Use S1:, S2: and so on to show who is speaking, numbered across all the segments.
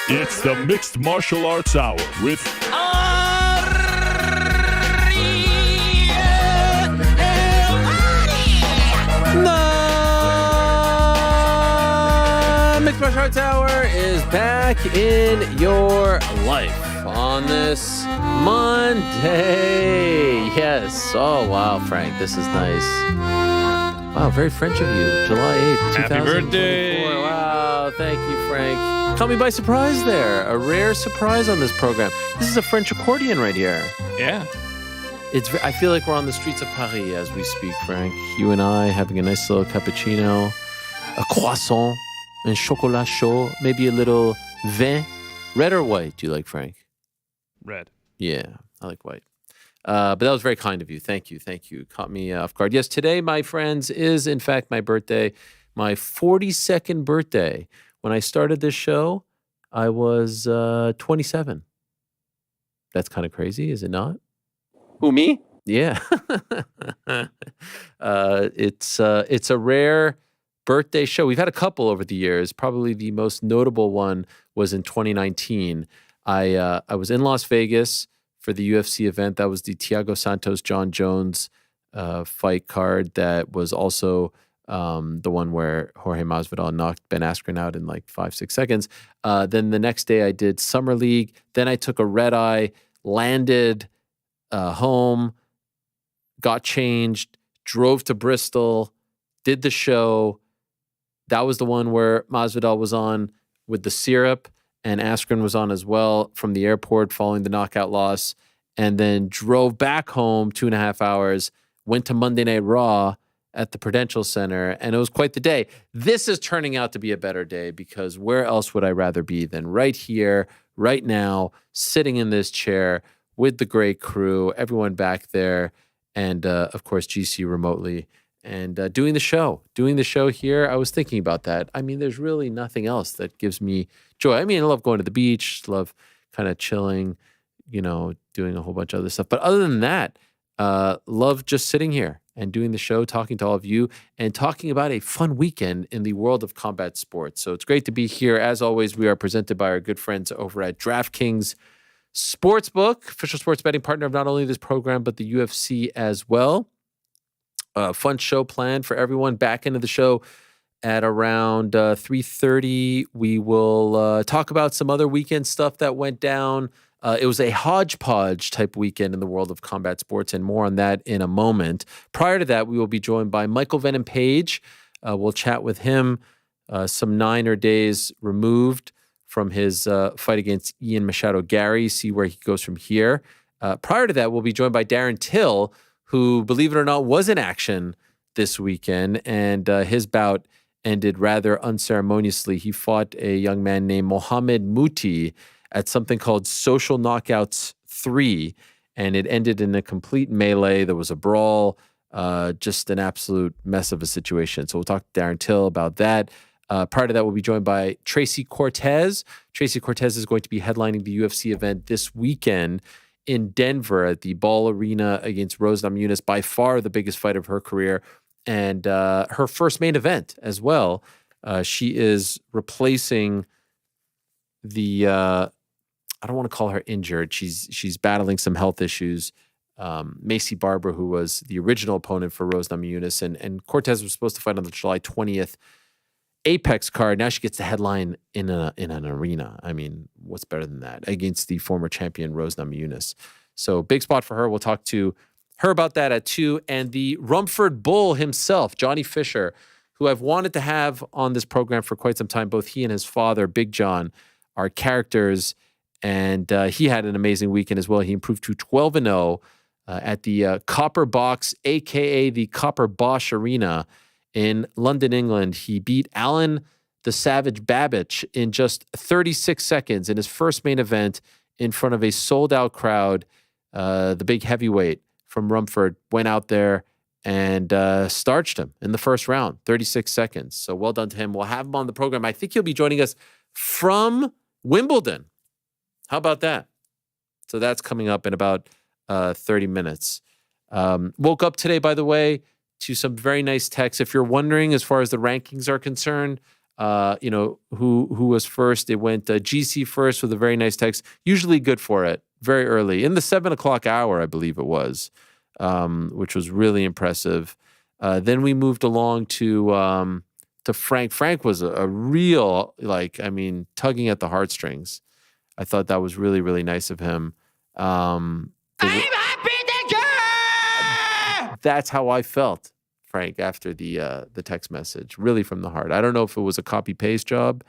S1: It's the Mixed Martial Arts Hour with
S2: The Mixed Martial Arts Hour is back in your life on this Monday. Yes. Oh, wow, Frank. This is nice. Wow, very French of you. July 8th, 2024.
S3: Happy birthday.
S2: Wow, thank you, Frank. Caught me by surprise there. A rare surprise on this program. This is a French accordion right here.
S3: Yeah.
S2: I feel like we're on the streets of Paris as we speak, Frank. You and I having a nice little cappuccino, a croissant, and chocolat chaud, maybe a little vin. Red or white, do you like, Frank?
S3: Red.
S2: Yeah, I like white. But that was very kind of you. Thank you. Thank you. Caught me off guard. Yes, today, my friends, is in fact my birthday, my 42nd birthday. When I started this show, I was 27. That's kind of crazy, is it not?
S3: Who, me?
S2: Yeah. It's a rare birthday show. We've had a couple over the years. Probably the most notable one was in 2019. I was in Las Vegas for the UFC event. That was the Thiago Santos, John Jones fight card. That was also the one where Jorge Masvidal knocked Ben Askren out in like 5-6 seconds. Then the next day I did Summer League. Then I took a red eye, landed home, got changed, drove to Bristol, did the show. That was the one where Masvidal was on with the syrup, and Askren was on as well from the airport following the knockout loss, and then drove back home 2.5 hours, went to Monday Night Raw at the Prudential Center, and it was quite the day. This is turning out to be a better day because where else would I rather be than right here, right now, sitting in this chair with the great crew, everyone back there, and of course GC remotely, and doing the show here. I was thinking about that. I mean, there's really nothing else that gives me joy. I mean, I love going to the beach, love kind of chilling, doing a whole bunch of other stuff. But other than that, love just sitting here and doing the show, talking to all of you, and talking about a fun weekend in the world of combat sports. So it's great to be here. As always, we are presented by our good friends over at DraftKings Sportsbook, official sports betting partner of not only this program, but the UFC as well. Fun show planned for everyone. Back into the show at around 3:30. We will talk about some other weekend stuff that went down. It was a hodgepodge type weekend in the world of combat sports, and more on that in a moment. Prior to that, we will be joined by Michael Venom Page. We'll chat with him some 9 days removed from his fight against Ian Machado Gary, see where he goes from here. Prior to that, we'll be joined by Darren Till, who, believe it or not, was in action this weekend, and his bout ended rather unceremoniously. He fought a young man named Mohamed Muti at something called Social Knockouts 3, and it ended in a complete melee. There was a brawl, just an absolute mess of a situation. So we'll talk to Darren Till about that. Prior to that, we'll be joined by Tracy Cortez. Tracy Cortez is going to be headlining the UFC event this weekend in Denver at the Ball Arena against Rose Namajunas, by far the biggest fight of her career, and her first main event as well. She is replacing the, I don't want to call her injured. She's battling some health issues. Macy Barber, who was the original opponent for Rose Namajunas, and Cortez was supposed to fight on the July 20th Apex card. Now she gets the headline in an arena. I mean, what's better than that? Against the former champion Rose Namajunas. So big spot for her. We'll talk to her about that at 2. And the Romford Bull himself, Johnny Fisher, who I've wanted to have on this program for quite some time. Both he and his father, Big John, are characters. And he had an amazing weekend as well. He improved to 12-0 at the Copper Box, a.k.a. the Copper Bosch Arena in London, England. He beat Alen the Savage Babić in just 36 seconds in his first main event in front of a sold-out crowd. The big heavyweight from Romford went out there and starched him in the first round, 36 seconds. So well done to him. We'll have him on the program. I think he'll be joining us from Wimbledon. How about that? So that's coming up in about 30 minutes. Woke up today, by the way, to some very nice texts. If you're wondering, as far as the rankings are concerned, who was first. It went GC first with a very nice text, usually good for it, very early, in the 7 o'clock hour, I believe it was, which was really impressive. Then we moved along to Frank. Frank was a real, tugging at the heartstrings. I thought that was really, really nice of him. I'm happy to That's how I felt, Frank, after the text message, really from the heart. I don't know if it was a copy-paste job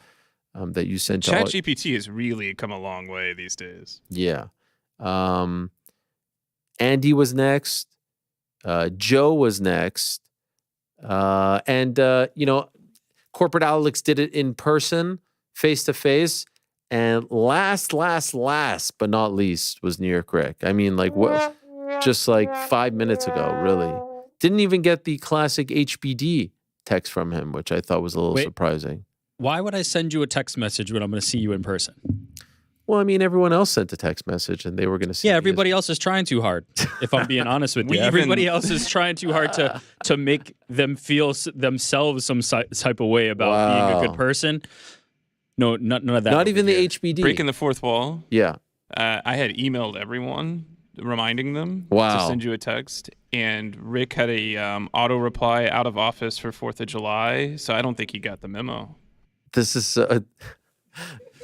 S2: that you sent to
S3: ChatGPT has really come a long way these days.
S2: Yeah. Andy was next. Joe was next. Corporate Alex did it in person, face-to-face. And last but not least was New York Rick. I mean, just 5 minutes ago, really. Didn't even get the classic HBD text from him, which I thought was a little surprising.
S4: Why would I send you a text message when I'm going to see you in person?
S2: Well, I mean, everyone else sent a text message and they were going to see.
S4: Yeah, everybody else is trying too hard, if I'm being honest with you. Everybody else is trying too hard to make them feel themselves some type of way about being a good person. No, none of that.
S2: Not even the HBD.
S3: Breaking the fourth wall.
S2: Yeah.
S3: I had emailed everyone, reminding them
S2: to
S3: send you a text. And Rick had a auto reply out of office for 4th of July. So I don't think he got the memo.
S2: This is...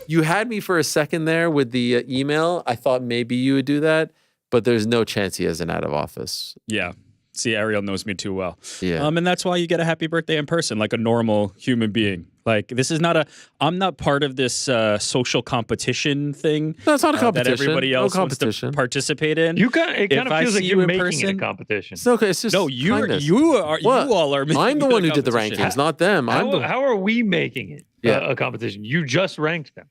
S2: you had me for a second there with the email. I thought maybe you would do that, but there's no chance he has an out of office.
S4: Yeah. See, Ariel knows me too well.
S2: Yeah.
S4: And that's why you get a happy birthday in person, like a normal human being. This is not I'm not part of this social competition thing.
S2: No, it's not a competition.
S4: That everybody else wants to participate in.
S5: It kind of feels like you're making it a competition.
S2: It's okay. It's just
S4: you all are making
S2: I'm the one who did the
S4: competition.
S2: rankings, not them.
S5: How are we making it a competition? You just ranked them.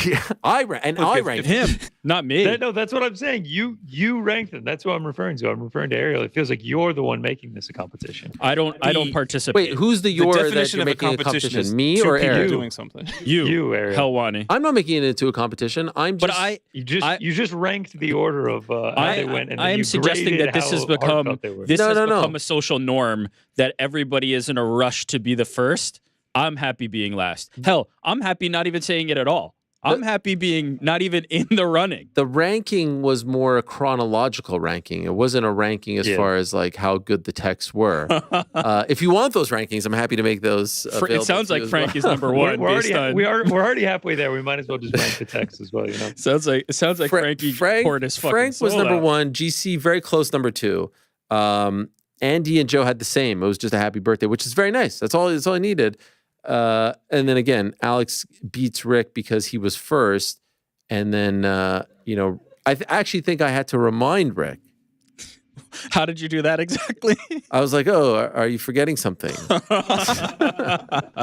S2: Yeah, I ranked
S4: him, not me.
S5: That's what I'm saying. You ranked them. That's what I'm referring to. I'm referring to Ariel. It feels like you're the one making this a competition.
S4: I don't participate.
S2: Wait, who's the
S3: definition
S2: that
S3: of
S2: you're making a competition? Me
S3: or
S2: Ariel?
S3: Doing something.
S4: You,
S5: Ariel.
S4: Helwani.
S2: I'm not making it into a competition. You
S5: just ranked the order of how they went. And
S4: I am suggesting that this has become a social norm that everybody is in a rush to be the first. I'm happy being last. Hell, I'm happy not even saying it at all. I'm happy being not even in the running.
S2: The ranking was more a chronological ranking. It wasn't a ranking as far as how good the texts were. If you want those rankings, I'm happy to make those available.
S4: It sounds like Frank is number one.
S5: We're already halfway there. We might as well just rank the text as well.
S4: Sounds like Frankie poured his fucking
S2: Frank was
S4: soul
S2: number
S4: out.
S2: 1. GC very close number 2. Andy and Joe had the same. It was just a happy birthday, which is very nice. That's all I needed. And then again, Alex beats Rick because he was first. And then, I actually think I had to remind Rick.
S4: How did you do that exactly?
S2: I was like, oh, are you forgetting something?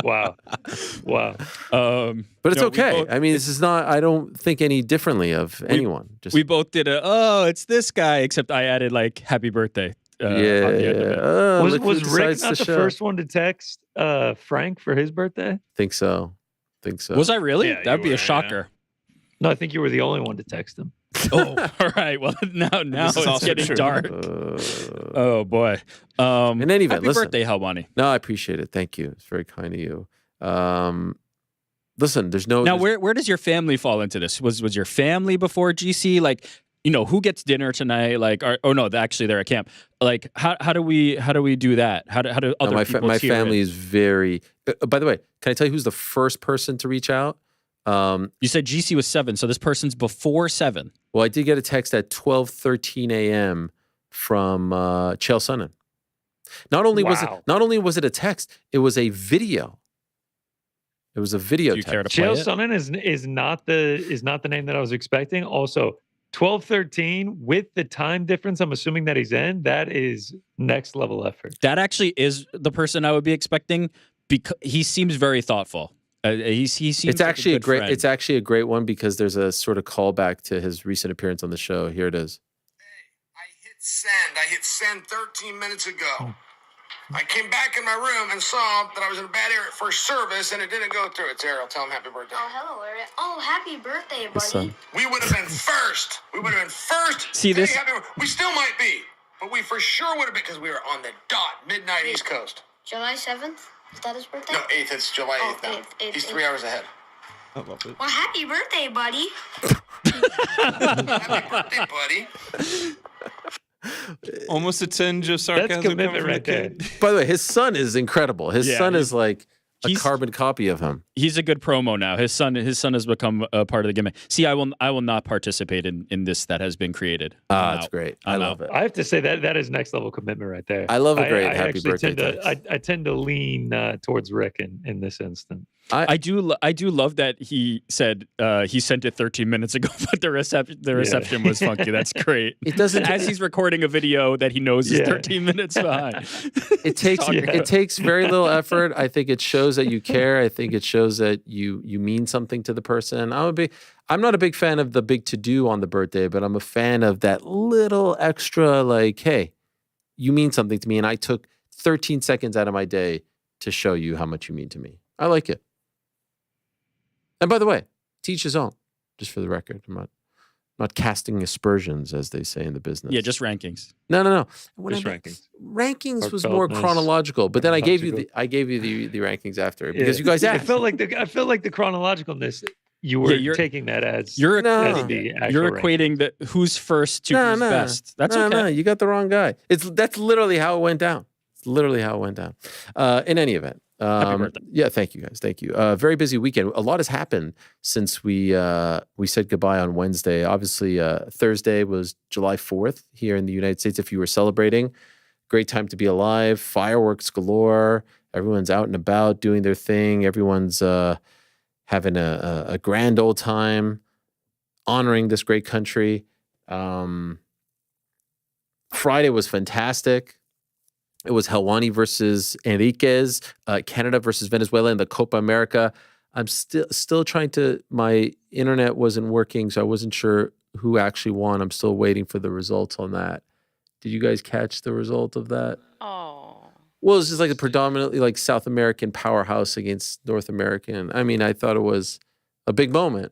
S5: Wow.
S2: But it's okay. This is not, I don't think any differently of anyone.
S4: We both did it's this guy, except I added happy birthday.
S5: Was Rick not the first one to text Frank for his birthday?
S2: Think so.
S4: Was I really?
S3: Yeah,
S4: That'd be a shocker.
S5: Yeah. No, I think you were the only one to text him.
S4: Oh, all right. Well, now it's getting dark. Oh boy.
S2: In any event,
S4: happy birthday, Helwani.
S2: No, I appreciate it. Thank you. It's very kind of you. Listen, there's no.
S4: Now, where does your family fall into this? Was your family before GC? Who gets dinner tonight? Actually, they're at camp. How do we do that? How do other people?
S2: My family is very. By the way, can I tell you who's the first person to reach out?
S4: You said GC was 7, so this person's before 7.
S2: Well, I did get a text at 12:13 a.m. from Chael Sonnen. Not only was it a text, it was a video. It was a video.
S4: Do you care to play
S5: Chael
S4: it?
S5: Sonnen is not the name that I was expecting. Also, 12:13 with the time difference, I'm assuming that he's in. That is next level effort.
S4: That actually is the person I would be expecting because he seems very thoughtful. He seems.
S2: It's actually
S4: a great. Friend.
S2: It's actually a great one because there's a sort of callback to his recent appearance on the show. Here it is.
S6: Hey, I hit send 13 minutes ago. I came back in my room and saw that I was in a bad area at first service and it didn't go through. It's Ariel. Tell him happy birthday.
S7: Oh, hello, Ariel. Oh, happy birthday,
S2: His son.
S7: buddy.
S6: We would have been first.
S4: See this?
S6: We still might be, but we for sure would have been because we were on the dot, midnight East Coast.
S7: July 7th? Is that his birthday?
S6: No, 8th. It's July 8th now.
S7: 8th,
S6: He's 3 hours ahead.
S3: I love it.
S7: Well, happy birthday, buddy.
S6: Happy birthday, buddy.
S3: Almost a tinge of sarcasm.
S5: That's commitment right there.
S2: By the way, his son is incredible. His son is like a carbon copy of him.
S4: He's a good promo now. His son has become a part of the gimmick. See, I will not participate in this that has been created.
S2: That's great. I love it.
S5: I have to say that is next level commitment right there.
S2: I love a great
S5: I
S2: happy birthday text.
S5: I tend to lean towards Rick in this instant.
S4: I do love that he said he sent it 13 minutes ago, but the reception was funky. That's great.
S2: It doesn't
S4: as he's recording a video that he knows is 13 minutes behind.
S2: It takes very little effort. I think it shows that you care. I think it shows that you mean something to the person. I'm not a big fan of the big to-do on the birthday, but I'm a fan of that little extra, like, hey, you mean something to me, and I took 13 seconds out of my day to show you how much you mean to me. I like it. And by the way, teach his own, just for the record. I'm not casting aspersions, as they say in the business.
S4: Yeah, just rankings.
S2: No.
S5: Just rankings.
S2: Rankings was more chronological, but then I gave you the rankings after because you guys asked.
S5: I felt like the chronologicalness. You were taking that as
S4: you're
S5: you're
S4: equating the who's first to who's best. That's okay.
S2: No, you got the wrong guy. That's literally how it went down. It's literally how it went down. In any event.
S4: Happy birthday.
S2: Yeah, thank you guys. Thank you. Very busy weekend. A lot has happened since we said goodbye on Wednesday. Obviously, Thursday was July 4th here in the United States. If you were celebrating, great time to be alive. Fireworks galore. Everyone's out and about doing their thing. Everyone's having a grand old time, honoring this great country. Friday was fantastic. It was Helwani versus Enriquez, Canada versus Venezuela in the Copa America. I'm still trying to, my internet wasn't working, so I wasn't sure who actually won. I'm still waiting for the results on that. Did you guys catch the result of that?
S8: Oh.
S2: Well, it's just like a predominantly like South American powerhouse against North American. I mean, I thought it was a big moment.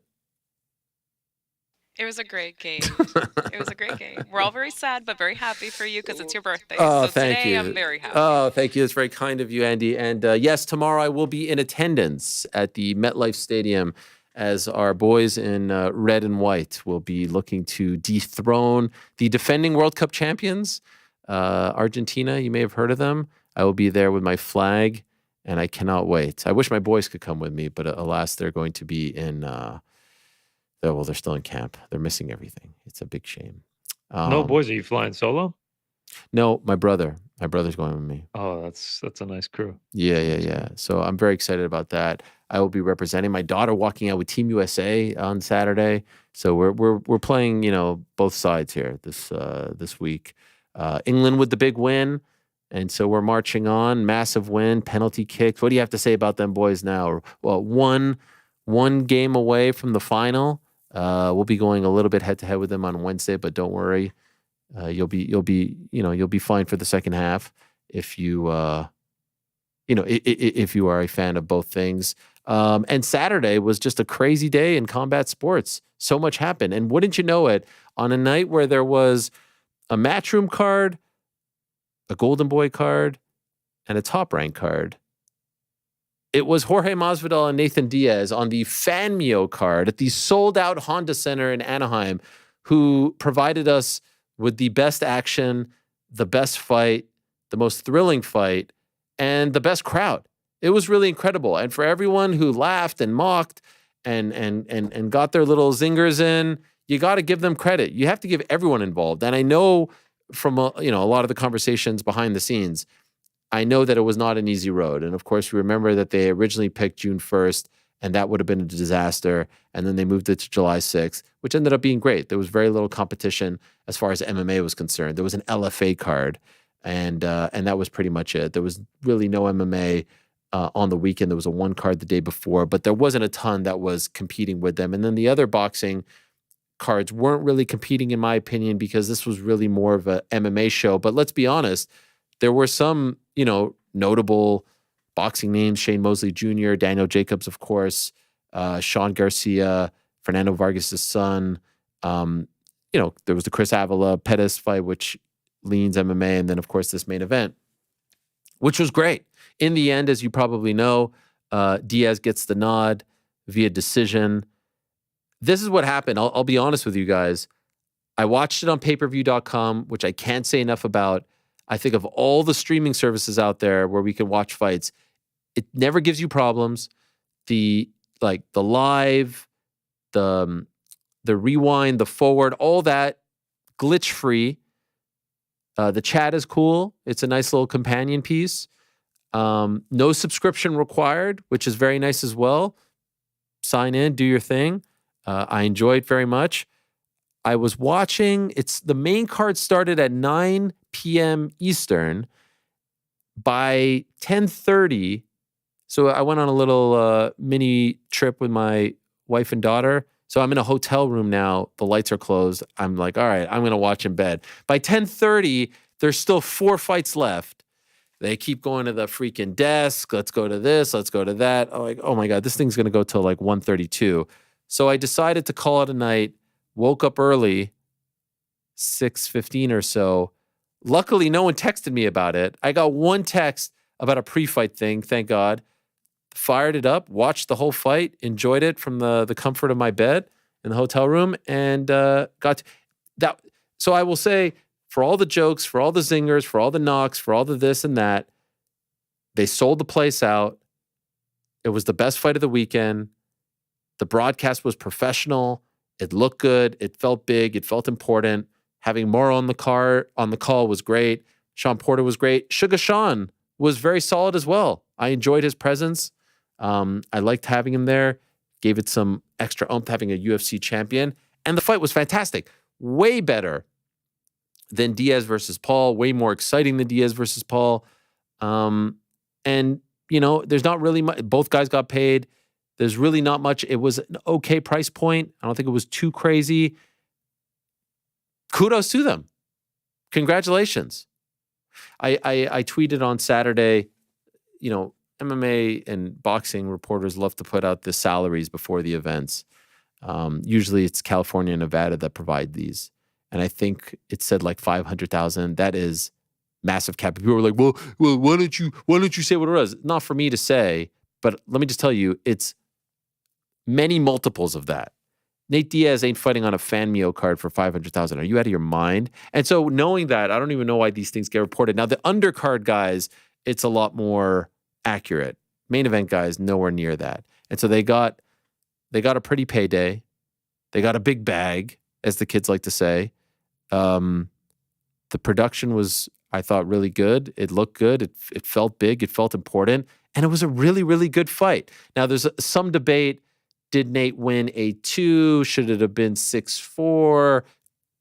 S8: It was a great game. It was a great game. We're all very sad, but very happy for you because it's your birthday.
S2: Oh,
S8: so
S2: thank
S8: today
S2: you.
S8: I'm very happy.
S2: Oh, thank you. That's very kind of you, Andy. And yes, tomorrow I will be in attendance at the MetLife Stadium as our boys in red and white will be looking to dethrone the defending World Cup champions, Argentina. You may have heard of them. I will be there with my flag, and I cannot wait. I wish my boys could come with me, but alas, they're going to be in... they're still in camp. They're missing everything. It's a big shame.
S5: No, boys, are you flying solo?
S2: No, my brother. My brother's going with me.
S5: Oh, that's a nice crew.
S2: Yeah. So I'm very excited about that. I will be representing my daughter, walking out with Team USA on Saturday. So we're playing, both sides here this week. England with the big win, and so we're marching on. Massive win, penalty kicks. What do you have to say about them boys now? Well, one game away from the final. We'll be going a little bit head to head with them on Wednesday, but don't worry, you'll be fine for the second half if you if you are a fan of both things. And Saturday was just a crazy day in combat sports. So much happened, and wouldn't you know it, on a night where there was a Matchroom card, a Golden Boy card, and a Top Rank card. It was Jorge Masvidal and Nathan Diaz on the Fanmio card at the sold-out Honda Center in Anaheim, who provided us with the best action, the best fight, the most thrilling fight, and the best crowd. It was really incredible. And for everyone who laughed and mocked and got their little zingers in, you got to give them credit. You have to give everyone involved. And I know from a lot of the conversations behind the scenes, I know that it was not an easy road. And of course, we remember that they originally picked June 1st, and that would have been a disaster. And then they moved it to July 6th, which ended up being great. There was very little competition as far as MMA was concerned. There was an LFA card, and that was pretty much it. There was really no MMA on the weekend. There was a one card the day before, but there wasn't a ton that was competing with them. And then the other boxing cards weren't really competing, in my opinion, because this was really more of a MMA show. But let's be honest, there were some, notable boxing names: Shane Mosley Jr., Daniel Jacobs, of course, Sean Garcia, Fernando Vargas' son. There was the Chris Avila Pettis fight, which leans MMA, and then of course this main event, which was great. In the end, as you probably know, Diaz gets the nod via decision. This is what happened. I'll be honest with you guys. I watched it on payperview.com, which I can't say enough about. I think of all the streaming services out there where we can watch fights, it never gives you problems. The live, the rewind, the forward, all that glitch free. The chat is cool. It's a nice little companion piece. No subscription required, which is very nice as well. Sign in, do your thing. I enjoy it very much. I was watching, the main card started at 9 p.m. Eastern. By 10:30, so I went on a little mini trip with my wife and daughter. So I'm in a hotel room now. The lights are closed. I'm like, all right, I'm going to watch in bed. By 10:30, there's still 4 fights left. They keep going to the freaking desk. Let's go to this. Let's go to that. I'm like, oh my God, this thing's going to go till like 1:32. So I decided to call it a night. Woke up early, 6:15 or so. Luckily, no one texted me about it. I got one text about a pre-fight thing, thank God. Fired it up, watched the whole fight, enjoyed it from the comfort of my bed in the hotel room, and got to that. So I will say, for all the jokes, for all the zingers, for all the knocks, for all the this and that, they sold the place out. It was the best fight of the weekend. The broadcast was professional. It looked good. It felt big. It felt important. Having Morrow on the call was great. Sean Porter was great. Sugar Sean was very solid as well. I enjoyed his presence. I liked having him there. Gave it some extra oomph having a UFC champion. And the fight was fantastic. Way better than Diaz versus Paul. Way more exciting than Diaz versus Paul. And, there's not really much. Both guys got paid. There's really not much. It was an okay price point. I don't think it was too crazy. Kudos to them. Congratulations. I tweeted on Saturday, MMA and boxing reporters love to put out the salaries before the events. Usually it's California and Nevada that provide these. And I think it said like 500,000. That is massive cap. People were like, well, why don't you say what it was? Not for me to say, but let me just tell you, it's many multiples of that. Nate Diaz ain't fighting on a fan Mio card for 500,000. Are you out of your mind? And so knowing that, I don't even know why these things get reported. Now, the undercard guys, it's a lot more accurate. Main event guys, nowhere near that. And so they got a pretty payday. They got a big bag, as the kids like to say. The production was, I thought, really good. It looked good. It felt big. It felt important. And it was a really, really good fight. Now, there's some debate. Did Nate win 8-2? Should it have been 6-4?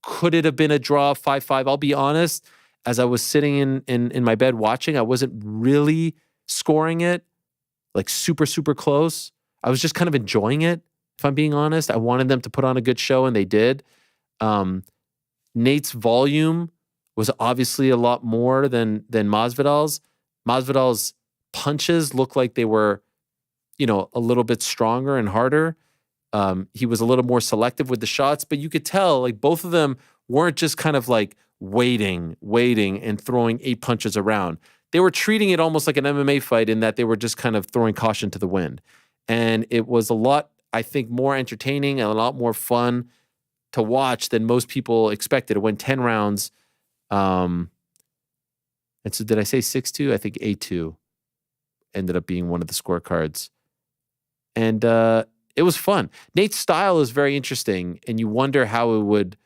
S2: Could it have been a draw 5-5? I'll be honest, as I was sitting in my bed watching, I wasn't really scoring it like super, super close. I was just kind of enjoying it, if I'm being honest. I wanted them to put on a good show, and they did. Nate's volume was obviously a lot more than Masvidal's. Masvidal's punches looked like they were a little bit stronger and harder. He was a little more selective with the shots, but you could tell like both of them weren't just kind of like waiting and throwing 8 punches around. They were treating it almost like an MMA fight in that they were just kind of throwing caution to the wind. And it was a lot, I think, more entertaining and a lot more fun to watch than most people expected. It went 10 rounds. And so did I say 6-2? I think 8-2 ended up being one of the scorecards. And it was fun. Nate's style is very interesting, and you wonder how it would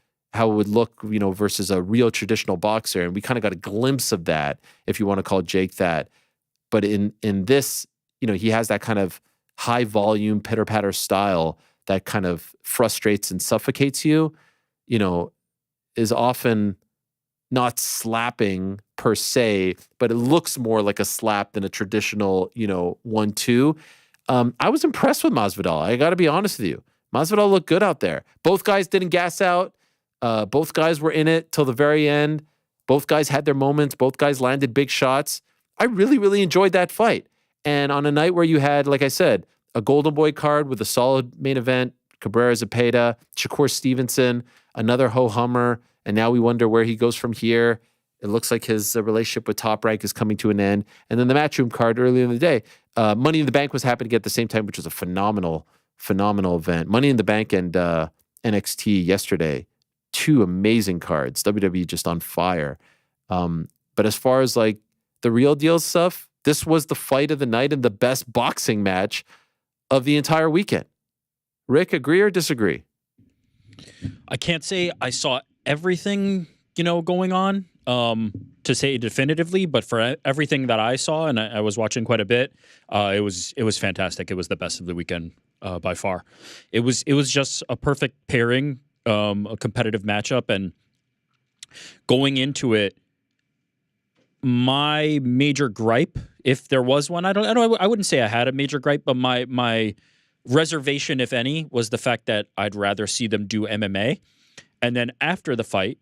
S2: look, versus a real traditional boxer. And we kind of got a glimpse of that, if you want to call Jake that. But in this, he has that kind of high volume, pitter patter style that kind of frustrates and suffocates you. Is often not slapping per se, but it looks more like a slap than a traditional, 1-2. I was impressed with Masvidal. I got to be honest with you. Masvidal looked good out there. Both guys didn't gas out. Both guys were in it till the very end. Both guys had their moments. Both guys landed big shots. I really, really enjoyed that fight. And on a night where you had, like I said, a Golden Boy card with a solid main event, Cabrera Zepeda, Shakur Stevenson, another ho-hummer, and now we wonder where he goes from here. It looks like his relationship with Top Rank is coming to an end. And then the Matchroom card earlier in the day, Money in the Bank was happening at the same time, which was a phenomenal event. Money in the Bank and NXT yesterday, 2 amazing cards. WWE just on fire. But as far as like the real deal stuff, this was the fight of the night and the best boxing match of the entire weekend. Rick, agree or disagree?
S4: I can't say I saw everything, going on to say definitively, but for everything that I saw, and I was watching quite a bit, it was fantastic. It was the best of the weekend by far. It was just a perfect pairing, a competitive matchup, and going into it, my major gripe, if there was one, I wouldn't say I had a major gripe, but my reservation, if any, was the fact that I'd rather see them do MMA. And then after the fight,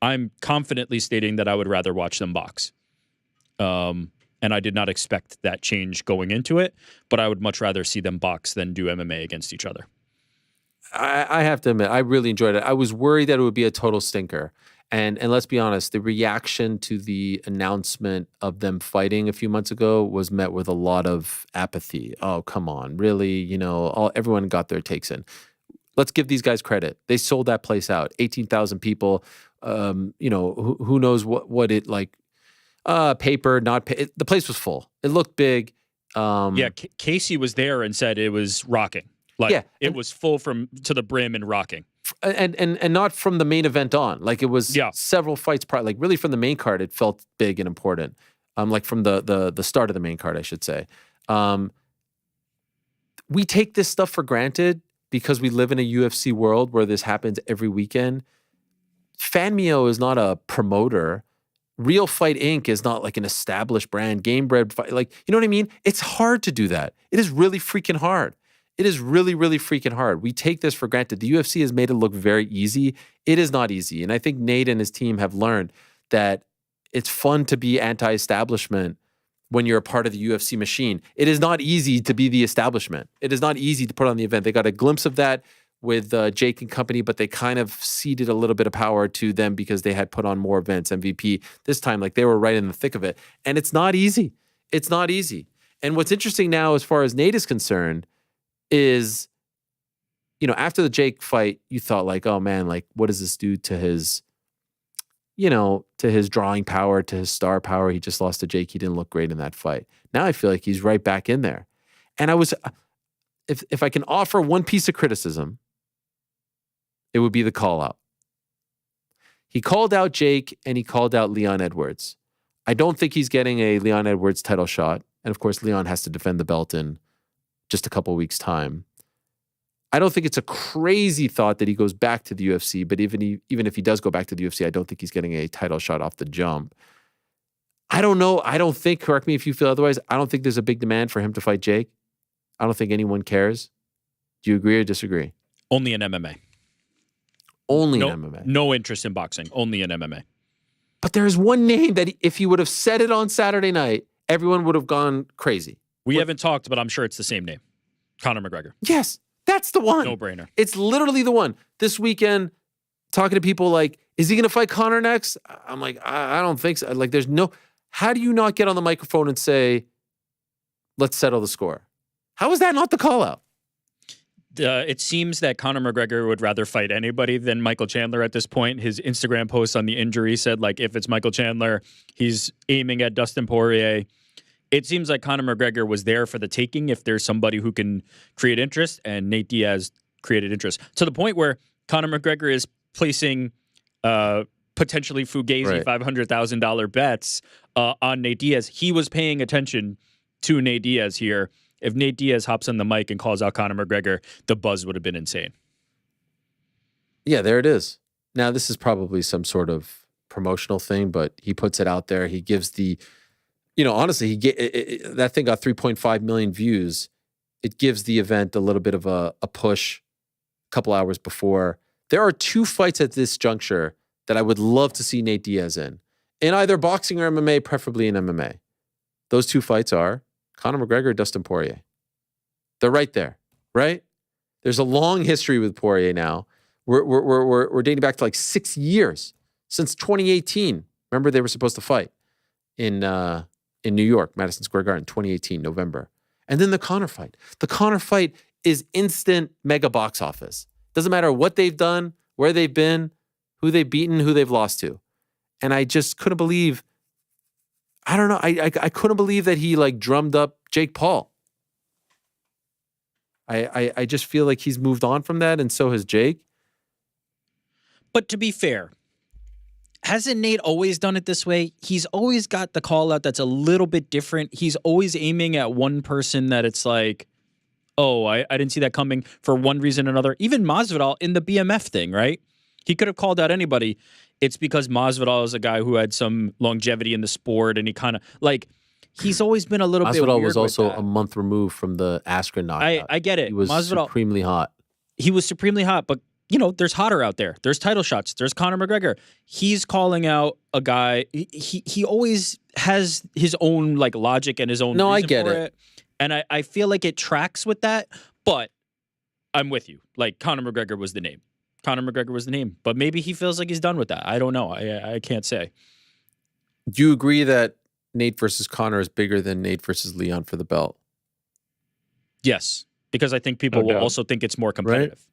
S4: I'm confidently stating that I would rather watch them box. And I did not expect that change going into it, but I would much rather see them box than do MMA against each other.
S2: I have to admit, I really enjoyed it. I was worried that it would be a total stinker. And let's be honest, the reaction to the announcement of them fighting a few months ago was met with a lot of apathy. Oh, come on, really? Everyone got their takes in. Let's give these guys credit. They sold that place out. 18,000 people. Who knows what it like? Paper, not pay. The place was full. It looked big.
S4: Casey was there and said it was rocking. It was full to the brim and rocking.
S2: And not from the main event on. Like it was several fights prior. Like really from the main card, it felt big and important. Like from the start of the main card, I should say. We take this stuff for granted because we live in a UFC world where this happens every weekend. Fanmio is not a promoter. Real Fight Inc. is not like an established brand. Game Bred Fight, you know what I mean? It's hard to do that. It is really freaking hard. It is really, really freaking hard. We take this for granted. The UFC has made it look very easy. It is not easy. And I think Nate and his team have learned that it's fun to be anti-establishment when you're a part of the UFC machine. It is not easy to be the establishment. It is not easy to put on the event. They got a glimpse of that with Jake and company, but they kind of ceded a little bit of power to them because they had put on more events. MVP this time, they were right in the thick of it. And it's not easy. It's not easy. And what's interesting now, as far as Nate is concerned, is, after the Jake fight, you thought oh man, what does this do to his, to his drawing power, to his star power? He just lost to Jake. He didn't look great in that fight. Now I feel like he's right back in there. And I was, if I can offer one piece of criticism, it would be the call out. He called out Jake and he called out Leon Edwards. I don't think he's getting a Leon Edwards title shot. And of course, Leon has to defend the belt in just a couple of weeks' time. I don't think it's a crazy thought that he goes back to the UFC, but even if he does go back to the UFC, I don't think he's getting a title shot off the jump. I don't know. I don't think, correct me if you feel otherwise, I don't think there's a big demand for him to fight Jake. I don't think anyone cares. Do you agree or disagree?
S4: Only in MMA.
S2: Only in MMA.
S4: No interest in boxing. Only in MMA.
S2: But there's one name that if he would have said it on Saturday night, everyone would have gone crazy.
S4: We haven't talked, but I'm sure it's the same name. Conor McGregor.
S2: Yes, that's the one.
S4: No-brainer.
S2: It's literally the one. This weekend, talking to people is he going to fight Conor next? I'm I don't think so. There's no... How do you not get on the microphone and say, let's settle the score? How is that not the call-out?
S4: It seems that Conor McGregor would rather fight anybody than Michael Chandler at this point. His Instagram post on the injury said, if it's Michael Chandler, he's aiming at Dustin Poirier. It seems like Conor McGregor was there for the taking if there's somebody who can create interest, and Nate Diaz created interest. To the point where Conor McGregor is placing potentially fugazi $500,000 bets on Nate Diaz. He was paying attention to Nate Diaz here. If Nate Diaz hops on the mic and calls out Conor McGregor, the buzz would have been insane.
S2: Yeah, there it is. Now, this is probably some sort of promotional thing, but he puts it out there. He gives the... honestly, that thing got 3.5 million views. It gives the event a little bit of a push a couple hours before. There are 2 fights at this juncture that I would love to see Nate Diaz in either boxing or MMA, preferably in MMA. Those 2 fights are Conor McGregor or Dustin Poirier. They're right there, right? There's a long history with Poirier now. We're dating back to 6 years, since 2018. Remember, they were supposed to fight in New York, Madison Square Garden, 2018, November. And then the Conor fight. The Conor fight is instant mega box office. Doesn't matter what they've done, where they've been, who they've beaten, who they've lost to. And I just couldn't believe, I don't know, I couldn't believe that he like drummed up Jake Paul. I just feel like he's moved on from that, and so has Jake.
S4: But to be fair, hasn't Nate always done it this way? He's always got the call out that's a little bit different. He's always aiming at one person that it's like, oh, I didn't see that coming for one reason or another. Even Masvidal in the BMF thing, right? He could have called out anybody. It's because Masvidal is a guy who had some longevity in the sport, and he kind of like he's always been a little bit weird.
S2: Masvidal was also a month removed from the Askren knockout.
S4: I get it.
S2: He was supremely hot.
S4: He was supremely hot, but you know, there's hotter out there. There's title shots. There's Conor McGregor. He's calling out a guy. He always has his own like logic and his own.
S2: No,
S4: reason
S2: I get
S4: for
S2: it.
S4: And I feel like it tracks with that. But I'm with you. Like Conor McGregor was the name. Conor McGregor was the name. But maybe he feels like he's done with that. I don't know. I can't say.
S2: Do you agree that Nate versus Conor is bigger than Nate versus Leon for the belt?
S4: Yes, because I think people will also think it's more competitive.
S2: Right?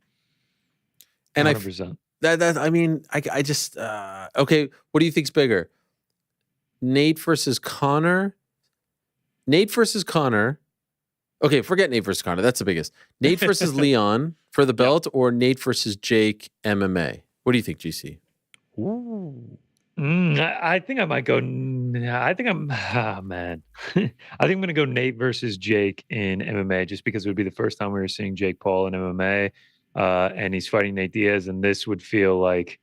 S2: And
S5: 100%.
S2: I just okay. What do you think's bigger? Nate versus Conor. Nate versus Conor. Okay, forget Nate versus Conor. That's the biggest. Nate versus Leon for the belt, or Nate versus Jake MMA. What do you think, GC?
S5: Ooh. I think I might go. I think I'm. Oh, man. I think I'm going to go Nate versus Jake in MMA, just because it would be the first time we were seeing Jake Paul in MMA. And he's fighting Nate Diaz, and this would feel like,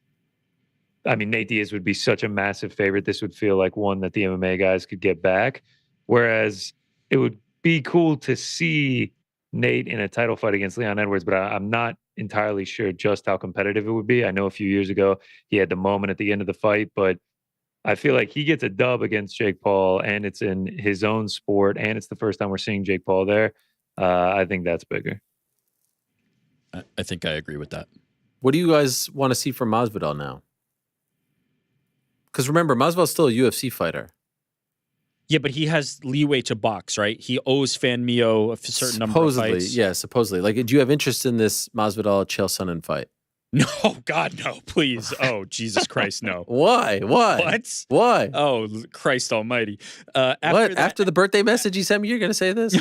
S5: I mean, Nate Diaz would be such a massive favorite. This would feel like one that the MMA guys could get back. Whereas it would be cool to see Nate in a title fight against Leon Edwards, but I'm not entirely sure just how competitive it would be. I know a few years ago he had the moment at the end of the fight, but I feel like he gets a dub against Jake Paul, and it's in his own sport, and it's the first time we're seeing Jake Paul there. I think that's bigger.
S4: I think I agree with that.
S2: What do you guys want to see from Masvidal now? Because remember, Masvidal's still a UFC fighter.
S4: Yeah, but he has leeway to box, right? He owes Fan Mio a certain number of fights.
S2: Yeah, supposedly. Like, do you have interest in this Masvidal Chael Sonnen fight?
S4: No, God, no, please. Oh, Jesus Christ, no.
S2: Why?
S4: What?
S2: Why?
S4: Oh, Christ almighty.
S2: After the birthday message you sent me, you're going to say this?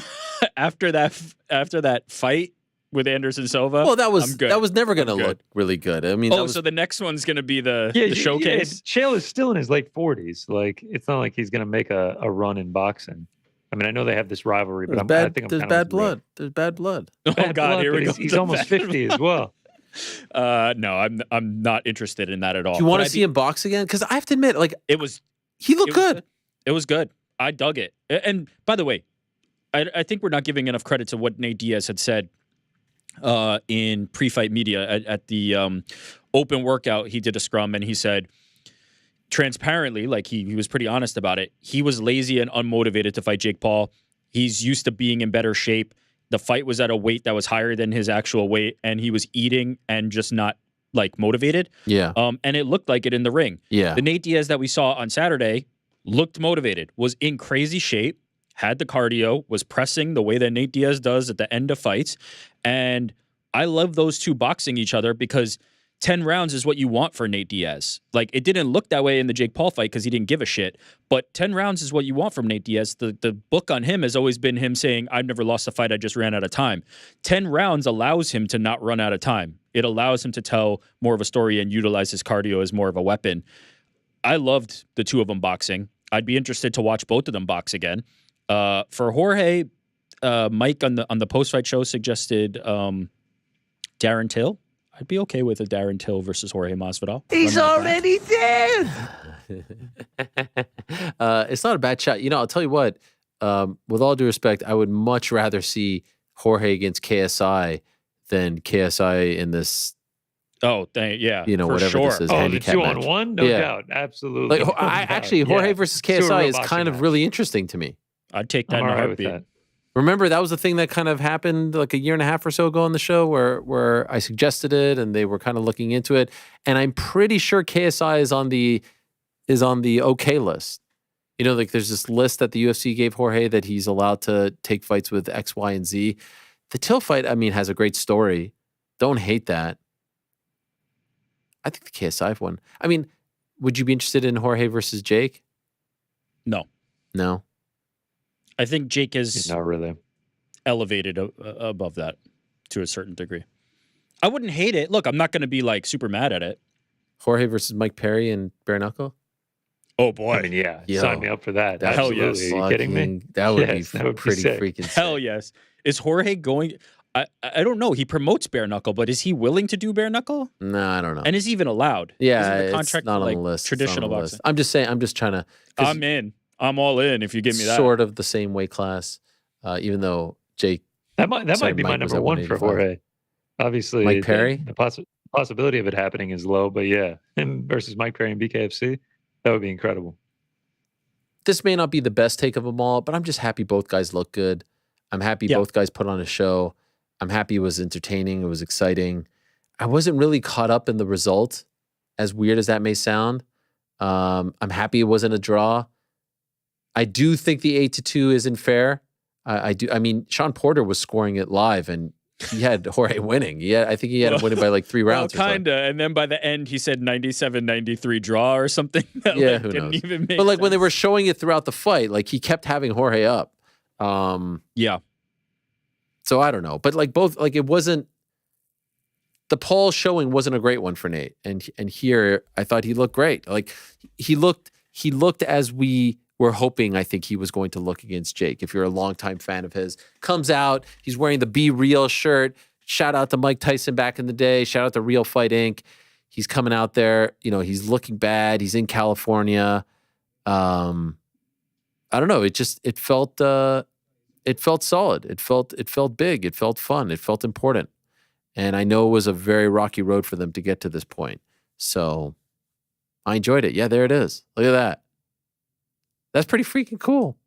S4: after that fight with Anderson Silva.
S2: Well, that was never going to look really good. I mean,
S4: so the next one's going to be the showcase.
S5: Chael is still in his late 40s. Like, it's not like he's going to make a run in boxing. I mean, I know they have this rivalry, but I think
S2: there's bad blood. There's bad blood.
S4: Oh God, here we go.
S5: He's almost 50 as well.
S4: No, I'm not interested in that at all.
S2: Do you want to see him box again? Because I have to admit, like, he looked good.
S4: It was good. I dug it. And by the way, I think we're not giving enough credit to what Nate Diaz had said in pre-fight media at the open workout. He did a scrum, and he said transparently, like he was pretty honest about it. He was lazy and unmotivated to fight Jake Paul. He's used to being in better shape. The fight was at a weight that was higher than his actual weight, and he was eating and just not like motivated.
S2: Yeah.
S4: And it looked like it in the ring.
S2: Yeah.
S4: The Nate Diaz that we saw on Saturday looked motivated, was in crazy shape, had the cardio, was pressing the way that Nate Diaz does at the end of fights. And I love those two boxing each other because 10 rounds is what you want for Nate Diaz. Like, it didn't look that way in the Jake Paul fight because he didn't give a shit. But 10 rounds is what you want from Nate Diaz. The book on him has always been him saying, I've never lost a fight, I just ran out of time. 10 rounds allows him to not run out of time. It allows him to tell more of a story and utilize his cardio as more of a weapon. I loved the two of them boxing. I'd be interested to watch both of them box again. For Jorge, Mike on the post-fight show suggested Darren Till. I'd be okay with a Darren Till versus Jorge Masvidal.
S9: He's already dead.
S2: It's not a bad shot. You know, I'll tell you what, with all due respect, I would much rather see Jorge against KSI than KSI in this.
S4: Oh, yeah.
S2: You know, whatever
S4: sure.
S2: this is.
S5: Oh, the 2-on-1? No doubt. Absolutely.
S2: Like, actually, Jorge versus KSI is kind of really interesting to me.
S4: I'd take that in a heartbeat.
S2: Remember, that was the thing that kind of happened like a year and a half or so ago on the show where I suggested it and they were kind of looking into it. And I'm pretty sure KSI is on the is on the okay list. You know, like there's this list that the UFC gave Jorge that he's allowed to take fights with X, Y, and Z. The Till fight, I mean, has a great story. Don't hate that. I think the KSI one. I mean, would you be interested in Jorge versus Jake? No.
S4: I think Jake is
S5: not really
S4: elevated above that to a certain degree. I wouldn't hate it. Look, I'm not going to be like super mad at it.
S2: Jorge versus Mike Perry and bare knuckle?
S4: Oh boy.
S5: I mean, sign me up for that.
S4: Hell yes.
S5: Are you kidding me?
S2: That would be pretty freaking sick.
S4: Hell yes. Is Jorge going... I don't know. He promotes bare knuckle, but is he willing to do bare knuckle?
S2: No, I don't know.
S4: And is he even allowed?
S2: Yeah,
S4: the contract
S2: it's not
S4: like
S2: on the list.
S4: Traditional boxing.
S2: I'm just saying. I'm just trying to.
S4: I'm in. I'm all in. If you give me that.
S2: Sort of the same weight class, even though Jake.
S5: That might be my number one for Jorge. Obviously,
S2: Mike Perry.
S5: The possibility of it happening is low, but yeah, him versus Mike Perry and BKFC, that would be incredible.
S2: This may not be the best take of them all, but I'm just happy both guys look good. I'm happy both guys put on a show. I'm happy it was entertaining. It was exciting. I wasn't really caught up in the result, as weird as that may sound. I'm happy it wasn't a draw. I do think the 8-2 isn't fair. I do. I mean, Sean Porter was scoring it live, and he had Jorge winning. I think he had him winning by like 3 rounds.
S4: Well, kinda. And then by the end, he said 97-93 draw or something. That
S2: who
S4: didn't
S2: knows?
S4: Even make
S2: but like
S4: sense.
S2: when they were showing it throughout the fight, like he kept having Jorge up.
S4: Yeah.
S2: So I don't know, but like both, like it wasn't. The Paul showing wasn't a great one for Nate, and here I thought he looked great. Like he looked as we were hoping. I think he was going to look against Jake. If you're a longtime fan of his, comes out, he's wearing the Be Real shirt. Shout out to Mike Tyson back in the day. Shout out to Real Fight Inc. He's coming out there. You know, he's looking bad. He's in California. I don't know. It felt solid. It felt big. It felt fun. It felt important. And I know it was a very rocky road for them to get to this point. So I enjoyed it. Yeah, there it is. Look at that. That's pretty freaking cool.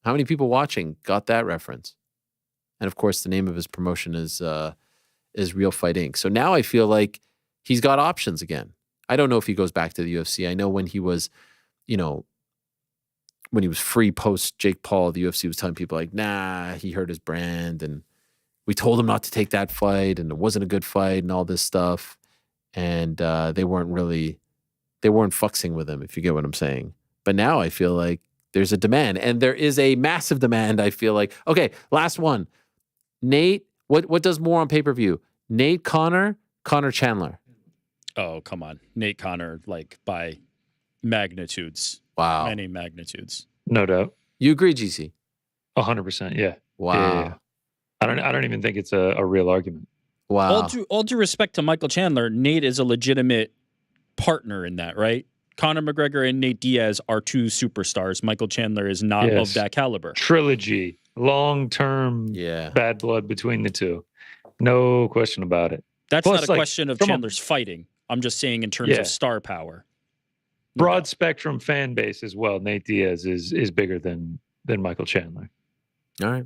S2: How many people watching got that reference? And of course, the name of his promotion is Real Fight Inc. So now I feel like he's got options again. I don't know if he goes back to the UFC. I know when he was, when he was free post Jake Paul, the UFC was telling people like, nah, he hurt his brand. And we told him not to take that fight and it wasn't a good fight and all this stuff. And they weren't fucksing with him, if you get what I'm saying. But now I feel like there's a demand, and there is a massive demand. I feel like, okay, last one. Nate, what does more on pay-per-view? Nate Connor Chandler.
S4: Oh, come on. Nate Connor, like by magnitudes.
S2: Wow.
S4: Many magnitudes.
S5: No doubt.
S2: You agree, GC?
S5: 100%. Yeah.
S2: Wow.
S5: Yeah. I don't even think it's a real argument.
S2: Wow.
S4: All due respect to Michael Chandler, Nate is a legitimate partner in that, right? Conor McGregor and Nate Diaz are 2 superstars. Michael Chandler is not of that caliber.
S5: Trilogy. Long-term bad blood between the two. No question about it.
S4: That's not a question of Chandler's fighting. I'm just saying in terms of star power.
S5: Broad spectrum fan base as well. Nate Diaz is bigger than Michael Chandler.
S2: All right.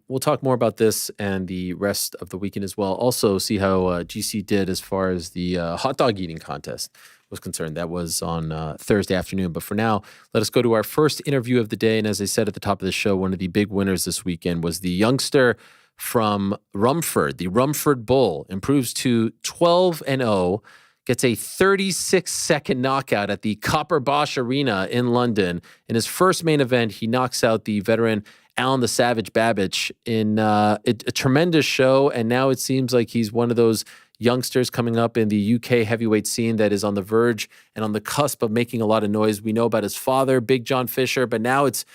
S2: We'll talk more about this and the rest of the weekend as well. Also, see how GC did as far as the hot dog eating contest was concerned. That was on Thursday afternoon. But for now, let us go to our first interview of the day. And as I said at the top of the show, one of the big winners this weekend was the youngster from Romford. The Romford Bull improves to 12-0, gets a 36-second knockout at the Copper Bosch Arena in London. In his first main event, he knocks out the veteran Alen the Savage Babić in a tremendous show. And now it seems like he's one of those youngsters coming up in the UK heavyweight scene that is on the verge and on the cusp of making a lot of noise. We know about his father, Big John Fisher, but now it's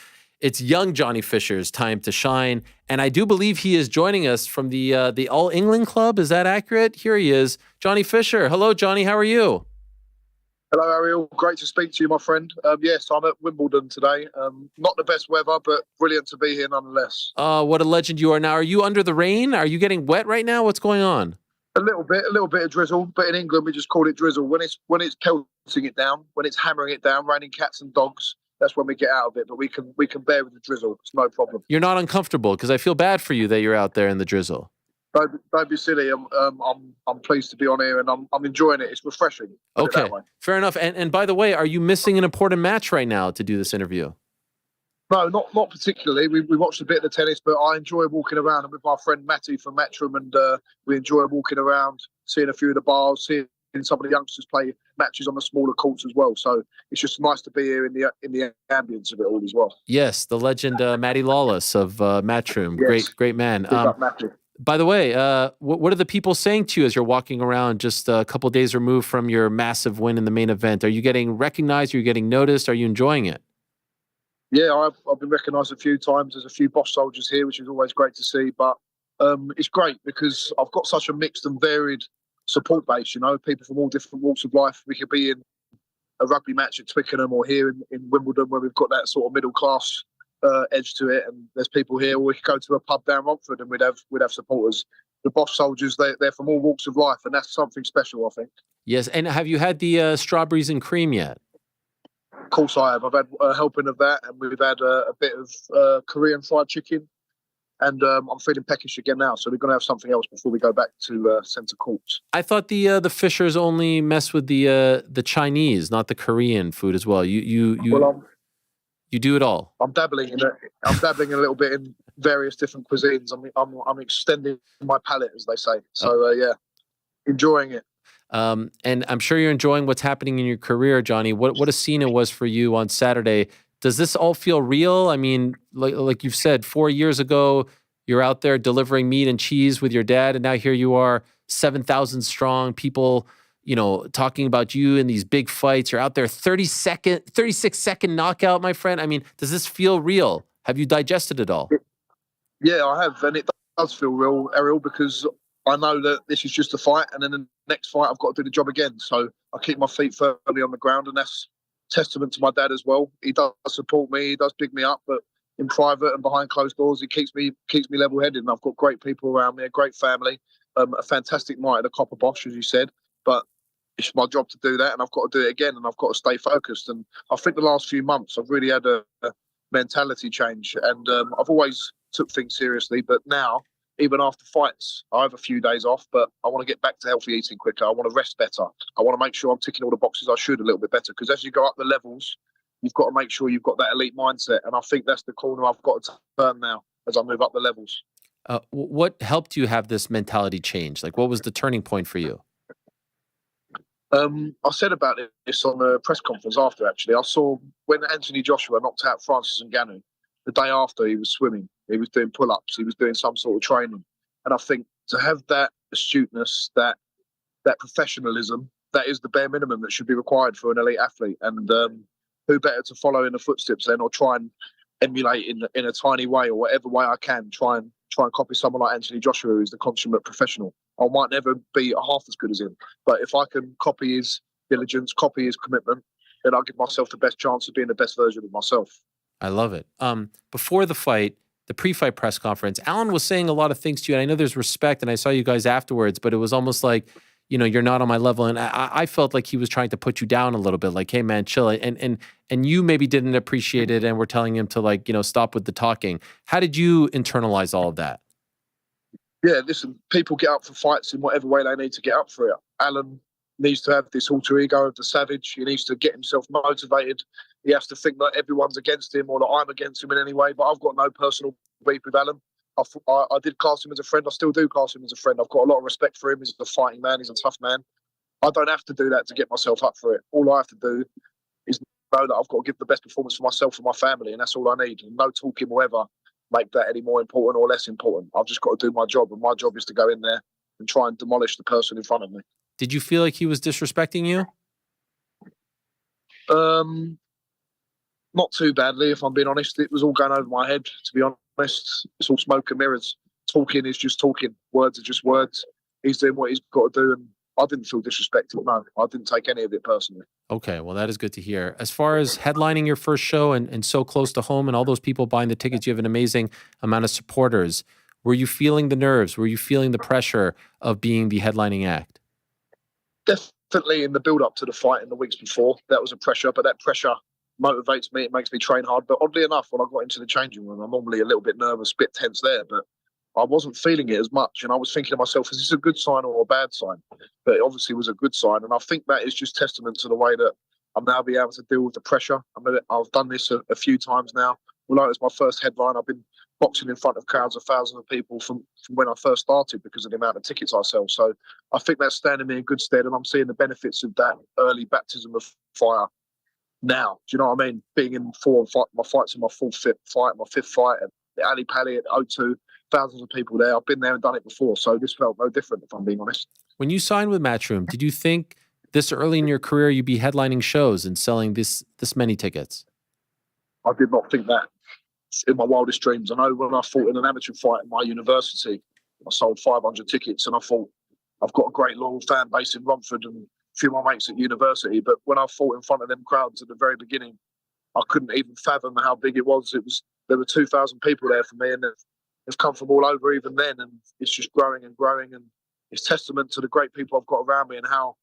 S2: young Johnny Fisher's time to shine. And I do believe he is joining us from the All England Club. Is that accurate? Here he is, Johnny Fisher. Hello, Johnny. How are you?
S10: Hello, Ariel. Great to speak to you, my friend. Yes, I'm at Wimbledon today. Not the best weather, but brilliant to be here nonetheless.
S2: What a legend you are now. Are you under the rain? Are you getting wet right now? What's going on?
S10: A little bit of drizzle, but in England we just call it drizzle. When it's pelting it down, when it's hammering it down, raining cats and dogs, that's when we get out of it. But we can bear with the drizzle. It's no problem.
S2: You're not uncomfortable because I feel bad for you that you're out there in the drizzle.
S10: Don't be silly. I'm pleased to be on here, and I'm enjoying it. It's refreshing.
S2: Okay, fair enough. And by the way, are you missing an important match right now to do this interview?
S10: No, not particularly. We watched a bit of the tennis, but I enjoy walking around. I'm with my friend Matty from Matchroom, and we enjoy walking around, seeing a few of the bars, seeing some of the youngsters play matches on the smaller courts as well. So it's just nice to be here in the ambience of it all as well.
S2: Yes, the legend Matty Lawless of Matchroom.
S10: Yes.
S2: Great man.
S10: Matty.
S2: By the way, what are the people saying to you as you're walking around just a couple days removed from your massive win in the main event? Are you getting recognized? Are you getting noticed? Are you enjoying it?
S10: Yeah, I've been recognised a few times. There's a few boss soldiers here, which is always great to see. But it's great because I've got such a mixed and varied support base. You know, people from all different walks of life. We could be in a rugby match at Twickenham or here in Wimbledon, where we've got that sort of middle class edge to it. And there's people here. Or we could go to a pub down Romford and we'd have supporters. The boss soldiers, they're from all walks of life, and that's something special, I think.
S2: Yes, and have you had the strawberries and cream yet?
S10: Of course I have. I've had a helping of that, and we've had a bit of Korean fried chicken, and I'm feeling peckish again now, so we're going to have something else before we go back to centre court. I
S2: thought the Fishers only mess with the Chinese, not the Korean food as well. You do it all.
S10: I'm dabbling in it. I'm dabbling a little bit in various different cuisines. I'm extending my palate, as they say. So yeah, enjoying it.
S2: And I'm sure you're enjoying what's happening in your career, Johnny. What a scene it was for you on Saturday. Does this all feel real? I mean, like you've said, 4 years ago, you're out there delivering meat and cheese with your dad, and now here you are, 7,000 strong, people, talking about you in these big fights. You're out there, 36-second knockout, my friend. I mean, does this feel real? Have you digested it all?
S10: Yeah, I have, and it does feel real, Ariel, because I know that this is just a fight, and then the next fight I've got to do the job again. So I keep my feet firmly on the ground, and that's testament to my dad as well. He does support me, he does big me up, but in private and behind closed doors, he keeps me level-headed. And I've got great people around me, a great family, a fantastic night at the Copper Bosch, as you said. But it's my job to do that, and I've got to do it again, and I've got to stay focused. And I think the last few months I've really had a mentality change, and I've always took things seriously, but now, even after fights, I have a few days off, but I want to get back to healthy eating quicker. I want to rest better. I want to make sure I'm ticking all the boxes I should a little bit better, because as you go up the levels, you've got to make sure you've got that elite mindset. And I think that's the corner I've got to turn now as I move up the levels.
S2: What helped you have this mentality change? Like, what was the turning point for you?
S10: I said about this on a press conference after, actually. I saw when Anthony Joshua knocked out Francis Ngannou, the day after he was swimming, he was doing pull-ups, he was doing some sort of training. And I think to have that astuteness, that professionalism, that is the bare minimum that should be required for an elite athlete. And who better to follow in the footsteps then, or try and emulate in a tiny way, or whatever way I can, try and copy someone like Anthony Joshua, who's the consummate professional. I might never be half as good as him, but if I can copy his diligence, copy his commitment, then I'll give myself the best chance of being the best version of myself.
S2: I love it. Before the fight, the pre-fight press conference, Alen was saying a lot of things to you, and I know there's respect, and I saw you guys afterwards, but it was almost like, you're not on my level, and I felt like he was trying to put you down a little bit, like, hey man, chill, and you maybe didn't appreciate it, and we're telling him to stop with the talking. How did you internalize all of that?
S10: Yeah, listen, people get up for fights in whatever way they need to get up for it. Alen needs to have this alter ego of the savage. He needs to get himself motivated. He has to think that everyone's against him, or that I'm against him in any way. But I've got no personal beef with Alen. I did class him as a friend. I still do class him as a friend. I've got a lot of respect for him. He's a fighting man. He's a tough man. I don't have to do that to get myself up for it. All I have to do is know that I've got to give the best performance for myself and my family, and that's all I need. And no talking will ever make that any more important or less important. I've just got to do my job, and my job is to go in there and try and demolish the person in front of me.
S2: Did you feel like he was disrespecting you?
S10: Not too badly, if I'm being honest. It was all going over my head, to be honest. It's all smoke and mirrors. Talking is just talking. Words are just words. He's doing what he's got to do, and I didn't feel disrespected. No, I didn't take any of it personally.
S2: Okay, well, that is good to hear. As far as headlining your first show and so close to home and all those people buying the tickets, you have an amazing amount of supporters. Were you feeling the nerves? Were you feeling the pressure of being the headlining act?
S10: Definitely in the build-up to the fight in the weeks before, that was a pressure, but that pressure motivates me. It makes me train hard. But oddly enough, when I got into the changing room, I'm normally a little bit nervous, a bit tense there. But I wasn't feeling it as much. And I was thinking to myself, is this a good sign or a bad sign? But it obviously was a good sign. And I think that is just testament to the way that I'm now being able to deal with the pressure. I've done this a few times now. Although it was my first headline, I've been boxing in front of crowds of thousands of people from when I first started because of the amount of tickets I sell. So I think that's standing me in good stead, and I'm seeing the benefits of that early baptism of fire now. Do you know what I mean? Being in my fights in my fifth fight at the Ali Pally at O2, thousands of people there. I've been there and done it before, so this felt no different, if I'm being honest.
S2: When you signed with Matchroom, did you think this early in your career you'd be headlining shows and selling this many tickets?
S10: I did not think that in my wildest dreams. I know when I fought in an amateur fight at my university, I sold 500 tickets, and I thought, I've got a great loyal fan base in Romford and a few of my mates at university. But when I fought in front of them crowds at the very beginning, I couldn't even fathom how big it was. There were 2,000 people there for me, and they've come from all over even then, and it's just growing and growing. And it's testament to the great people I've got around me and how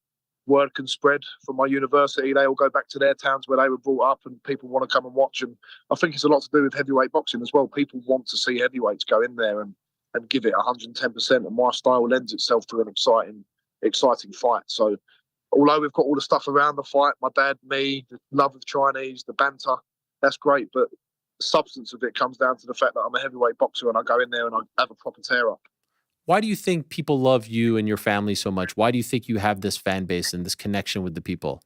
S10: word can spread from my university. They all go back to their towns where they were brought up, and people want to come and watch. And I think it's a lot to do with heavyweight boxing as well. People want to see heavyweights go in there and give it 110%. And my style lends itself to an exciting fight. So although we've got all the stuff around the fight, my dad, me, the love of Chinese, the banter, that's great. But the substance of it comes down to the fact that I'm a heavyweight boxer and I go in there and I have a proper tear up.
S2: Why do you think people love you and your family so much? Why do you think you have this fan base and this connection with the people?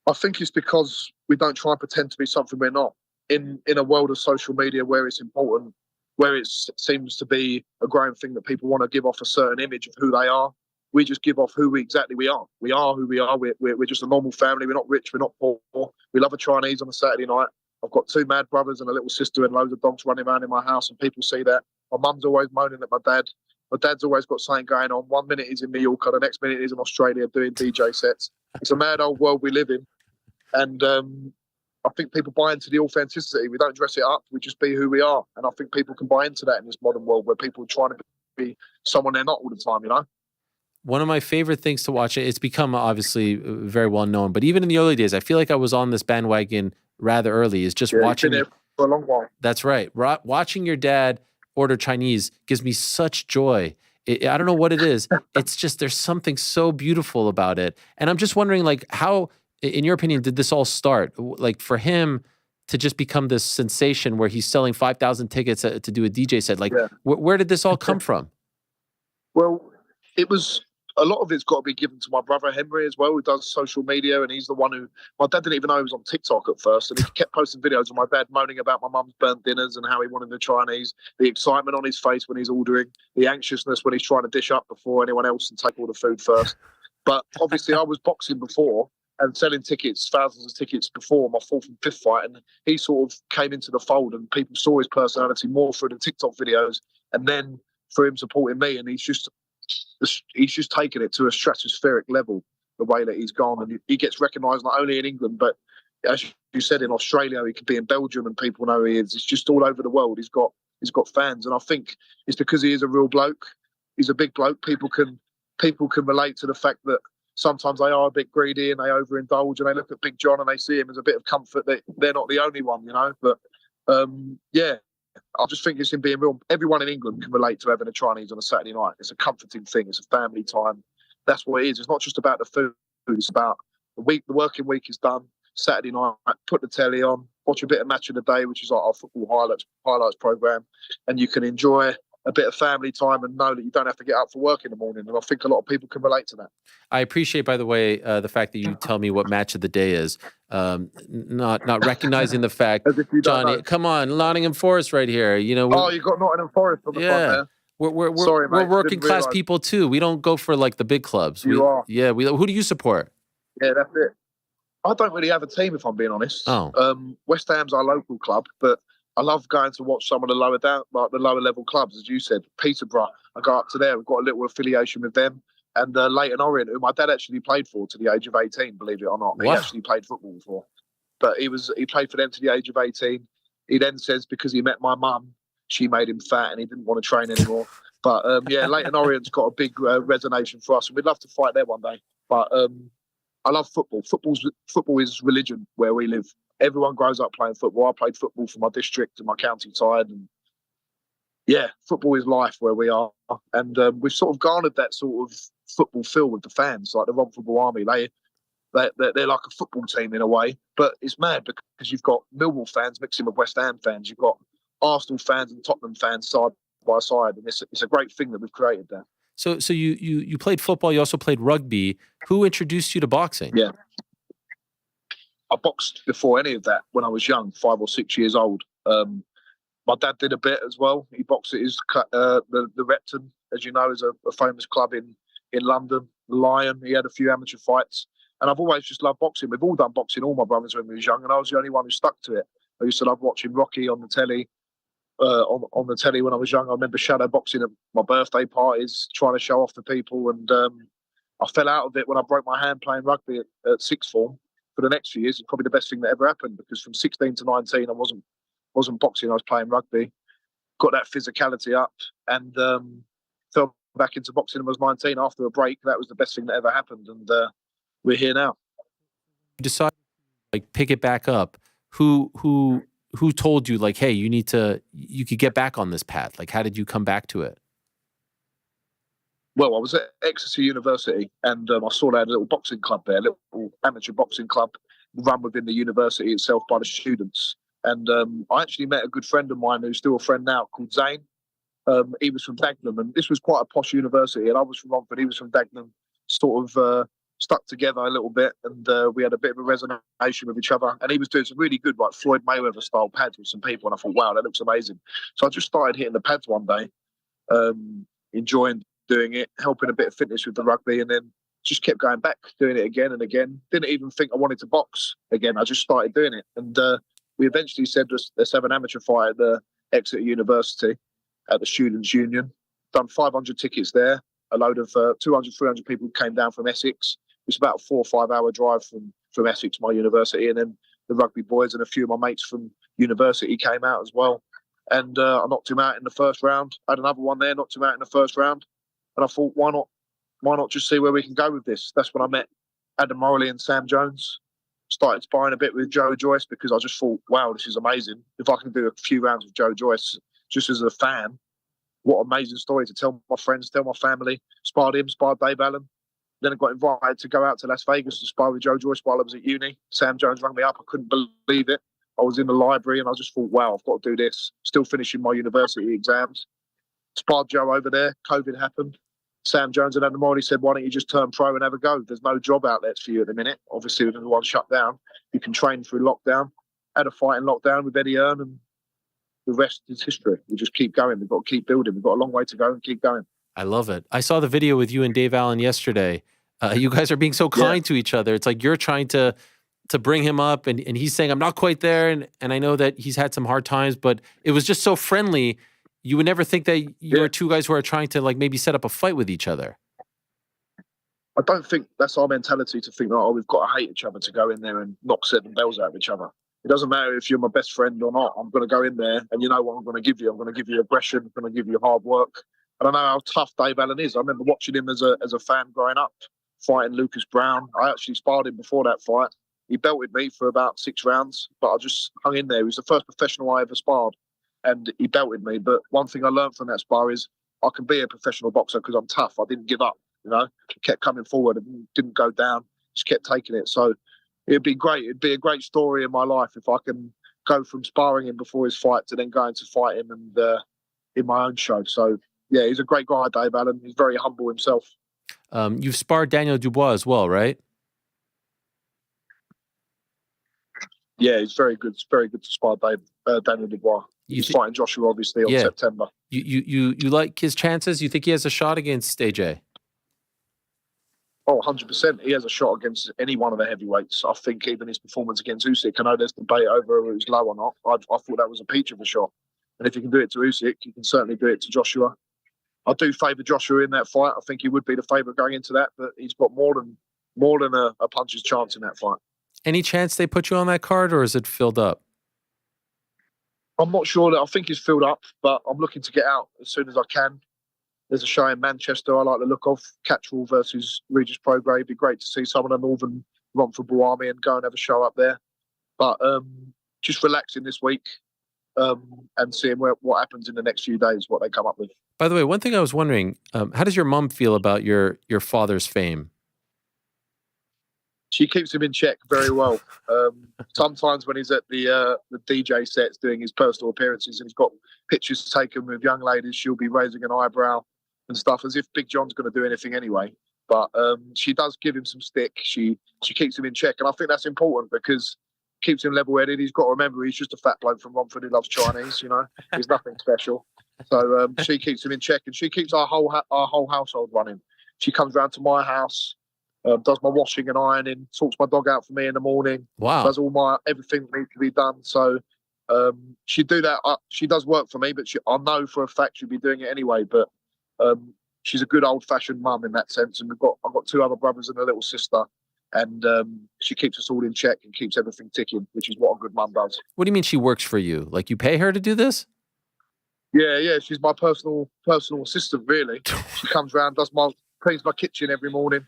S10: I think it's because we don't try and pretend to be something we're not. In a world of social media where it's important, where it seems to be a growing thing that people want to give off a certain image of who they are, we just give off who exactly we are. We are who we are. We're just a normal family. We're not rich. We're not poor. We love a Chinese on a Saturday night. I've got 2 mad brothers and a little sister and loads of dogs running around in my house, and people see that. My mum's always moaning at my dad. My dad's always got something going on. 1 minute he's in Mallorca, the next minute he's in Australia doing DJ sets. It's a mad old world we live in. And I think people buy into the authenticity. We don't dress it up. We just be who we are. And I think people can buy into that in this modern world where people are trying to be someone they're not all the time, you know?
S2: One of my favorite things to watch, it's become obviously very well known, but even in the early days, I feel like I was on this bandwagon rather early, is just watching.
S10: You've been there for a long while.
S2: That's right. Watching your dad order Chinese gives me such joy. I don't know what it is. It's just, there's something so beautiful about it. And I'm just wondering, like, how, in your opinion, did this all start? Like, for him to just become this sensation where he's selling 5,000 tickets to do a DJ set, like, where did this all come from?
S10: Well, it was, a lot of it's got to be given to my brother Henry as well, who does social media, and he's the one who, my dad didn't even know he was on TikTok at first, and he kept posting videos of my dad moaning about my mum's burnt dinners and how he wanted the Chinese, the excitement on his face when he's ordering, the anxiousness when he's trying to dish up before anyone else and take all the food first. But obviously I was boxing before and selling tickets, thousands of tickets before my 4th and 5th fight, and he sort of came into the fold and people saw his personality more through the TikTok videos, and then through him supporting me, and he's just taken it to a stratospheric level, the way that he's gone, and he gets recognised not only in England, but as you said, in Australia. He could be in Belgium and people know who he is. It's just all over the world. He's got fans, and I think it's because he is a real bloke. He's a big bloke. People can relate to the fact that sometimes they are a bit greedy and they overindulge, and they look at Big John and they see him as a bit of comfort that they're not the only one, you know. But I just think it's him being real. Everyone in England can relate to having a Chinese on a Saturday night. It's a comforting thing. It's a family time. That's what it is. It's not just about the food. It's about the week. The working week is done. Saturday night, put the telly on, watch a bit of Match of the Day, which is like our football highlights program, and you can enjoy a bit of family time and know that you don't have to get up for work in the morning. And I think a lot of people can relate to that.
S2: I appreciate, by the way, the fact that you tell me what Match of the Day is. Not recognizing the fact, Johnny, come on, Nottingham Forest right here. You know.
S10: You got Nottingham Forest on the front there.
S2: We're working class people too. We don't go for like the big clubs.
S10: You are.
S2: Yeah. Who do you support?
S10: Yeah, that's it. I don't really have a team, if I'm being honest. West Ham's our local club, but I love going to watch some of the lower level clubs, as you said. Peterborough, I go up to there. We've got a little affiliation with them. And Leighton Orient, who my dad actually played for to the age of 18, believe it or not. He actually played football before. But he played for them to the age of 18. He then says because he met my mum, she made him fat and he didn't want to train anymore. But Leighton Orient's got a big resonation for us, and we'd love to fight there one day. But I love football. Football is religion where we live. Everyone grows up playing football. I played football for my district and my county side, and Yeah, football is life where we are. And we've sort of garnered that sort of football feel with the fans, like the Romford Bull Army. They're like a football team in a way, but it's mad because you've got Millwall fans mixing with West Ham fans. You've got Arsenal fans and Tottenham fans side by side, and it's a great thing that we've created there.
S2: So you played football. You also played rugby. Who introduced you to boxing?
S10: Yeah, I boxed before any of that when I was young, 5 or 6 years old. My dad did a bit as well. He boxed at his the Repton, as you know, is a famous club in London. The Lion. He had a few amateur fights. And I've always just loved boxing. We've all done boxing, all my brothers, when we was young, and I was the only one who stuck to it. I used to love watching Rocky on the telly. On the telly when I was young, I remember shadow boxing at my birthday parties, trying to show off to people. And I fell out of it when I broke my hand playing rugby at sixth form. For the next few years, it's probably the best thing that ever happened, because from 16 to 19, I wasn't boxing. I was playing rugby. Got that physicality up, and fell back into boxing when I was 19 after a break. That was the best thing that ever happened, and we're here now.
S2: You decided to pick it back up. Who told you hey, you could get back on this path? How did you come back to it?
S10: Well, I was at Exeter University, and I saw they had a little boxing club there, a little amateur boxing club run within the university itself by the students. And I actually met a good friend of mine who's still a friend now, called Zane. He was from Dagenham, and this was quite a posh university, and I was from Romford. He was from Dagenham, sort of stuck together a little bit, and we had a bit of a resonance with each other. And he was doing some really good, Floyd Mayweather style pads with some people, and I thought, wow, that looks amazing. So I just started hitting the pads one day, enjoying doing it, helping a bit of fitness with the rugby, and then just kept going back, doing it again and again. Didn't even think I wanted to box again. I just started doing it, and we eventually said, let's have an amateur fight at the Exeter University at the Students' Union. Done 500 tickets there. A load of 200, 300 people came down from Essex. It's about a 4 or 5 hour drive from Essex, my university, and then the rugby boys and a few of my mates from university came out as well. And I knocked him out in the first round. I had another one there, knocked him out in the first round. And I thought, why not just see where we can go with this? That's when I met Adam Morley and Sam Jones. Started sparring a bit with Joe Joyce, because I just thought, wow, this is amazing. If I can do a few rounds with Joe Joyce just as a fan, what an amazing story to tell my friends, tell my family. Sparred him, sparred Dave Allen. Then I got invited to go out to Las Vegas to spar with Joe Joyce while I was at uni. Sam Jones rang me up. I couldn't believe it. I was in the library and I just thought, wow, I've got to do this. Still finishing my university exams. Sparred Joe over there. COVID happened. Sam Jones and Adam Morley said, why don't you just turn pro and have a go? There's no job outlets for you at the minute. Obviously, with everyone shut down, you can train through lockdown. Had a fight in lockdown with Eddie Earn, and the rest is history. We just keep going. We've got to keep building. We've got a long way to go and keep going.
S2: I love it. I saw the video with you and Dave Allen yesterday. You guys are being so kind to each other. It's like you're trying to bring him up, and he's saying, I'm not quite there. And I know that he's had some hard times, but it was just so friendly. You would never think that you were two guys who are trying to maybe set up a fight with each other.
S10: I don't think that's our mentality, to think that, we've got to hate each other to go in there and knock 7 bells out of each other. It doesn't matter if you're my best friend or not. I'm going to go in there, and you know what I'm going to give you. I'm going to give you aggression. I'm going to give you hard work. And I know how tough Dave Allen is. I remember watching him as a fan growing up, fighting Lucas Brown. I actually sparred him before that fight. He belted me for about 6 rounds, but I just hung in there. He was the first professional I ever sparred, and he belted me. But one thing I learned from that spar is I can be a professional boxer because I'm tough. I didn't give up, kept coming forward and didn't go down, just kept taking it. So it'd be great. It'd be a great story in my life if I can go from sparring him before his fight to then going to fight him and in my own show. So, yeah, he's a great guy, Dave Allen. He's very humble himself.
S2: You've sparred Daniel Dubois as well, right?
S10: Yeah, he's very good. It's very good to spar Daniel Dubois. He's fighting Joshua, obviously, on September.
S2: You like his chances? You think he has a shot against AJ?
S10: Oh, 100%. He has a shot against any one of the heavyweights. I think even his performance against Usyk, I know there's debate over whether it was low or not. I thought that was a peach of a shot. And if you can do it to Usyk, you can certainly do it to Joshua. I do favour Joshua in that fight. I think he would be the favourite going into that, but he's got more than a puncher's chance in that fight. Any chance they put you on that card, or is it filled up? I'm not sure. I think it's filled up, but I'm looking to get out as soon as I can. There's a show in Manchester I like the look of, Catchall versus Regis Prograis. It'd be great to see some of the Northern Romford Bull Army and go and have a show up there. But just relaxing this week. and seeing what happens in the next few days, what they come up with.
S2: By the way, one thing I was wondering, how does your mom feel about your father's fame?
S10: She keeps him in check very well. Sometimes when he's at the DJ sets doing his personal appearances and he's got pictures taken with young ladies, she'll be raising an eyebrow and stuff as if Big John's going to do anything anyway. But she does give him some stick. She keeps him in check. And I think that's important because it keeps him level-headed. He's got to remember he's just a fat bloke from Romford who loves Chinese, you know. He's nothing special. So she keeps him in check and she keeps our whole household running. She comes round to my house. Does my washing and ironing, sorts my dog out for me in the morning.
S2: Wow.
S10: Does all everything that needs to be done. So she'd do that. She does work for me, but I know for a fact she'd be doing it anyway. But she's a good old-fashioned mum in that sense. And I've got 2 other brothers and a little sister. And she keeps us all in check and keeps everything ticking, which is what a good mum does.
S2: What do you mean she works for you? Like you pay her to do this?
S10: Yeah. She's my personal assistant, really. She comes round, cleans my kitchen every morning.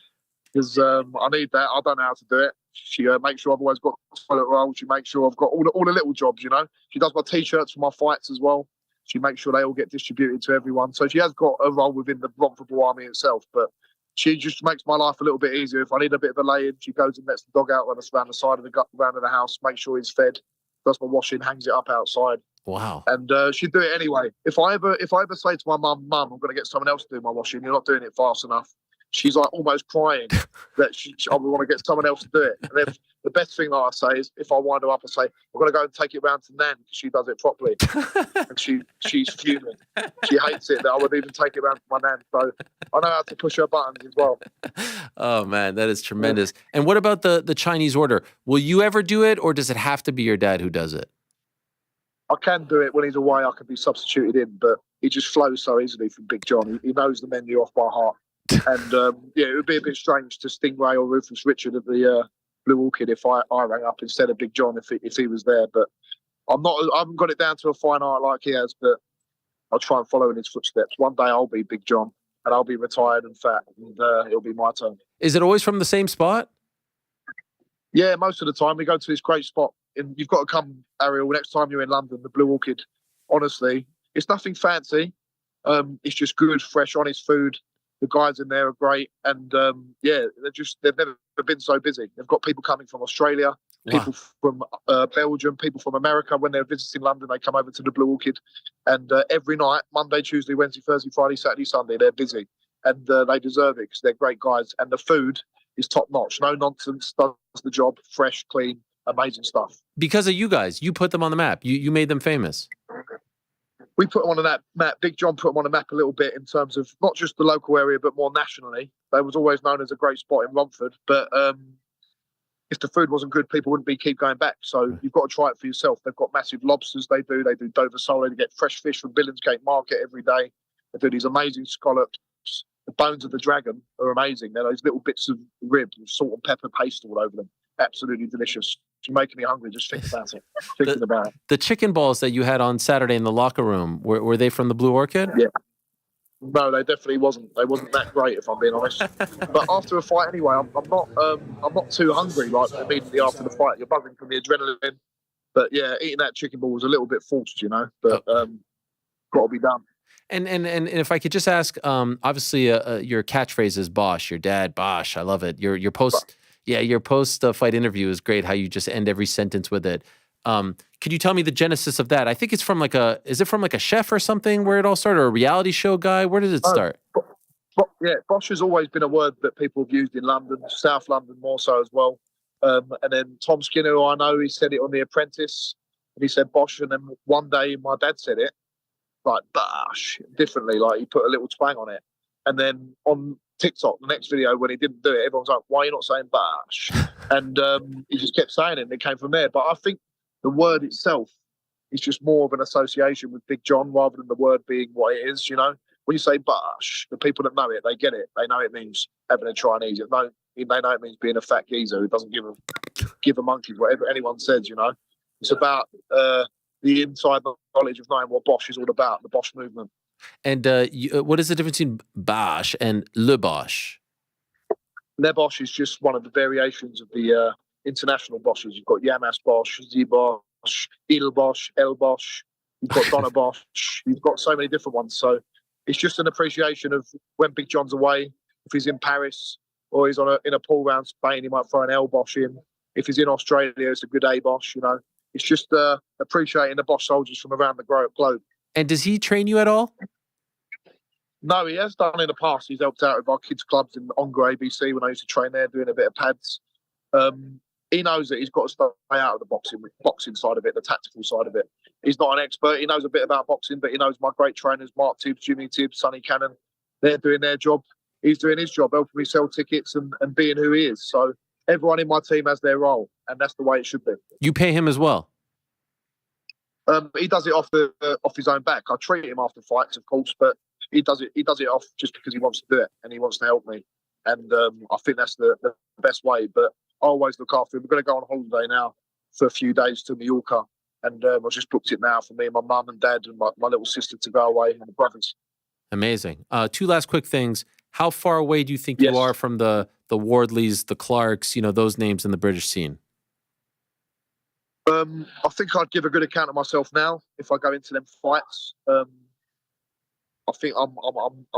S10: Because I need that. I don't know how to do it. She makes sure I've always got toilet roll. She makes sure I've got all the little jobs, you know. She does my T-shirts for my fights as well. She makes sure they all get distributed to everyone. So she has got a role within the Romford Bull army itself. But she just makes my life a little bit easier. If I need a bit of a lay-in, she goes and lets the dog out around the side of the house, makes sure he's fed, does my washing, hangs it up outside.
S2: Wow.
S10: And she'd do it anyway. If I ever say to my mum, I'm going to get someone else to do my washing, you're not doing it fast enough. She's like almost crying that I want to get someone else to do it. And then the best thing that I say is if I wind her up and say, I'm going to go and take it round to Nan because she does it properly. And she's fuming. She hates it that I would even take it round to my Nan. So I know how to push her buttons as well.
S2: Oh, man, that is tremendous. Yeah. And what about the Chinese order? Will you ever do it or does it have to be your dad who does it?
S10: I can do it when he's away. I can be substituted in, but he just flows so easily from Big John. He knows the menu off by heart. And it would be a bit strange to Stingray or Rufus Richard at the Blue Orchid if I rang up instead of Big John if he was there. But I haven't got it down to a fine art like he has, but I'll try and follow in his footsteps. One day I'll be Big John and I'll be retired and fat and it'll be my turn.
S2: Is it always from the same spot?
S10: Yeah, most of the time we go to this great spot. And you've got to come, Ariel, next time you're in London, the Blue Orchid. Honestly, it's nothing fancy. It's just good, fresh, honest food. The guys in there are great, and they've never been so busy. They've got people coming from Australia, people from Belgium, people from America. When they're visiting London, they come over to the Blue Orchid, and every night, Monday, Tuesday, Wednesday, Thursday, Friday, Saturday, Sunday, they're busy, and they deserve it because they're great guys, and the food is top notch. No nonsense, does the job, fresh, clean, amazing stuff.
S2: Because of you guys, you put them on the map. You made them famous.
S10: We put them on that map. Big John put them on the map a little bit in terms of not just the local area, but more nationally. They was always known as a great spot in Romford. But if the food wasn't good, people wouldn't keep going back. So you've got to try it for yourself. They've got massive lobsters. They do Dover sole. They get fresh fish from Billingsgate Market every day. They do these amazing scallops. The bones of the dragon are amazing. They're those little bits of rib with salt and pepper paste all over them. Absolutely delicious. You're making me hungry just thinking about it. The
S2: chicken balls that you had on Saturday in the locker room, were they from the Blue Orchid?
S10: Yeah. No, they definitely wasn't. They wasn't that great, if I'm being honest. But after a fight, anyway, I'm not too hungry. Like immediately after the fight, you're buzzing from the adrenaline. But yeah, eating that chicken ball was a little bit forced, you know. But got to be done.
S2: And if I could just ask, obviously your catchphrase is Bosch. Your dad, Bosch. I love it. Your post. Yeah, your post-fight interview is great, how you just end every sentence with it. Could you tell me the genesis of that? I think it's from is it from a chef or something where it all started, or a reality show guy? Where did it start?
S10: Bosch has always been a word that people have used in London, South London more so as well. And then Tom Skinner, who I know, he said it on The Apprentice, and he said Bosch, and then one day my dad said it, like Bosch, differently, like he put a little twang on it. And then on TikTok, the next video, when he didn't do it, everyone's like, why are you not saying Bosch? And he just kept saying it, and it came from there. But I think the word itself is just more of an association with Big John rather than the word being what it is, you know? When you say Bosch, the people that know it, they get it. They know it means having a Chinese. They know it means being a fat geezer who doesn't give a monkey whatever anyone says, you know? It's about the inside knowledge of knowing what Bosch is all about, the Bosch movement.
S2: And what is the difference between Bosch and Le Bosch?
S10: Le Bosch is just one of the variations of the international Bosches. You've got Yamas Bosch, Z Bosch, Il Bosch, El Bosch. you've got Donna Bosch, you've got so many different ones. So it's just an appreciation of when Big John's away, if he's in Paris or he's in a pool round Spain, he might throw an L Bosch in. If he's in Australia, it's a good A Bosch, you know. It's just appreciating the Bosch soldiers from around the globe.
S2: And does he train you at all?
S10: No, he has done in the past. He's helped out with our kids' clubs in Ongar ABC when I used to train there, doing a bit of pads. He knows that he's got to stay out of the boxing side of it, the tactical side of it. He's not an expert. He knows a bit about boxing, but he knows my great trainers, Mark Tibbs, Jimmy Tibbs, Sonny Cannon. They're doing their job. He's doing his job, helping me sell tickets and being who he is. So everyone in my team has their role, and that's the way it should be.
S2: You pay him as well?
S10: He does it off his own back. I treat him after fights, of course, but he does it off just because he wants to do it and he wants to help me. And I think that's the best way. But I always look after him. We're going to go on holiday now for a few days to Mallorca. And I just booked it now for me and my mum and dad and my little sister to go away and the brothers.
S2: Amazing. Two last quick things. How far away do you think you are from the Wardleys, the Clarks, those names in the British scene?
S10: I think I'd give a good account of myself now if I go into them fights. I think I'm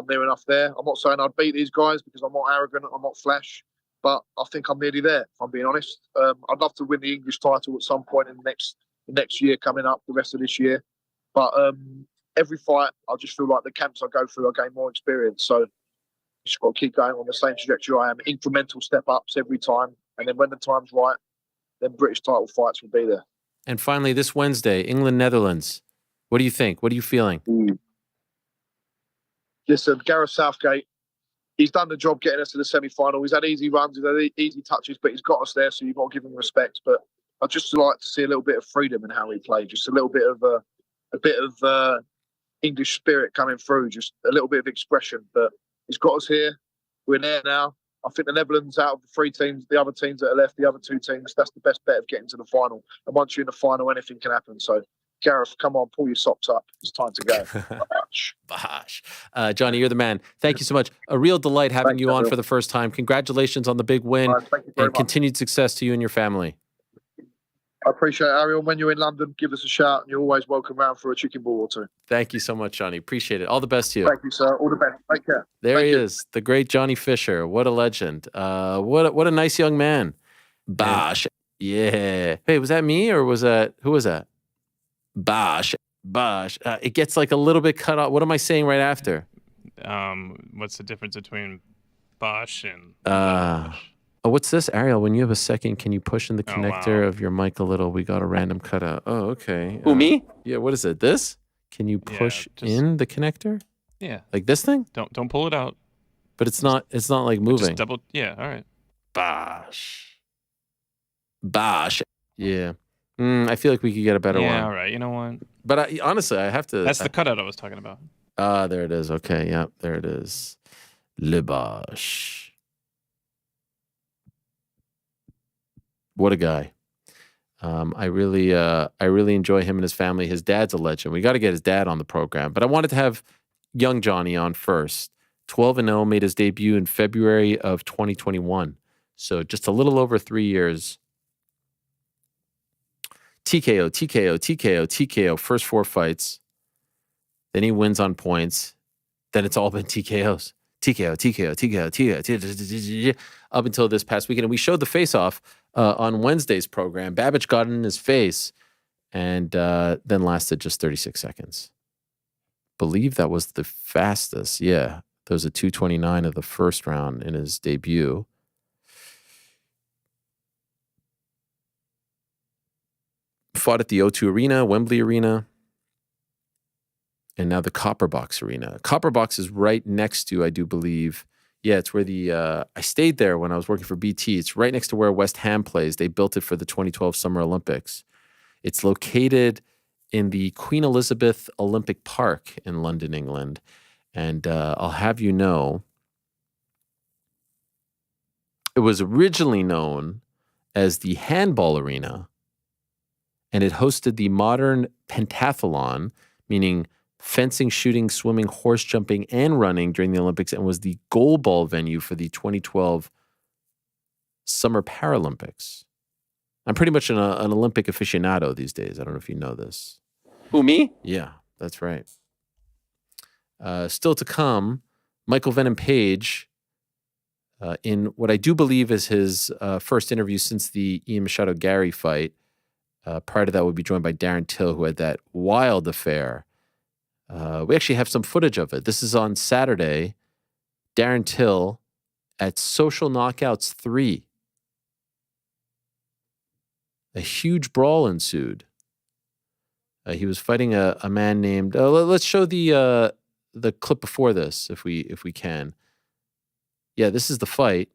S10: near enough there. I'm not saying I'd beat these guys because I'm not arrogant, I'm not flash, but I think I'm nearly there, if I'm being honest. I'd love to win the English title at some point in the next year coming up, the rest of this year. But every fight, I just feel like the camps I go through, I gain more experience. So just got to keep going on the same trajectory I am. Incremental step-ups every time. And then when the time's right, then British title fights will be there.
S2: And finally, this Wednesday, England, Netherlands. What do you think? What are you feeling?
S10: Listen, Gareth Southgate, he's done the job getting us to the semi-final. He's had easy runs, he's had easy touches, but he's got us there, so you've got to give him respect. But I'd just like to see a little bit of freedom in how he played, just a little bit of English spirit coming through, just a little bit of expression. But he's got us here. We're there now. I think the Netherlands, out of the three teams, the other teams that are left, the other two teams, that's the best bet of getting to the final. And once you're in the final, anything can happen. So, Gareth, come on, pull your socks up. It's time to go.
S2: Bash. Johnny, you're the man. Thank you so much. A real delight having you on for the first time. Congratulations on the big win and continued success to you and your family.
S10: I appreciate it, Ariel. When you're in London, give us a shout, and you're always welcome round for a chicken ball or two.
S2: Thank you so much, Johnny. Appreciate it. All the best to you.
S10: Thank you, sir. All the best. Take care.
S2: There he is, the great Johnny Fisher. What a legend. What a nice young man. Bash. Yeah. Hey, was that me or who was that? Bash. It gets like a little bit cut off. What am I saying right after?
S3: What's the difference between Bosch and
S2: Oh, what's this, Ariel? When you have a second, can you push in the connector of your mic a little? We got a random cutout. Oh, okay.
S4: Who, me?
S2: Yeah, what is it? This? Can you push in the connector?
S3: Yeah.
S2: Like this thing?
S3: Don't pull it out.
S2: But it's not like moving.
S3: Just all right.
S2: Bash. Yeah. I feel like we could get a better one.
S3: Yeah, all right. You know what?
S2: But honestly, I have to.
S3: That's the cutout I was talking about.
S2: There it is. Okay. Yep. There it is. Le Bash. What a guy. I really enjoy him and his family. His dad's a legend. We got to get his dad on the program. But I wanted to have young Johnny on first. 12-0, made his debut in February of 2021. So just a little over 3 years. TKO. First 4 fights. Then he wins on points. Then it's all been TKOs. TKO. Up until this past weekend. And we showed the face-off on Wednesday's program. Babić got in his face and then lasted just 36 seconds. Believe that was the fastest. Yeah. That was a 2:29 of the first round in his debut. Fought at the O2 Arena, Wembley Arena, and now the Copper Box Arena. Copper Box is right next to, I do believe, it's where I stayed there when I was working for BT. It's right next to where West Ham plays. They built it for the 2012 Summer Olympics. It's located in the Queen Elizabeth Olympic Park in London, England. And I'll have you know, it was originally known as the Handball Arena, and it hosted the modern pentathlon, meaning fencing, shooting, swimming, horse jumping, and running during the Olympics, and was the goalball venue for the 2012 Summer Paralympics. I'm pretty much an Olympic aficionado these days. I don't know if you know this. Who, me? Yeah, that's right. Still to come, Michael Venom Page, in what I do believe is his first interview since the Ian Machado Gary fight. Prior to that, we'll be joined by Darren Till, who had that wild affair. We actually have some footage of it. This is on Saturday. Darren Till at Social Knockouts 3. A huge brawl ensued. He was fighting a man named. Let's show the clip before this, if we can. Yeah, this is the fight,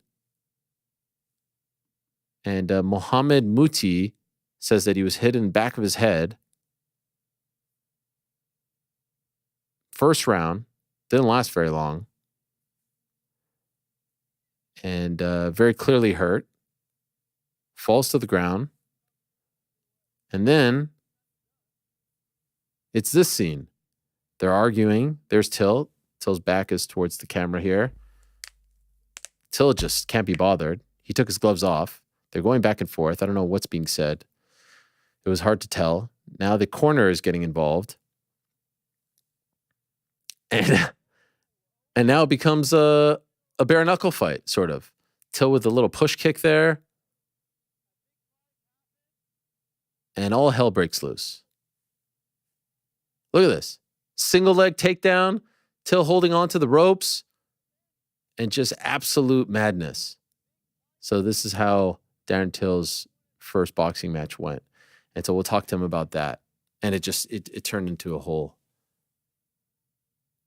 S2: and Mohammed Muti says that he was hit in the back of his head. First round, didn't last very long, and very clearly hurt. Falls to the ground, and then it's this scene. They're arguing. There's Till. Till's back is towards the camera here. Till just can't be bothered. He took his gloves off. They're going back and forth. I don't know what's being said. It was hard to tell. Now the corner is getting involved. And now it becomes a bare knuckle fight, sort of. Till with a little push kick there. And all hell breaks loose. Look at this. Single leg takedown. Till holding on to the ropes. And just absolute madness. So this is how Darren Till's first boxing match went. And so we'll talk to him about that. And it turned into a whole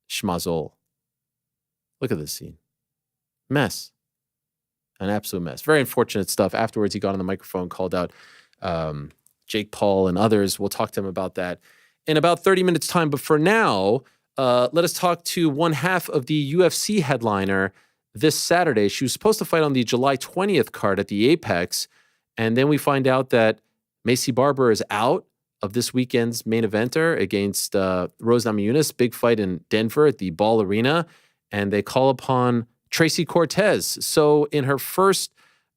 S2: schmazole. Look at this scene. Mess. An absolute mess. Very unfortunate stuff. Afterwards, he got on the microphone, called out Jake Paul and others. We'll talk to him about that in about 30 minutes' time. But for now, let us talk to one half of the UFC headliner this Saturday. She was supposed to fight on the July 20th card at the Apex, and then we find out that Maycee Barber is out of this weekend's main eventer against Rose Namajunas, big fight in Denver at the Ball Arena, and they call upon Tracy Cortez. So in her first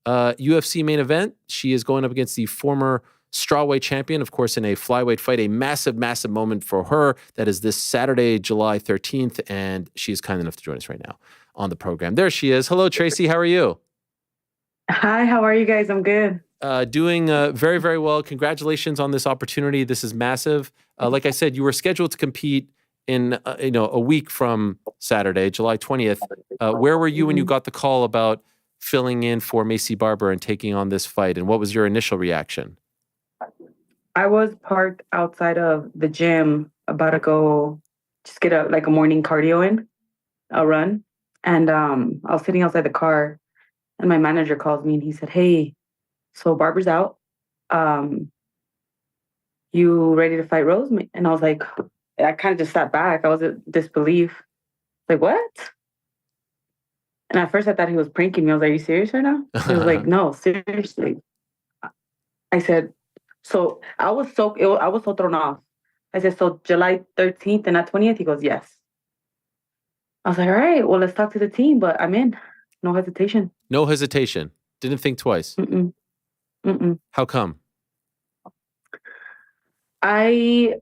S2: UFC main event, she is going up against the former strawweight champion, of course, in a flyweight fight, a massive, massive moment for her. That is this Saturday, July 13th, and she is kind enough to join us right now on the program. There she is. Hello, Tracy. How are you?
S11: Hi, how are you guys? I'm good.
S2: Doing very, very well. Congratulations on this opportunity. This is massive. Like I said, you were scheduled to compete in a week from Saturday, July 20th. Where were you when you got the call about filling in for Maycee Barber and taking on this fight? And what was your initial reaction?
S11: I was parked outside of the gym, about to go just get a morning cardio in, a run. And I was sitting outside the car, and my manager calls me and he said, "Hey, so Barber's out. You ready to fight Rose?" And I was like, I kind of just sat back. I was in disbelief. Like, what? And at first I thought he was pranking me. I was like, "Are you serious right now?" He was like, "No, seriously." I said, so I was so thrown off. I said, "So July 13th and not 20th?" He goes, "Yes." I was like, "All right, well, let's talk to the team, but I'm in. No hesitation."
S2: No hesitation. Didn't think twice.
S11: Mm-mm. Mm-mm.
S2: How come?
S11: I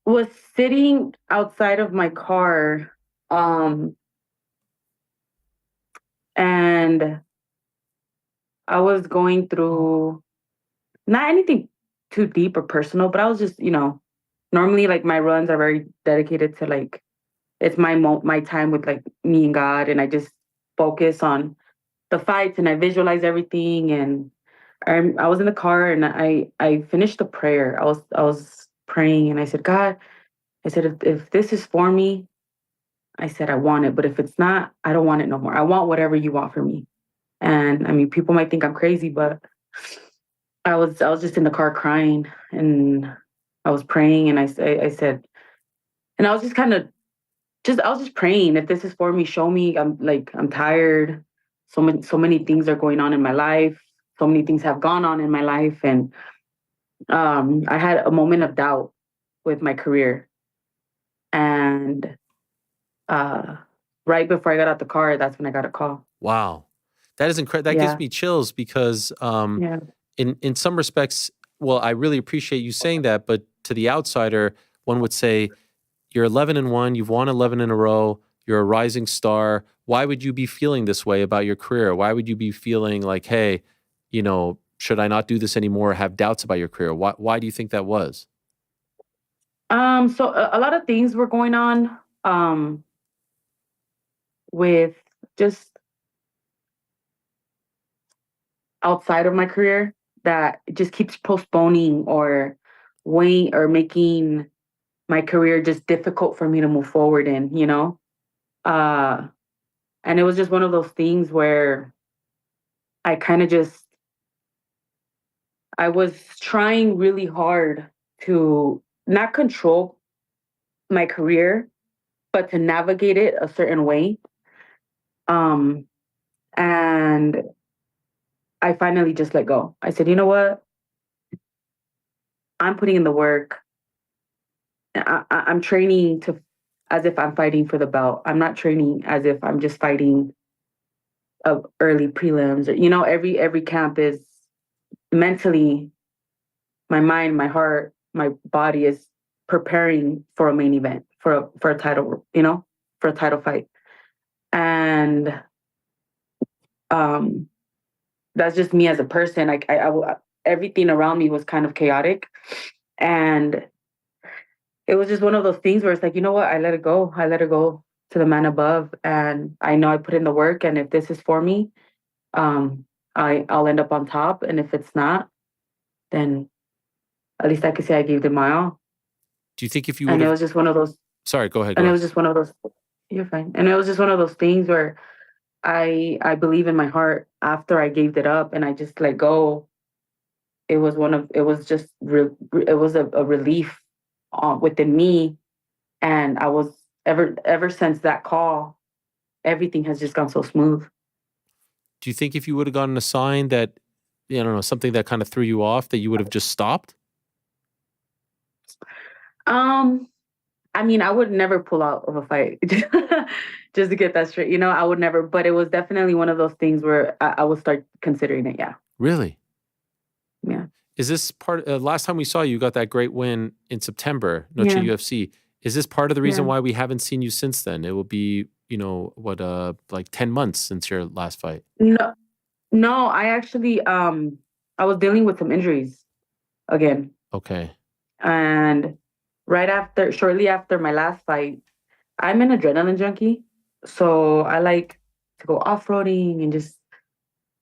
S11: was sitting outside of my car, and I was going through not anything too deep or personal, but I was just, normally like my runs are very dedicated to like, it's my time with like me and God, and I just focus on the fights and I visualize everything. And I was in the car and I finished the prayer. I was praying and I said, "God," I said, if this is for me, I said, I want it. But if it's not, I don't want it no more. I want whatever you want for me. And I mean, people might think I'm crazy, but I was just in the car crying, and I was praying, and I said, and I was just I was just praying, if this is for me, show me. I'm tired. So many things are going on in my life. So many things have gone on in my life. And I had a moment of doubt with my career. And right before I got out the car, that's when I got a call.
S2: Wow. That is incredible. That gives me chills because in some respects, well, I really appreciate you saying that, but to the outsider, one would say, you're 11-1, you've won 11 in a row, you're a rising star. Why would you be feeling this way about your career? Why would you be feeling like, hey, should I not do this anymore? Have doubts about your career? Why do you think that was?
S11: So a lot of things were going on with just outside of my career that just keeps postponing or waiting or making my career just difficult for me to move forward in, and it was just one of those things where I kind of I was trying really hard to not control my career, but to navigate it a certain way. And I finally just let go. I said, you know what? I'm putting in the work. I'm training as if I'm fighting for the belt. I'm not training as if I'm just fighting early prelims. Every camp is mentally, my mind, my heart, my body is preparing for a main event, for a title, for a title fight. And that's just me as a person. Everything around me was kind of chaotic. And it was just one of those things where it's like, you know what? I let it go. I let it go to the man above. And I know I put in the work. And if this is for me, I'll end up on top. And if it's not, then at least I could say I gave it my all.
S2: Do you think if you would
S11: And it was just one of those...
S2: Sorry, go ahead.
S11: And it was just one of those... You're fine. And it was just one of those things where I believe in my heart after I gave it up and I just let go. It was a relief within me. And I was ever since that call, everything has just gone so smooth.
S2: Do you think if you would have gotten a sign that, something that kind of threw you off, that you would have just stopped?
S11: I would never pull out of a fight just to get that straight. I would never, but it was definitely one of those things where I would start considering it. Yeah.
S2: Really?
S11: Yeah.
S2: Is this part, last time we saw you, got that great win in September, Noche UFC. Is this part of the reason why we haven't seen you since then? It will be, like 10 months since your last fight.
S11: No, I actually, I was dealing with some injuries again.
S2: Okay.
S11: And shortly after my last fight, I'm an adrenaline junkie. So I like to go off-roading and just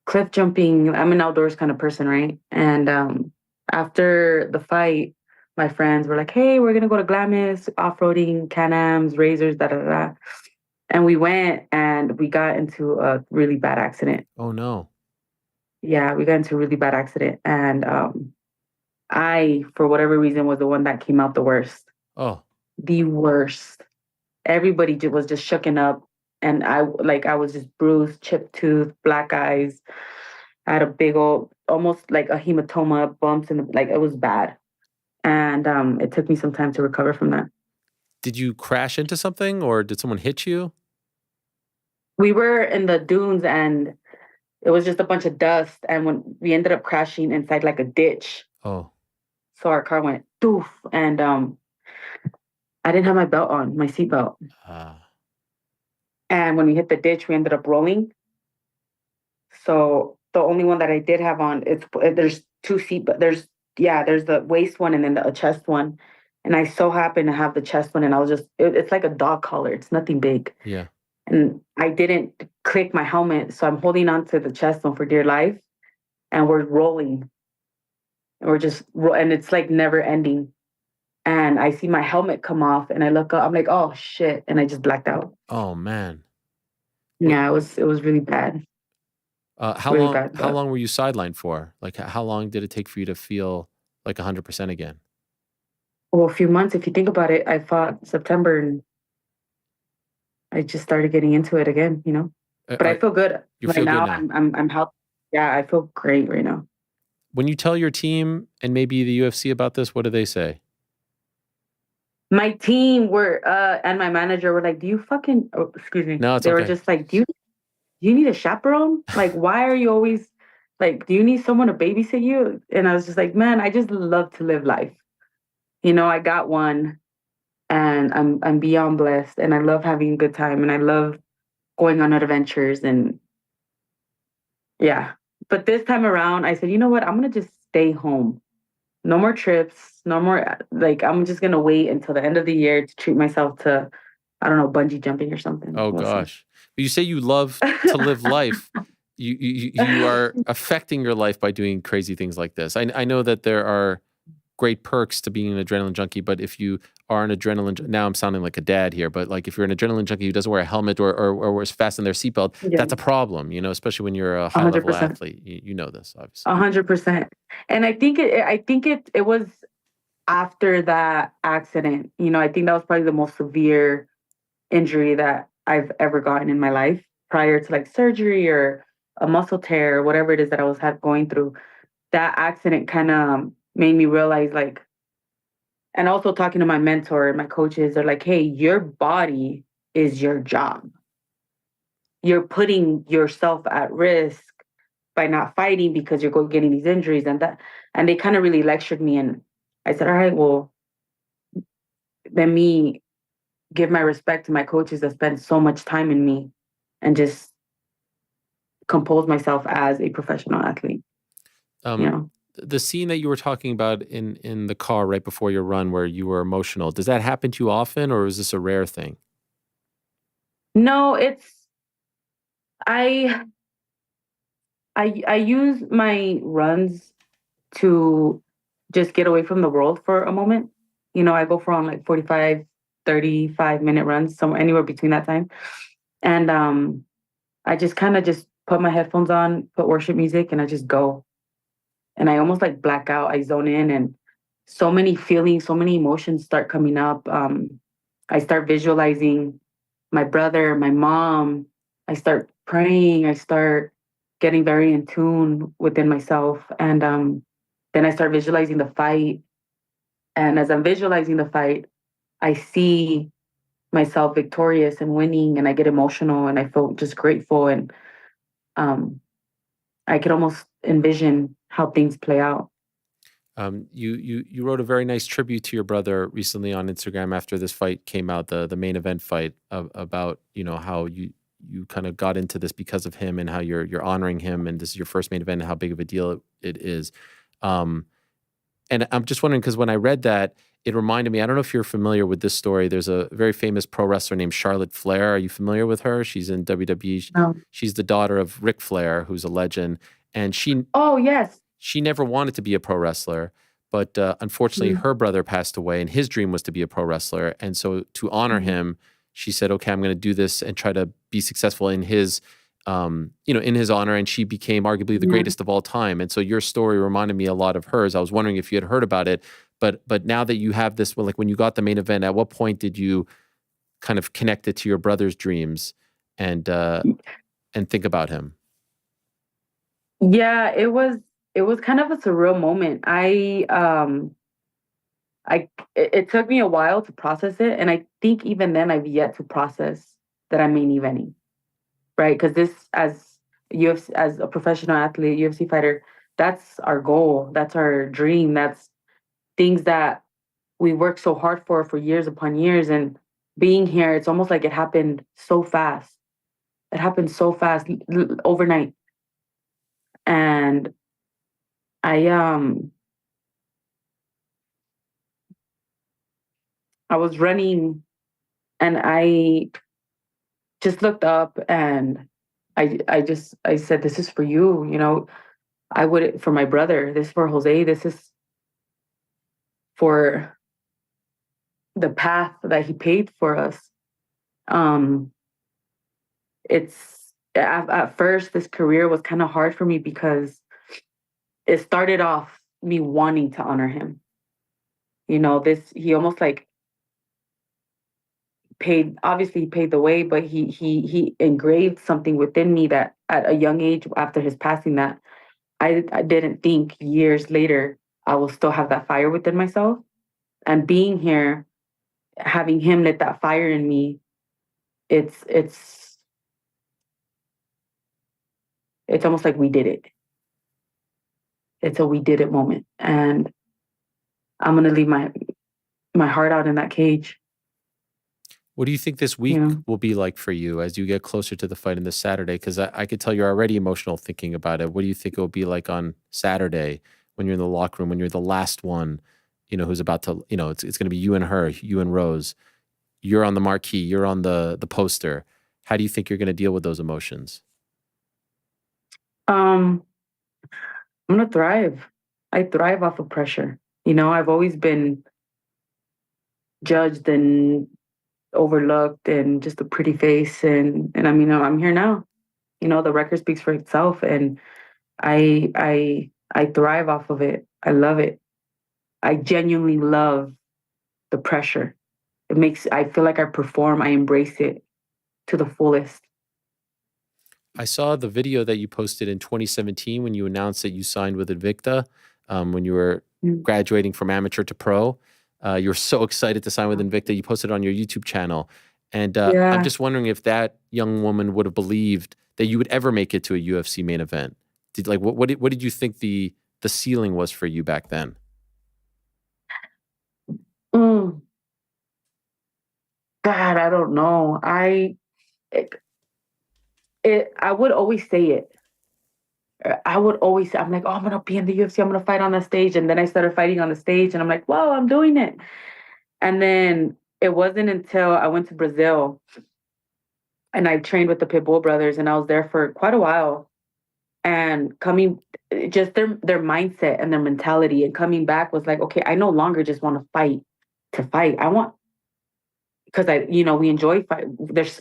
S11: cliff jumping. I'm an outdoors kind of person, right? And after the fight, my friends were like, hey, we're going to go to Glamis, off-roading, Can-Ams, Razors, da-da-da. And we went and we got into a really bad accident.
S2: Oh, no.
S11: Yeah, we got into a really bad accident. And I, for whatever reason, was the one that came out the worst.
S2: Oh.
S11: The worst. Everybody was just shooken up. And I was just bruised, chipped tooth, black eyes. I had a big old, almost like a hematoma, bumps, and it was bad. And it took me some time to recover from that.
S2: Did you crash into something or did someone hit you?
S11: We were in the dunes and it was just a bunch of dust. And when we ended up crashing inside like a ditch.
S2: Oh.
S11: So our car went doof. And I didn't have my belt on, my seatbelt. And when we hit the ditch, we ended up rolling. So the only one that I did have on, there's two seatbelts. There's the waist one and then the chest one. And I so happened to have the chest one and I was it's like a dog collar. It's nothing big.
S2: Yeah.
S11: And I didn't click my helmet. So I'm holding on to the chest one for dear life. And we're rolling. And and it's like never ending. And I see my helmet come off and I look up, I'm like, oh shit. And I just blacked out.
S2: Oh man.
S11: Yeah, it was really bad.
S2: How long were you sidelined for? Like how long did it take for you to feel like 100% again?
S11: Well, a few months. If you think about it, I fought September and I just started getting into it again, But I feel good.
S2: You feel
S11: now,
S2: good now?
S11: I'm healthy. Yeah, I feel great right now.
S2: When you tell your team and maybe the UFC about this, what do they say?
S11: My team and my manager were like, do you fucking... Oh, excuse me.
S2: No, it's
S11: They
S2: okay.
S11: were just like, do you need a chaperone? Like, why are you always... Like, do you need someone to babysit you? And I was just like, man, I just love to live life. I got one, and I'm beyond blessed, and I love having a good time, and I love going on adventures, and yeah. But this time around, I said, you know what? I'm gonna just stay home. No more trips. No more. Like, I'm just gonna wait until the end of the year to treat myself to, I don't know, bungee jumping or something.
S2: Oh gosh, but you say you love to live life. You are affecting your life by doing crazy things like this. I know that there are great perks to being an adrenaline junkie, but if you are an adrenaline, now I'm sounding like a dad here, but like if you're an adrenaline junkie who doesn't wear a helmet or is fasten their seatbelt, that's a problem, especially when you're a high level
S11: 100%.
S2: athlete. You know this, obviously.
S11: 100%. And I think it was after that accident. I think that was probably the most severe injury that I've ever gotten in my life, prior to like surgery or a muscle tear or whatever it is that I was going through. That accident kind of made me realize, like, and also talking to my mentor and my coaches, they're like, hey, your body is your job. You're putting yourself at risk by not fighting because you're getting these injuries and they kind of really lectured me. And I said, all right, well, let me give my respect to my coaches that spent so much time in me and just compose myself as a professional athlete.
S2: The scene that you were talking about in the car right before your run where you were emotional, does that happen to you often, or is this a rare thing?
S11: No, I use my runs to just get away from the world for a moment. I go for on like 45, 35-minute runs, somewhere anywhere between that time. And I just kind of just put my headphones on, put worship music, and I just go. And I almost like black out. I zone in, and so many feelings, so many emotions start coming up. I start visualizing my brother, my mom. I start praying. I start getting very in tune within myself. And then I start visualizing the fight. And as I'm visualizing the fight, I see myself victorious and winning, and I get emotional, and I feel just grateful. And I could almost envision how things play out.
S2: You wrote a very nice tribute to your brother recently on Instagram after this fight came out, the main event fight, about how you kind of got into this because of him and how you're honoring him, and this is your first main event and how big of a deal it is. And I'm just wondering, because when I read that, it reminded me, I don't know if you're familiar with this story. There's a very famous pro wrestler named Charlotte Flair. Are you familiar with her? She's in WWE.
S11: No.
S2: She's the daughter of Ric Flair, who's a legend. And
S11: Oh, yes.
S2: She never wanted to be a pro wrestler, but unfortunately her brother passed away and his dream was to be a pro wrestler. And so to honor him, she said, okay, I'm going to do this and try to be successful in his in his honor, and she became arguably the greatest of all time. And so your story reminded me a lot of hers. I was wondering if you had heard about it, but now that you have this, like when you got the main event, at what point did you kind of connect it to your brother's dreams and think about him?
S11: Yeah, it was kind of a surreal moment. It took me a while to process it, and I think even then I've yet to process that I'm main eventing. Right, because this, as a professional athlete, UFC fighter, that's our goal, that's our dream, that's things that we work so hard for years upon years. And being here, it's almost like it happened so fast. It happened so fast, overnight. And I was running, and I just looked up, and I said, this is for you, I would, for my brother, this is for Jose, this is for the path that he paved for us. It's at first, this career was kind of hard for me because it started off me wanting to honor him. He almost like obviously he paved the way, but he engraved something within me that at a young age after his passing, that I didn't think years later I will still have that fire within myself. And being here, having him lit that fire in me, it's almost like we did it. It's a we did it moment. And I'm going to leave my heart out in that cage.
S2: What do you think this week will be like for you as you get closer to the fight on this Saturday? Because I could tell you're already emotional thinking about it. What do you think it will be like on Saturday when you're in the locker room, when you're the last one, who's about to, it's going to be you and her, you and Rose. You're on the marquee, you're on the poster. How do you think you're going to deal with those emotions?
S11: I'm going to thrive. I thrive off of pressure. I've always been judged and overlooked and just a pretty face. And I mean, I'm here now. The record speaks for itself, and I thrive off of it. I love it. I genuinely love the pressure. I feel like I perform. I embrace it to the fullest.
S2: I saw the video that you posted in 2017 when you announced that you signed with Invicta, when you were graduating from amateur to pro. You were so excited to sign with Invicta. You posted it on your YouTube channel. And I'm just wondering if that young woman would have believed that you would ever make it to a UFC main event. What did you think the ceiling was for you back then?
S11: God, I don't know. I would always say it. I would always say, I'm like, oh, I'm going to be in the UFC. I'm going to fight on the stage. And then I started fighting on the stage and I'm like, whoa, I'm doing it. And then it wasn't until I went to Brazil and I trained with the Pitbull brothers and I was there for quite a while. And just their mindset and their mentality and coming back was like, okay, I no longer just want to fight to fight. I want, because we enjoy fight. There's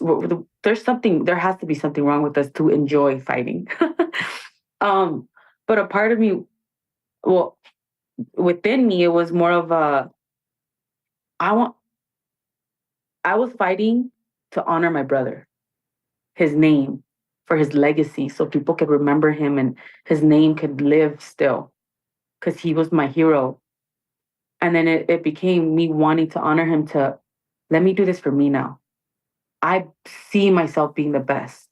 S11: something, there has to be something wrong with us to enjoy fighting. But a part of me, within me, it was more of I was fighting to honor my brother, his name, for his legacy, so people could remember him and his name could live still, because he was my hero. And then it became me wanting to honor him, to let me do this for me now. I see myself being the best.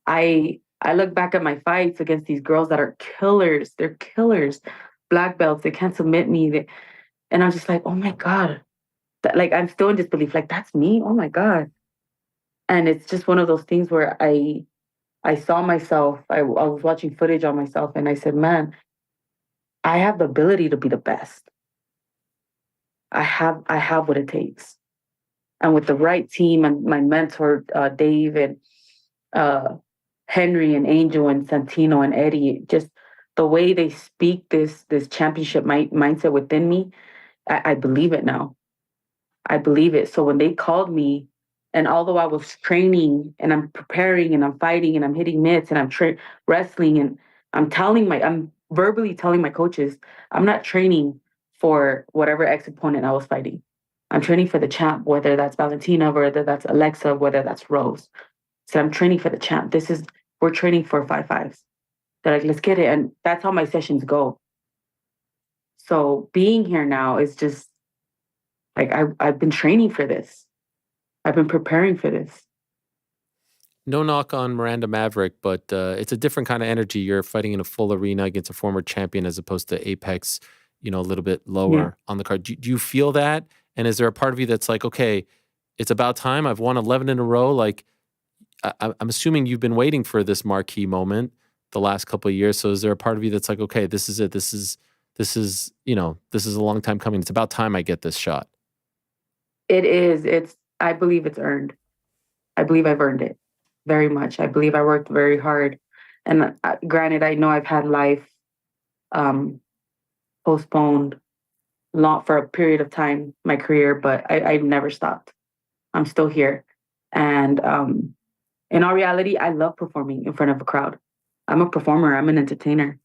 S11: I look back at my fights against these girls that are killers. They're killers, black belts. They can't submit me. And I'm just like, oh my God. I'm still in disbelief. Like, that's me? Oh my God. And it's just one of those things where I saw myself. I was watching footage on myself and I said, man, I have the ability to be the best. I have what it takes. And with the right team and my mentor, Dave and Henry and Angel and Santino and Eddie, just the way they speak this championship mindset within me, I believe it now. I believe it. So when they called me, and although I was training and I'm preparing and I'm fighting and I'm hitting mitts and I'm wrestling and I'm verbally telling my coaches, I'm not training for whatever ex-opponent I was fighting. I'm training for the champ, whether that's Valentina, whether that's Alexa, whether that's Rose. So I'm training for the champ. We're training for 5-5s. They're like, let's get it. And that's how my sessions go. So being here now is just like, I've been training for this. I've been preparing for this.
S2: No knock on Miranda Maverick, but it's a different kind of energy. You're fighting in a full arena against a former champion as opposed to Apex, a little bit lower on the card. Do you feel that? And is there a part of you that's like, okay, it's about time. I've won 11 in a row. Like, I'm assuming you've been waiting for this marquee moment the last couple of years. So is there a part of you that's like, okay, this is it. This is a long time coming. It's about time I get this shot.
S11: It is. I believe it's earned. I believe I've earned it very much. I believe I worked very hard. And granted, I know I've had life postponed for a period of time, my career, but I've never stopped. I'm still here. And in all reality, I love performing in front of a crowd. I'm a performer. I'm an entertainer.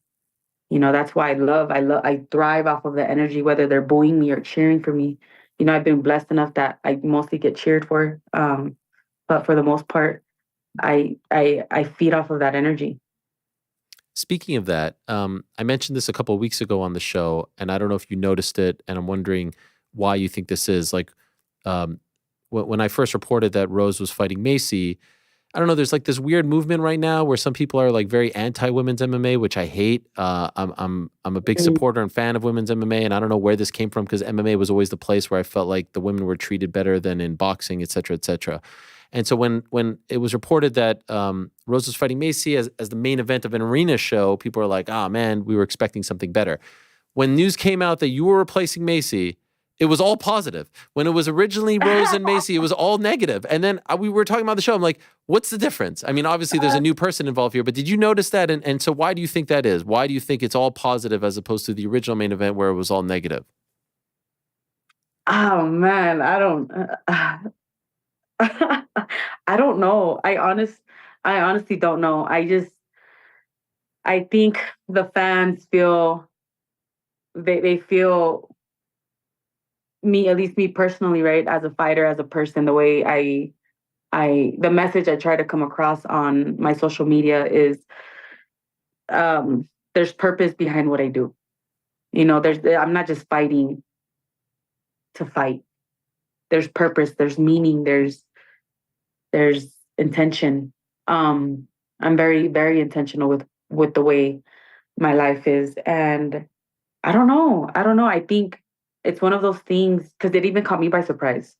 S11: That's why I thrive off of the energy, whether they're booing me or cheering for me. I've been blessed enough that I mostly get cheered for. But for the most part, I feed off of that energy.
S2: Speaking of that, I mentioned this a couple of weeks ago on the show, and I don't know if you noticed it, and I'm wondering why you think this is. Like, when I first reported that Rose was fighting Macy, I don't know, there's like this weird movement right now where some people are like very anti-women's MMA, which I hate. I'm a big supporter and fan of women's MMA, and I don't know where this came from because MMA was always the place where I felt like the women were treated better than in boxing, et cetera, et cetera. And so when it was reported that Rose was fighting Macy as the main event of an arena show, people were like, "Ah, man, we were expecting something better." When news came out that you were replacing Macy, it was all positive. When it was originally Rose and Macy, it was all negative. And then we were talking about the show. I'm like, what's the difference? I mean, obviously there's a new person involved here, but did you notice that? And so why do you think that is? Why do you think it's all positive as opposed to the original main event where it was all negative?
S11: Oh man, I don't know. I honestly don't know. I think the fans feel they feel me, at least me personally, right, as a fighter, as a person, the way the message I try to come across on my social media is there's purpose behind what I do. You know, I'm not just fighting to fight. There's purpose, there's meaning, there's intention. I'm very, very intentional with the way my life is. And I don't know. I think it's one of those things, because it even caught me by surprise.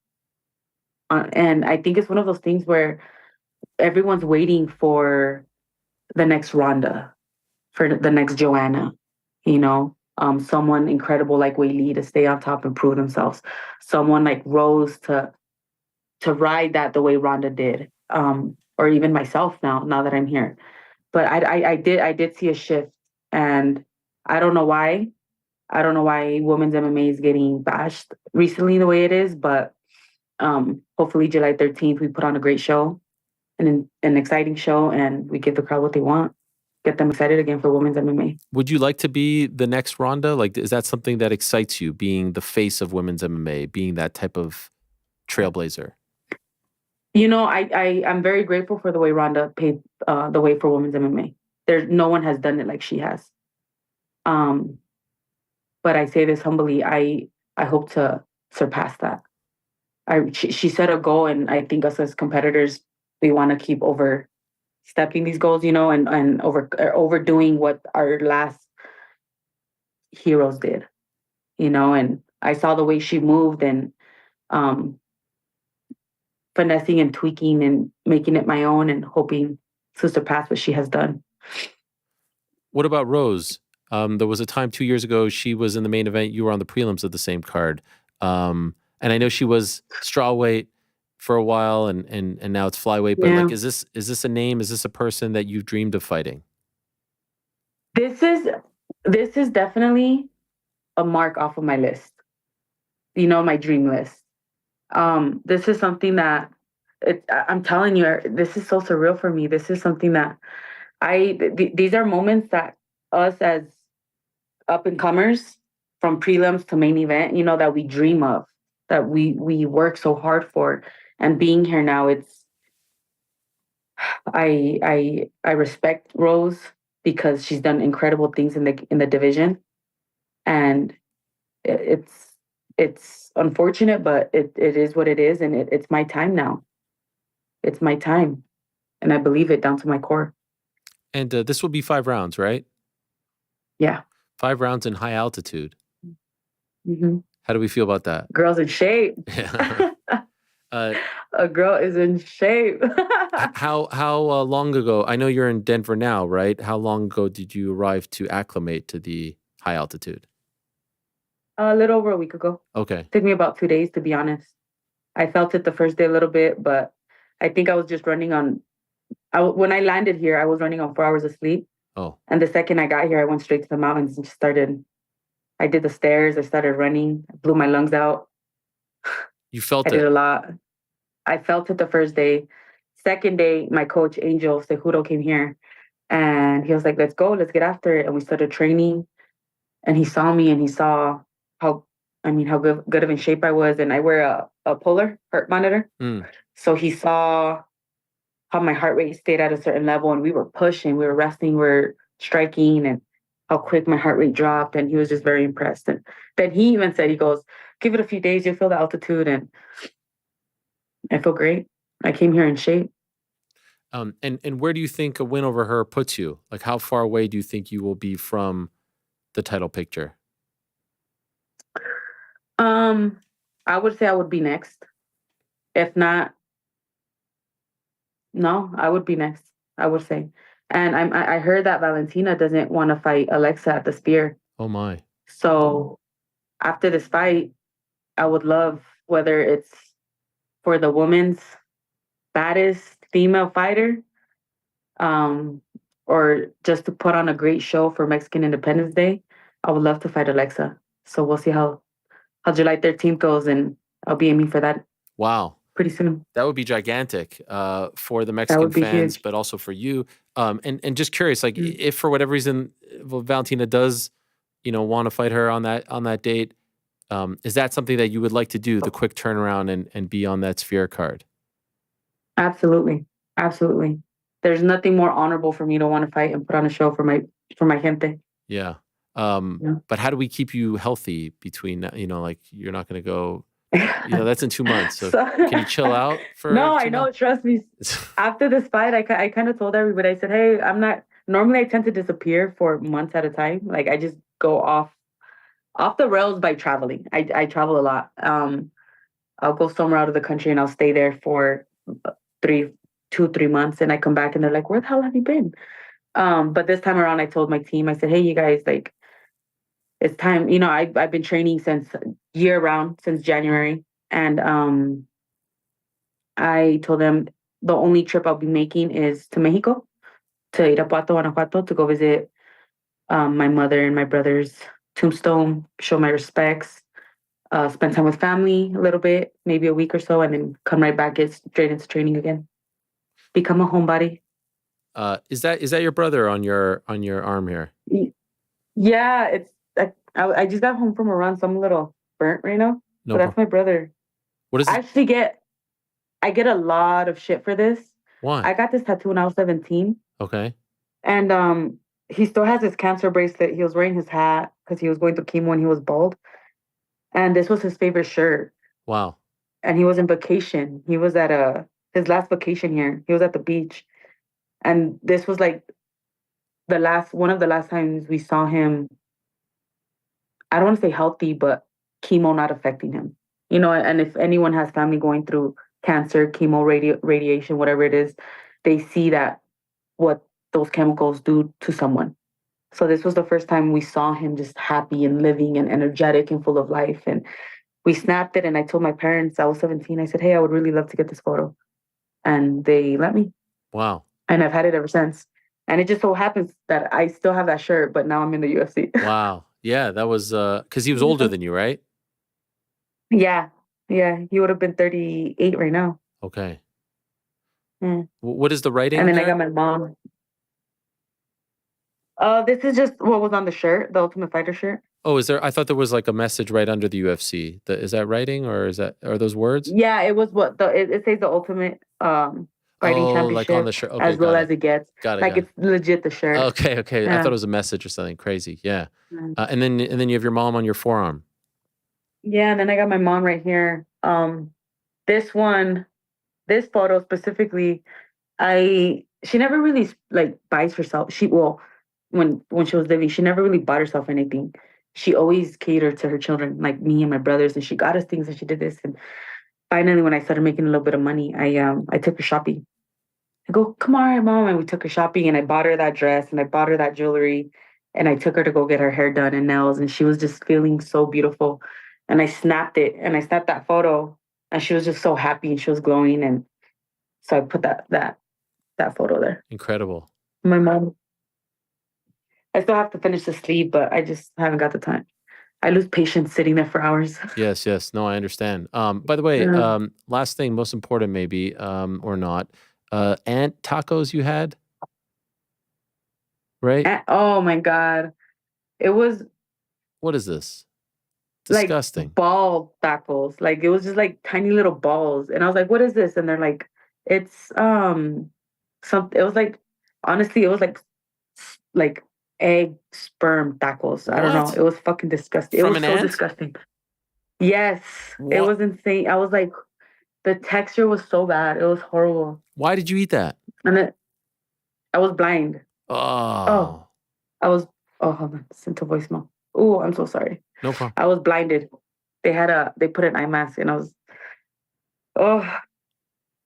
S11: And I think it's one of those things where everyone's waiting for the next Ronda, for the next Joanna, you know, someone incredible like Weili to stay on top and prove themselves. Someone like Rose to ride that the way Ronda did, or even myself now that I'm here. But I did see a shift, and I don't know why. I don't know why women's MMA is getting bashed recently the way it is, but hopefully July 13th, we put on a great show, an exciting show, and we give the crowd what they want, get them excited again for women's MMA.
S2: Would you like to be the next Ronda? Like, is that something that excites you, being the face of women's MMA, being that type of trailblazer?
S11: You know, I'm very grateful for the way Ronda paved the way for women's MMA. No one has done it like she has. But I say this humbly, I hope to surpass that. She set a goal, and I think us as competitors, we want to keep overstepping these goals, you know, and overdoing what our last heroes did, you know. And I saw the way she moved, and finessing and tweaking and making it my own, and hoping to surpass what she has done.
S2: What about Rose? There was a time 2 years ago she was in the main event. You were on the prelims of the same card. And I know she was strawweight for a while, and now it's flyweight. But like, is this a name? Is this a person that you've dreamed of fighting?
S11: This is definitely a mark off of my list. You know, my dream list. This is something that I'm telling you, this is so surreal for me. This is something that these are moments that us as up and comers, from prelims to main event, you know, that we dream of, that we work so hard for. And being here now, I respect Rose because she's done incredible things in the division, and it's unfortunate, but it is what it is, and it's my time now. It's my time, and I believe it down to my core.
S2: And this will be 5 rounds, right?
S11: Yeah.
S2: 5 rounds in high altitude.
S11: Mm-hmm.
S2: How do we feel about that?
S11: Girl's in shape. A girl is in shape.
S2: How long ago? I know you're in Denver now, right? How long ago did you arrive to acclimate to the high altitude?
S11: A little over a week ago.
S2: Okay.
S11: It took me about 2 days, to be honest. I felt it the first day a little bit, but I think I was just running on... when I landed here, I was running on 4 hours of sleep.
S2: Oh.
S11: And the second I got here, I went straight to the mountains and started... I did the stairs. I started running. I blew my lungs out.
S2: You felt it?
S11: I did a lot. I felt it the first day. Second day, my coach, Angel Cejudo, came here. And he was like, let's go. Let's get after it. And we started training. And he saw me, and he saw how good of in shape I was. And I wear a Polar heart monitor. So he saw how my heart rate stayed at a certain level. And we were pushing. We were resting. We were striking. And how quick my heart rate dropped, and he was just very impressed. And then he even said, he goes, give it a few days, you'll feel the altitude. And I feel great. I came here in shape.
S2: And where do you think a win over her puts you? Like, how far away do you think you will be from the title picture?
S11: I would say I would be next. If not, no, I would be next. I would say. And I heard that Valentina doesn't want to fight Alexa at the Spear.
S2: Oh my.
S11: So after this fight, I would love, whether it's for the women's baddest female fighter, or just to put on a great show for Mexican Independence Day, I would love to fight Alexa. So we'll see how July 13th goes, and I'll be aiming for that.
S2: Wow.
S11: Pretty soon.
S2: That would be gigantic for the Mexican fans,
S11: huge.
S2: But also for you. And just curious, like, if for whatever reason Valentina does, want to fight her on that date, is that something that you would like to do, the quick turnaround and be on that Sphere card?
S11: Absolutely. Absolutely. There's nothing more honorable for me to want to fight and put on a show for my gente.
S2: Yeah. But how do we keep you healthy between, like, you're not going to go, that's in 2 months. So can you chill out for?
S11: No, I know. Trust me. After this fight, I kind of told everybody, I said, hey, I'm not, normally I tend to disappear for months at a time. Like, I just go off the rails by traveling. I travel a lot. I'll go somewhere out of the country and I'll stay there for 2-3 months, and I come back and they're like, where the hell have you been? But this time around, I told my team, I said, hey, you guys, like, it's time. I've been training since year round, since January. And I told them the only trip I'll be making is to Mexico, to Irapuato, Guanajuato, to go visit my mother and my brother's tombstone, show my respects, spend time with family a little bit, maybe a week or so, and then come right back, get straight into training again. Become a homebody.
S2: Is that your brother on your arm here?
S11: Yeah, it's I just got home from a run, so I'm a little burnt right now. No, but that's my brother.
S2: What is
S11: it? I get a lot of shit for this.
S2: Why?
S11: I got this tattoo when I was 17.
S2: Okay.
S11: And he still has his cancer bracelet. He was wearing his hat because he was going through chemo and he was bald. And this was his favorite shirt.
S2: Wow.
S11: And he was in vacation. He was at his last vacation here. He was at the beach. And this was like one of the last times we saw him. I don't want to say healthy, but chemo not affecting him. And if anyone has family going through cancer, chemo, radiation, whatever it is, they see that what those chemicals do to someone. So this was the first time we saw him just happy and living and energetic and full of life. And we snapped it. And I told my parents, I was 17, I said, hey, I would really love to get this photo. And they let me.
S2: Wow.
S11: And I've had it ever since. And it just so happens that I still have that shirt, but now I'm in the UFC.
S2: Wow. Yeah, that was because he was older than you, right?
S11: Yeah. He would have been 38 right now.
S2: Okay.
S11: Mm.
S2: What is the writing?
S11: And then
S2: there?
S11: I got my mom. This is just what was on the shirt, the Ultimate Fighter shirt.
S2: Oh, is there? I thought there was like a message right under the UFC. Is that writing or are those words?
S11: Yeah, it was it says the Ultimate Fighting Championship,
S2: like on the shirt, okay,
S11: as well as it gets.
S2: Got it.
S11: Like it's legit the shirt.
S2: Okay.
S11: Yeah.
S2: I thought it was a message or something crazy. Yeah. And then you have your mom on your forearm.
S11: Yeah, and then I got my mom right here. This photo specifically, she never really like buys herself. When she was living, she never really bought herself anything. She always catered to her children, like me and my brothers, and she got us things and she did this. And finally, when I started making a little bit of money, I took her shopping. I go, come on, mom, and we took her shopping, and I bought her that dress and I bought her that jewelry, and I took her to go get her hair done and nails, and she was just feeling so beautiful. And I snapped it, and I snapped that photo, and she was just so happy and she was glowing, and so I put that photo there.
S2: Incredible.
S11: My mom. I still have to finish the sleeve, but I just haven't got the time. I lose patience sitting there for hours.
S2: Yes. No, I understand. By the way, last thing, most important maybe, or not, ant tacos you had, right?
S11: Oh my God. It was.
S2: What is this? Disgusting.
S11: Like ball tacos. Like it was just like tiny little balls. And I was like, what is this? And they're like, it's something. It was like, honestly, it was like egg sperm tacos. I don't know. It was fucking disgusting. It was so disgusting. Yes. What? It was insane. I was like, the texture was so bad. It was horrible.
S2: Why did you eat that?
S11: And then I was blind.
S2: Oh.
S11: I was. Oh, hold on. Sent to voicemail. Oh, I'm so sorry.
S2: No problem.
S11: I was blinded. They put an eye mask, and I was. Oh.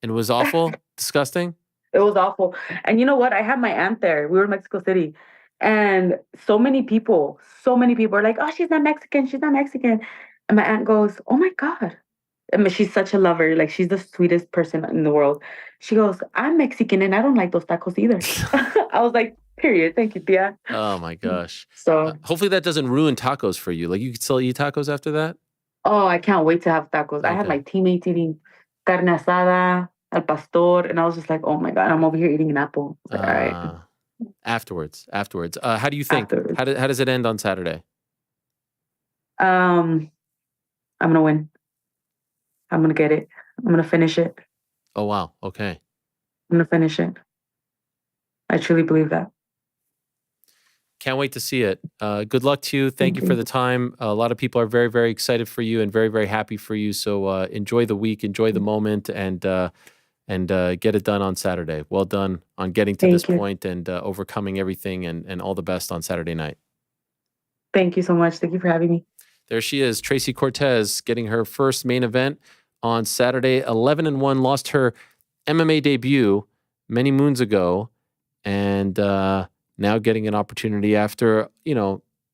S2: And it was awful, disgusting.
S11: It was awful. And you know what? I had my aunt there. We were in Mexico City, and so many people are like, "Oh, she's not Mexican. She's not Mexican." And my aunt goes, "Oh my God." I mean, she's such a lover. Like, she's the sweetest person in the world. She goes, "I'm Mexican and I don't like those tacos either." I was like, period. Thank you, Tia.
S2: Oh my gosh.
S11: So
S2: hopefully that doesn't ruin tacos for you. Like, you could still eat tacos after that?
S11: Oh, I can't wait to have tacos. I had my teammates eating carne asada, al pastor, and I was just like, oh my God, I'm over here eating an apple. Like, all right.
S2: Afterwards. How do you think? How does it end on Saturday?
S11: I'm going to win. I'm going to get it. I'm going to finish it.
S2: Oh, wow. Okay.
S11: I'm going to finish it. I truly believe that.
S2: Can't wait to see it. Good luck to you. Thank you for the time. A lot of people are very, very excited for you and very, very happy for you. So enjoy the week, enjoy the moment, and get it done on Saturday. Well done on getting to this point and overcoming everything, and all the best on Saturday night.
S11: Thank you so much. Thank you for having me.
S2: There she is, Tracy Cortez, getting her first main event on Saturday. 11-1, lost her MMA debut many moons ago, and now getting an opportunity after,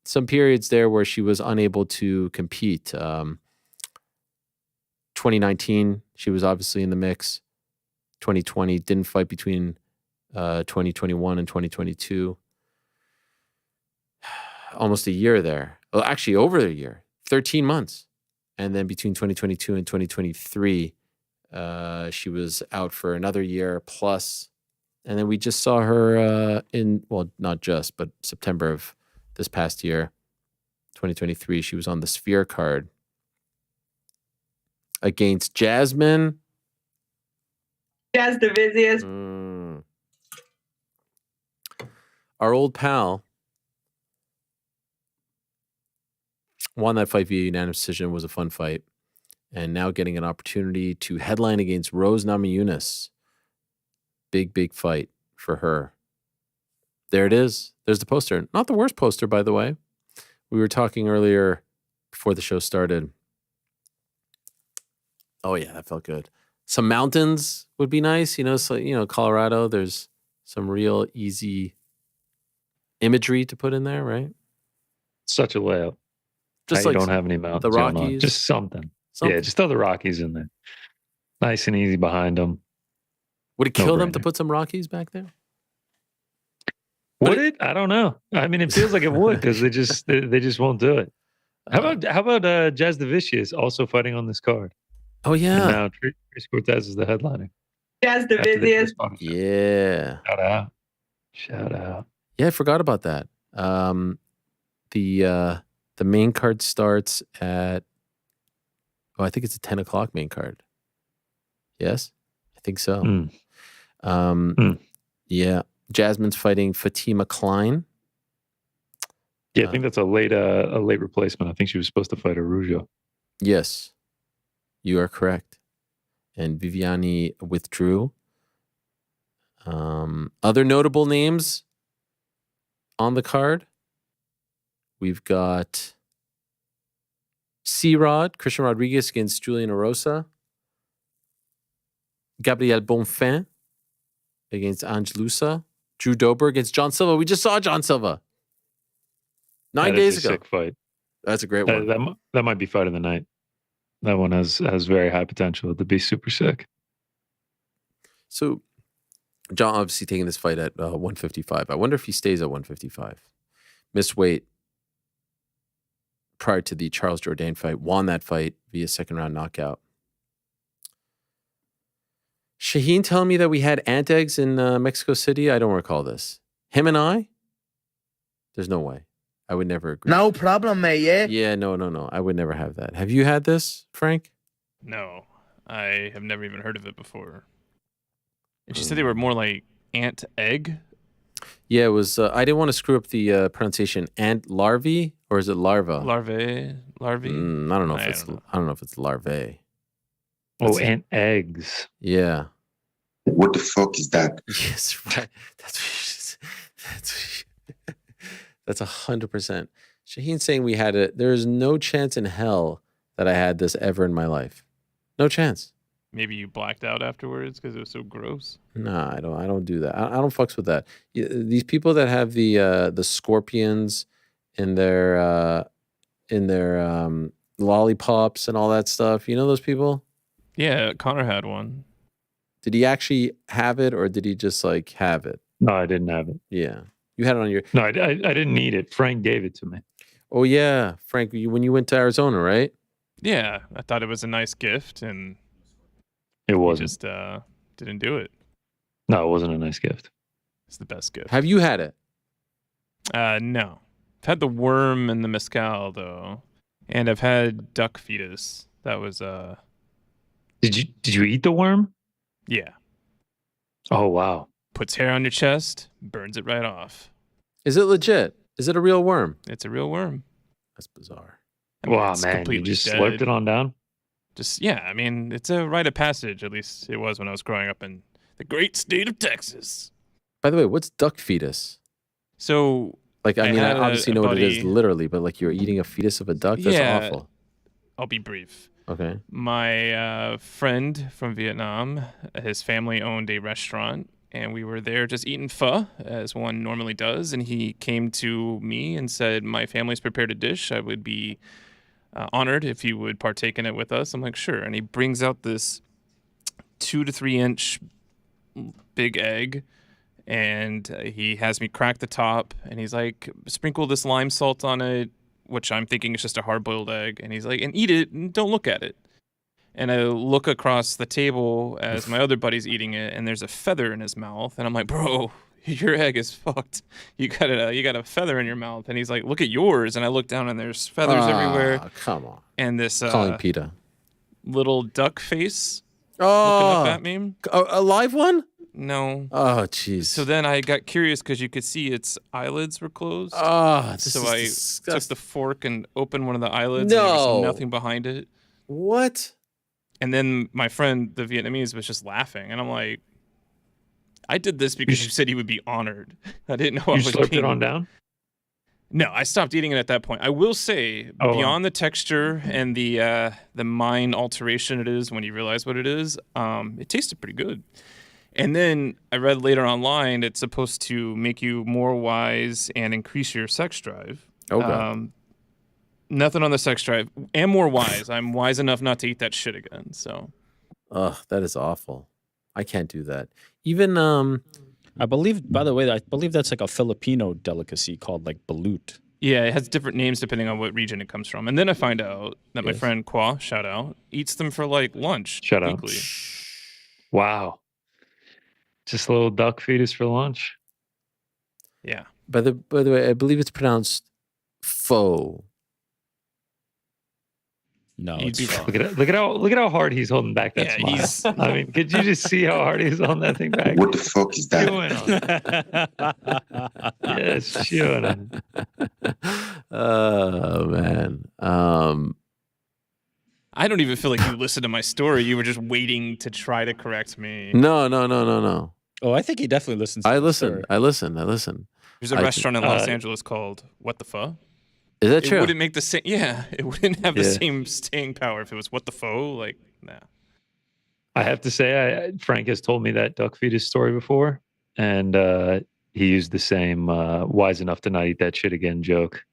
S2: some periods there where she was unable to compete. 2019, she was obviously in the mix. 2020, didn't fight between 2021 and 2022. Almost a year there. Well, actually, over a year. 13 months. And then between 2022 and 2023, she was out for another year plus. And then we just saw her not just, but September of this past year, 2023, she was on the Sphere card against Jasmine.
S11: Jasmine.
S2: Our old pal won that fight via unanimous decision. Was a fun fight. And now getting an opportunity to headline against Rose Namajunas. Big, big fight for her. There it is. There's the poster. Not the worst poster, by the way. We were talking earlier before the show started. Oh, yeah, that felt good. Some mountains would be nice. So, Colorado, there's some real easy imagery to put in there, right?
S5: Such a layout.
S2: Just
S5: like you don't have any mountains.
S2: The Rockies.
S5: Just something. Yeah, just throw the Rockies in there. Nice and easy behind them.
S2: Would it kill them to put some Rockies back there?
S5: Would it? I don't know. I mean, it feels like it would because they just won't do it. How about Jazz the Vicious also fighting on this card?
S2: Oh yeah.
S5: And now Tracy Cortez is the headliner.
S11: Jazz the Vicious.
S2: Yeah.
S5: Shout out.
S2: Yeah, I forgot about that. The main card starts at. Oh, I think it's a 10 o'clock main card. Yes, I think so. Yeah. Jasmine's fighting Fatima Klein.
S5: Yeah, I think that's a late replacement. I think she was supposed to fight Araujo.
S2: Yes, you are correct. And Viviani withdrew. Other notable names on the card. We've got C-Rod, Christian Rodriguez against Julian Erosa. Gabriel Bonfin against Ange Lusa. Drew Dober against John Silva. We just saw John Silva 9 days ago.
S5: Sick fight.
S2: That's a great one.
S5: That might be fight of the night. That one has very high potential to be super sick.
S2: So John obviously taking this fight at 155. I wonder if he stays at 155. Missed weight prior to the Charles Jourdain fight. Won that fight via second round knockout. Shaheen telling me that we had ant eggs in Mexico City. I don't recall this. Him and I? There's no way. I would never agree.
S9: No problem, mate, yeah?
S2: Yeah, no. I would never have that. Have you had this, Frank?
S3: No. I have never even heard of it before. And she said they were more like ant egg?
S2: Yeah, it was. I didn't want to screw up the pronunciation. Ant larvae, or is it larva?
S3: Larvae?
S2: I don't know if it's larvae.
S5: Oh, ant eggs.
S2: Yeah.
S12: What the fuck is that?
S2: Yes, right. That's 100%. Shaheen's saying we had it. There is no chance in hell that I had this ever in my life. No chance.
S3: Maybe you blacked out afterwards because it was so gross.
S2: Nah, I don't do that. I don't fucks with that. These people that have the scorpions in their lollipops and all that stuff. You know those people?
S3: Yeah, Connor had one.
S2: Did he actually have it, or did he just like have it?
S5: No, I didn't have it.
S2: Yeah, you had it on your.
S5: No, I didn't need it. Frank gave it to me.
S2: Oh yeah, Frank, when you went to Arizona, right?
S3: Yeah, I thought it was a nice gift, and
S5: it wasn't.
S3: Just didn't do it.
S5: No, it wasn't a nice gift.
S3: It's the best gift.
S2: Have you had it?
S3: No. I've had the worm and the mezcal though, and I've had duck fetus. That was
S5: Did you eat the worm?
S3: Yeah.
S5: Oh wow.
S3: Puts hair on your chest, burns it right off.
S2: Is it legit? Is it a real worm?
S3: It's a real worm.
S2: That's bizarre.
S5: I mean, wow, man, you just slurped it on down?
S3: I mean, it's a rite of passage. At least it was when I was growing up in the great state of Texas.
S2: By the way, what's duck fetus?
S3: So,
S2: like, I mean, I obviously know what it is literally, but like you're eating a fetus of a duck? That's awful.
S3: I'll be brief.
S2: Okay.
S3: My friend from Vietnam, his family owned a restaurant, and we were there just eating pho, as one normally does. And he came to me and said, my family's prepared a dish. I would be honored if you would partake in it with us. I'm like, sure. And he brings out this 2 to 3 inch big egg, and he has me crack the top, and he's like, sprinkle this lime salt on it, which I'm thinking is just a hard-boiled egg. And he's like, and eat it, and don't look at it. And I look across the table as my other buddy's eating it, and there's a feather in his mouth. And I'm like, bro, your egg is fucked. You got a feather in your mouth. And he's like, look at yours. And I look down, and there's feathers everywhere.
S2: Come on.
S3: And this
S2: calling PETA.
S3: Little duck face
S2: looking
S3: up at me.
S2: A live one?
S3: No.
S2: Oh, jeez.
S3: So then I got curious because you could see its eyelids were closed.
S2: So
S3: I took the fork and opened one of the eyelids. And there was nothing behind it.
S2: What?
S3: And then my friend, the Vietnamese, was just laughing. And I'm like, I did this because you said you would be honored. I didn't know I was
S5: slurped it on down?
S3: No, I stopped eating it at that point. I will say, beyond the texture and the mind alteration it is when you realize what it is, it tasted pretty good. And then I read later online it's supposed to make you more wise and increase your sex drive.
S2: Okay.
S3: Nothing on the sex drive. And more wise. I'm wise enough not to eat that shit again. So.
S2: Ugh, that is awful. I can't do that. Even
S4: I believe, by the way, that's like a Filipino delicacy called like balut.
S3: Yeah, it has different names depending on what region it comes from. And then I find out that my friend Kwa, shout out, eats them for like lunch.
S5: Shout
S3: weekly.
S5: out. Wow. Just a little duck fetus for lunch.
S3: Yeah.
S2: By the way, I believe it's pronounced faux.
S4: No,
S5: look at how hard he's holding back that smile. I mean, could you just see how hard he's holding that thing back?
S12: What the fuck is that?
S5: Yes, chewing on.
S2: Oh man.
S3: I don't even feel like you listened to my story. You were just waiting to try to correct me.
S2: No.
S4: Oh, I think he definitely listens.
S2: I listened.
S3: There's a restaurant in Los Angeles called What the Pho.
S2: Is that true?
S3: It wouldn't make the same. Yeah, it wouldn't have the same staying power if it was What the Pho. Like, nah.
S5: I have to say, Frank has told me that duck fetus story before, and he used the same "wise enough to not eat that shit again" joke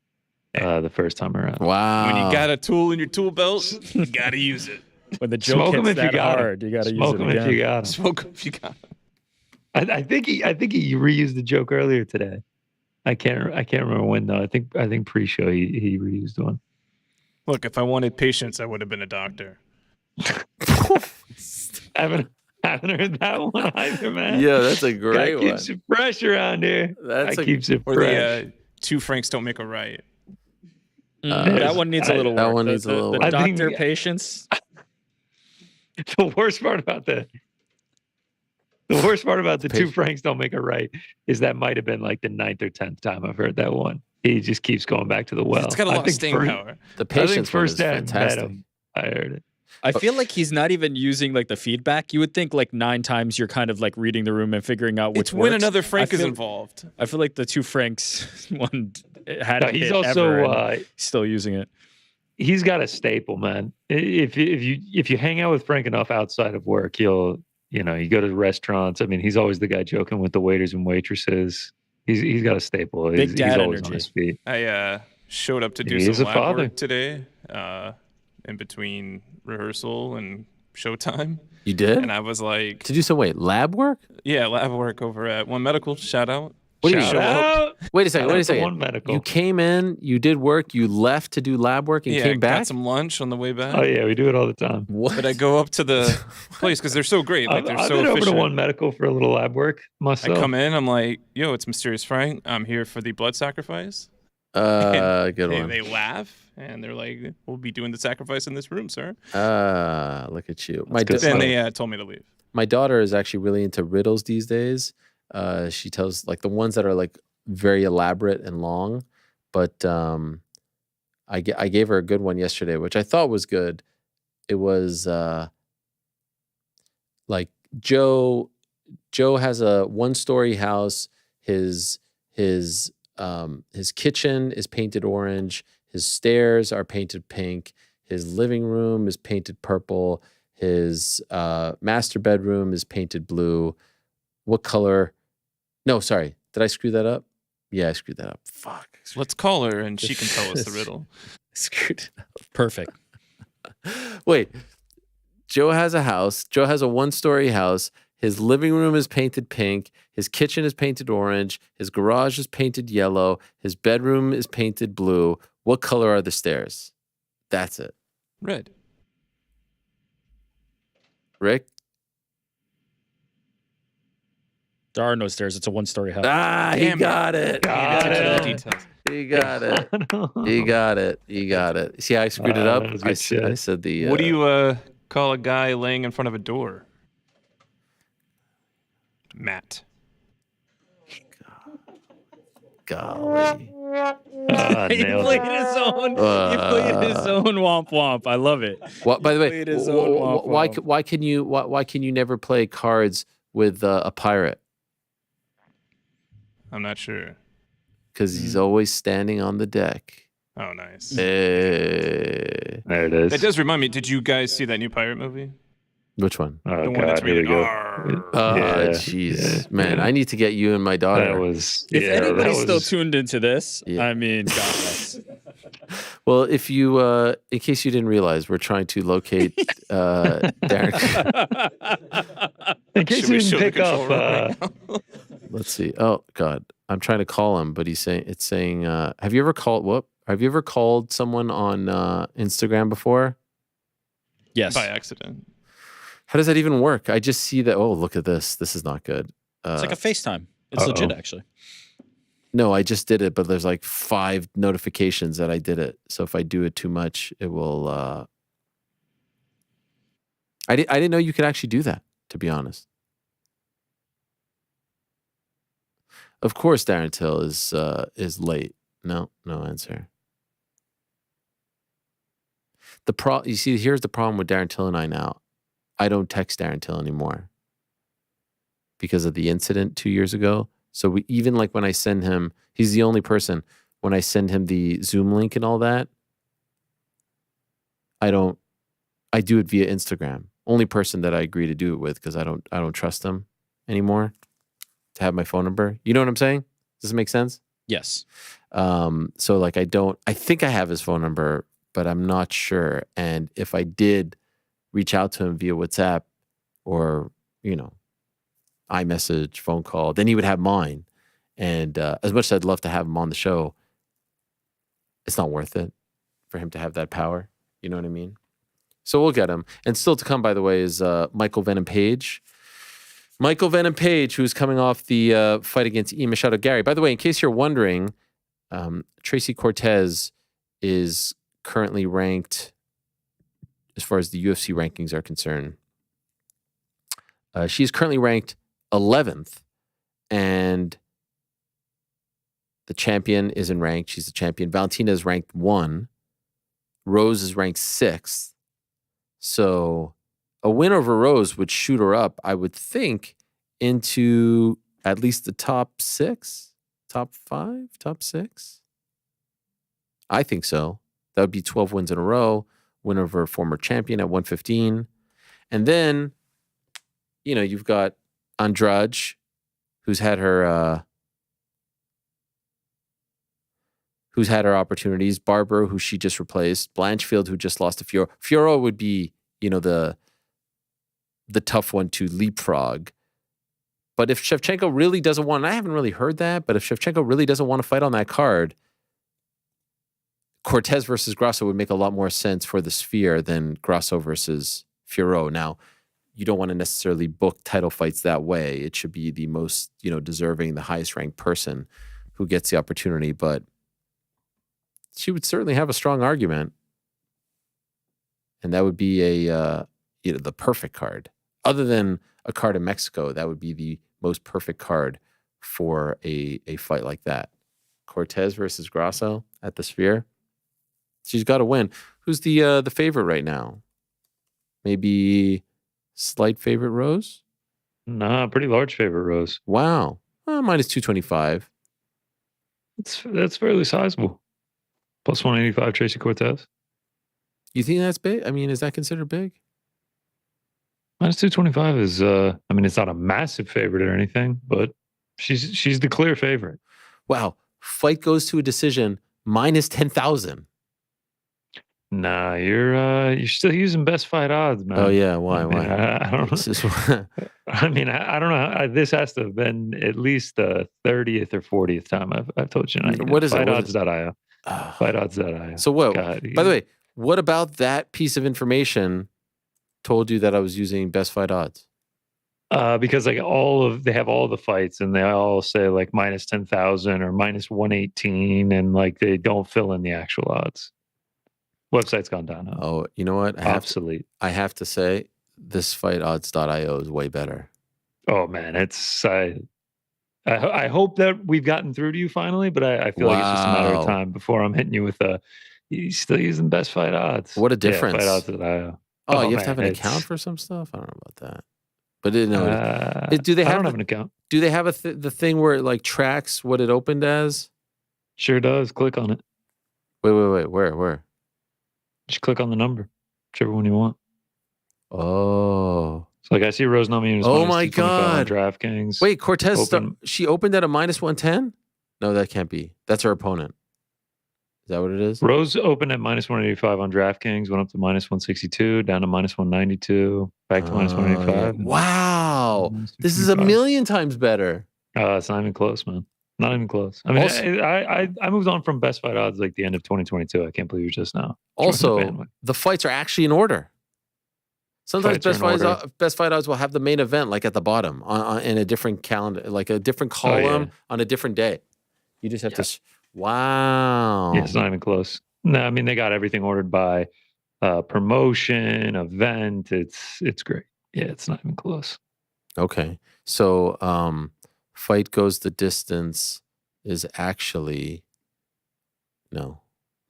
S5: the first time around.
S2: Wow!
S3: When you got a tool in your tool belt, you gotta use it.
S4: When the joke hits that hard, you gotta use it again.
S5: Smoke him if you got him.
S3: Smoke him if you got him.
S5: I think he reused the joke earlier today. I can't remember when though. I think pre-show he reused one.
S3: Look, if I wanted patience, I would have been a doctor.
S5: haven't heard that one either, man.
S2: Yeah, that's a great one.
S5: Keeps it fresh around here. Keeps it fresh.
S3: Or the two Franks don't make a right.
S4: That one needs a little work.
S2: That one needs a little work.
S4: The doctor patience.
S5: The worst part about the two Franks don't make it right is that might have been like the 9th or 10th time I've heard that one. He just keeps going back to the well.
S3: It's got a lot of staying power.
S2: The patience one is fantastic.
S5: I heard it.
S4: I feel like he's not even using like the feedback. You would think like 9 times you're kind of like reading the room and figuring out which
S3: It's when
S4: works.
S3: another Frank is involved.
S4: I feel like the 2 Franks one hadn't
S5: he's
S4: hit
S5: also
S4: ever, still using it.
S5: He's got a staple, man. If you hang out with Frank enough outside of work, you go to restaurants. I mean, he's always the guy joking with the waiters and waitresses. He's got a staple.
S4: Big dad
S5: he's always
S4: energy.
S5: on his feet.
S3: I showed up to do
S5: He's
S3: some
S5: a
S3: lab
S5: father.
S3: work today, in between rehearsal and showtime.
S2: You did?
S3: And I was like,
S2: to do some lab work?
S3: Yeah, lab work over at One Medical. Shout out.
S2: What do you
S3: Shout out.
S2: Wait a second.
S5: One Medical.
S2: You came in, you did work, you left to do lab work, and came back.
S3: Got some lunch on the way back.
S5: Oh yeah, we do it all the time.
S2: What?
S3: But I go up to the place because they're so great. Like they're
S5: I've
S3: so
S5: been
S3: efficient.
S5: over to One Medical for a little lab work myself.
S3: I come in, I'm like, "Yo, it's Mysterious Frank. I'm here for the blood sacrifice."
S2: Good one.
S3: They laugh and they're like, "We'll be doing the sacrifice in this room, sir."
S2: Look at you.
S3: Then they told me to leave.
S2: My daughter is actually really into riddles these days. She tells like the ones that are like very elaborate and long, but I gave her a good one yesterday, which I thought was good. It was like Joe has a 1-story house. His kitchen is painted orange. His stairs are painted pink. His living room is painted purple. His master bedroom is painted blue. What color? No, sorry. Did I screw that up? Yeah, I screwed that up. Fuck.
S3: Let's call her and she can tell us the riddle.
S2: Screwed it up.
S4: Perfect.
S2: Wait. Joe has a house. Joe has a 1-story house. His living room is painted pink. His kitchen is painted orange. His garage is painted yellow. His bedroom is painted blue. What color are the stairs? That's it.
S3: Red.
S2: Rick?
S4: There are no stairs. It's a 1-story house.
S2: He got it.
S3: Details.
S2: He got it. He got it. He got it. See, I screwed it up. I said the.
S3: What do you call a guy laying in front of a door? Matt.
S2: Golly.
S4: He played his own. He played his own womp womp. I love it.
S2: What? By the way,
S4: His own womp womp.
S2: why can you never play cards with a pirate?
S3: I'm not sure.
S2: Because he's always standing on the deck.
S3: Oh, nice.
S5: There it is.
S3: That does remind me. Did you guys see that new pirate movie?
S2: Which one?
S5: Oh,
S3: The one
S5: God,
S3: that's
S5: here we
S3: rated
S5: go.
S3: R.
S2: Oh, jeez. Man, I need to get you and my daughter.
S5: That was.
S4: If
S5: yeah,
S4: anybody's
S5: that
S4: still
S5: was,
S4: tuned into this, I mean, God bless.
S2: Well, if you, in case you didn't realize, we're trying to locate Darren.
S5: in case you didn't pick up.
S2: Let's see. Oh God, I'm trying to call him, but it's saying. Have you ever called someone on Instagram before?
S4: Yes.
S3: By accident.
S2: How does that even work? I just see that. Oh, look at this. This is not good.
S4: It's like a FaceTime. It's legit, actually.
S2: No, I just did it, but there's like 5 notifications that I did it. So if I do it too much, it will. I didn't know you could actually do that, to be honest. Of course, Darren Till is late. No answer. You see, here's the problem with Darren Till and I now. I don't text Darren Till anymore because of the incident 2 years ago. So even like when I send him, he's the only person, when I send him the Zoom link and all that, I do it via Instagram. Only person that I agree to do it with, because I don't trust him anymore to have my phone number. You know what I'm saying? Does it make sense?
S4: Yes.
S2: So like I think I have his phone number, but I'm not sure. And if I did reach out to him via WhatsApp or, iMessage, phone call, then he would have mine. And as much as I'd love to have him on the show, it's not worth it for him to have that power. You know what I mean? So we'll get him. And still to come, by the way, is Michael Venom Page. Michael Venom Page, who's coming off the fight against Ian Machado. Gary, by the way, in case you're wondering, Tracy Cortez is currently ranked, as far as the UFC rankings are concerned, she's currently ranked 11th, and the champion isn't ranked. She's the champion. Valentina is ranked 1. Rose is ranked 6th. So a win over Rose would shoot her up, I would think, into at least the top 6, top 5, top 6. I think so. That would be 12 wins in a row, win over a former champion at 115. And then, you've got Andrade, who's had her opportunities. Barber, who she just replaced. Blanchfield, who just lost to Fiora. Fiora would be, the tough one to leapfrog. But if Shevchenko really doesn't want, and I haven't really heard that, but if Shevchenko really doesn't want to fight on that card, Cortez versus Grasso would make a lot more sense for the Sphere than Grasso versus Fiora. Now, you don't want to necessarily book title fights that way. It should be the most, deserving, the highest ranked person who gets the opportunity. But she would certainly have a strong argument. And that would be the perfect card. Other than a card in Mexico, that would be the most perfect card for a fight like that. Cortez versus Grasso at the Sphere. She's got to win. Who's the favorite right now? Maybe slight favorite Rose?
S5: Nah, pretty large favorite Rose.
S2: Wow. Minus 225.
S5: That's fairly sizable. Plus 185 Tracy Cortez.
S2: You think that's big? I mean, is that considered big?
S5: Minus 225 is, it's not a massive favorite or anything, but she's the clear favorite.
S2: Wow. Fight goes to a decision, minus 10,000.
S5: Nah, you're still using best fight odds, man.
S2: Oh yeah, why?
S5: I don't know. I don't know. This has to have been at least the 30th or 40th time I've told you.
S2: What is it?
S5: Fightodds.io. Fightodds.io.
S2: So what?
S5: God,
S2: by the way, what about that piece of information told you that I was using best fight odds?
S5: Because they have all the fights and they all say like minus 10,000 or minus 118, and like they don't fill in the actual odds. Website's gone down.
S2: Oh, you know what?
S5: Obsolete.
S2: I have to say, this fightodds.io is way better.
S5: Oh man, it's I hope that we've gotten through to you finally, but I feel like it's just a matter of time before I'm hitting you with you still using best fight odds.
S2: What a difference.
S5: Yeah, fightodds.io.
S2: You have to have an account for some stuff? I don't know about that. But do they
S5: I don't have an account.
S2: Do they have the thing where it like tracks what it opened as?
S5: Sure does. Click on it.
S2: Wait. Where?
S5: Just click on the number, whichever one you want.
S2: Oh.
S5: So like I see Rose Namajunas.
S2: Oh my God.
S5: DraftKings.
S2: Wait, Cortez, she opened at a minus 110? No, that can't be. That's her opponent. Is that what it is?
S5: Rose opened at minus 185 on DraftKings, went up to minus 162, down to minus 192, back to minus 185.
S2: Yeah. Wow. This is a million times better.
S5: It's not even close, man. Not even close. I mean, also, I moved on from best fight odds like the end of 2022. I can't believe you're just now.
S2: Also, the fights are actually in order. Sometimes best fight odds will have the main event like at the bottom in a different calendar, like a different column on a different day. You just have to. Wow.
S5: Yeah, it's not even close. No, I mean they got everything ordered by promotion, event. It's great. Yeah, it's not even close.
S2: Okay, so fight goes the distance is actually no.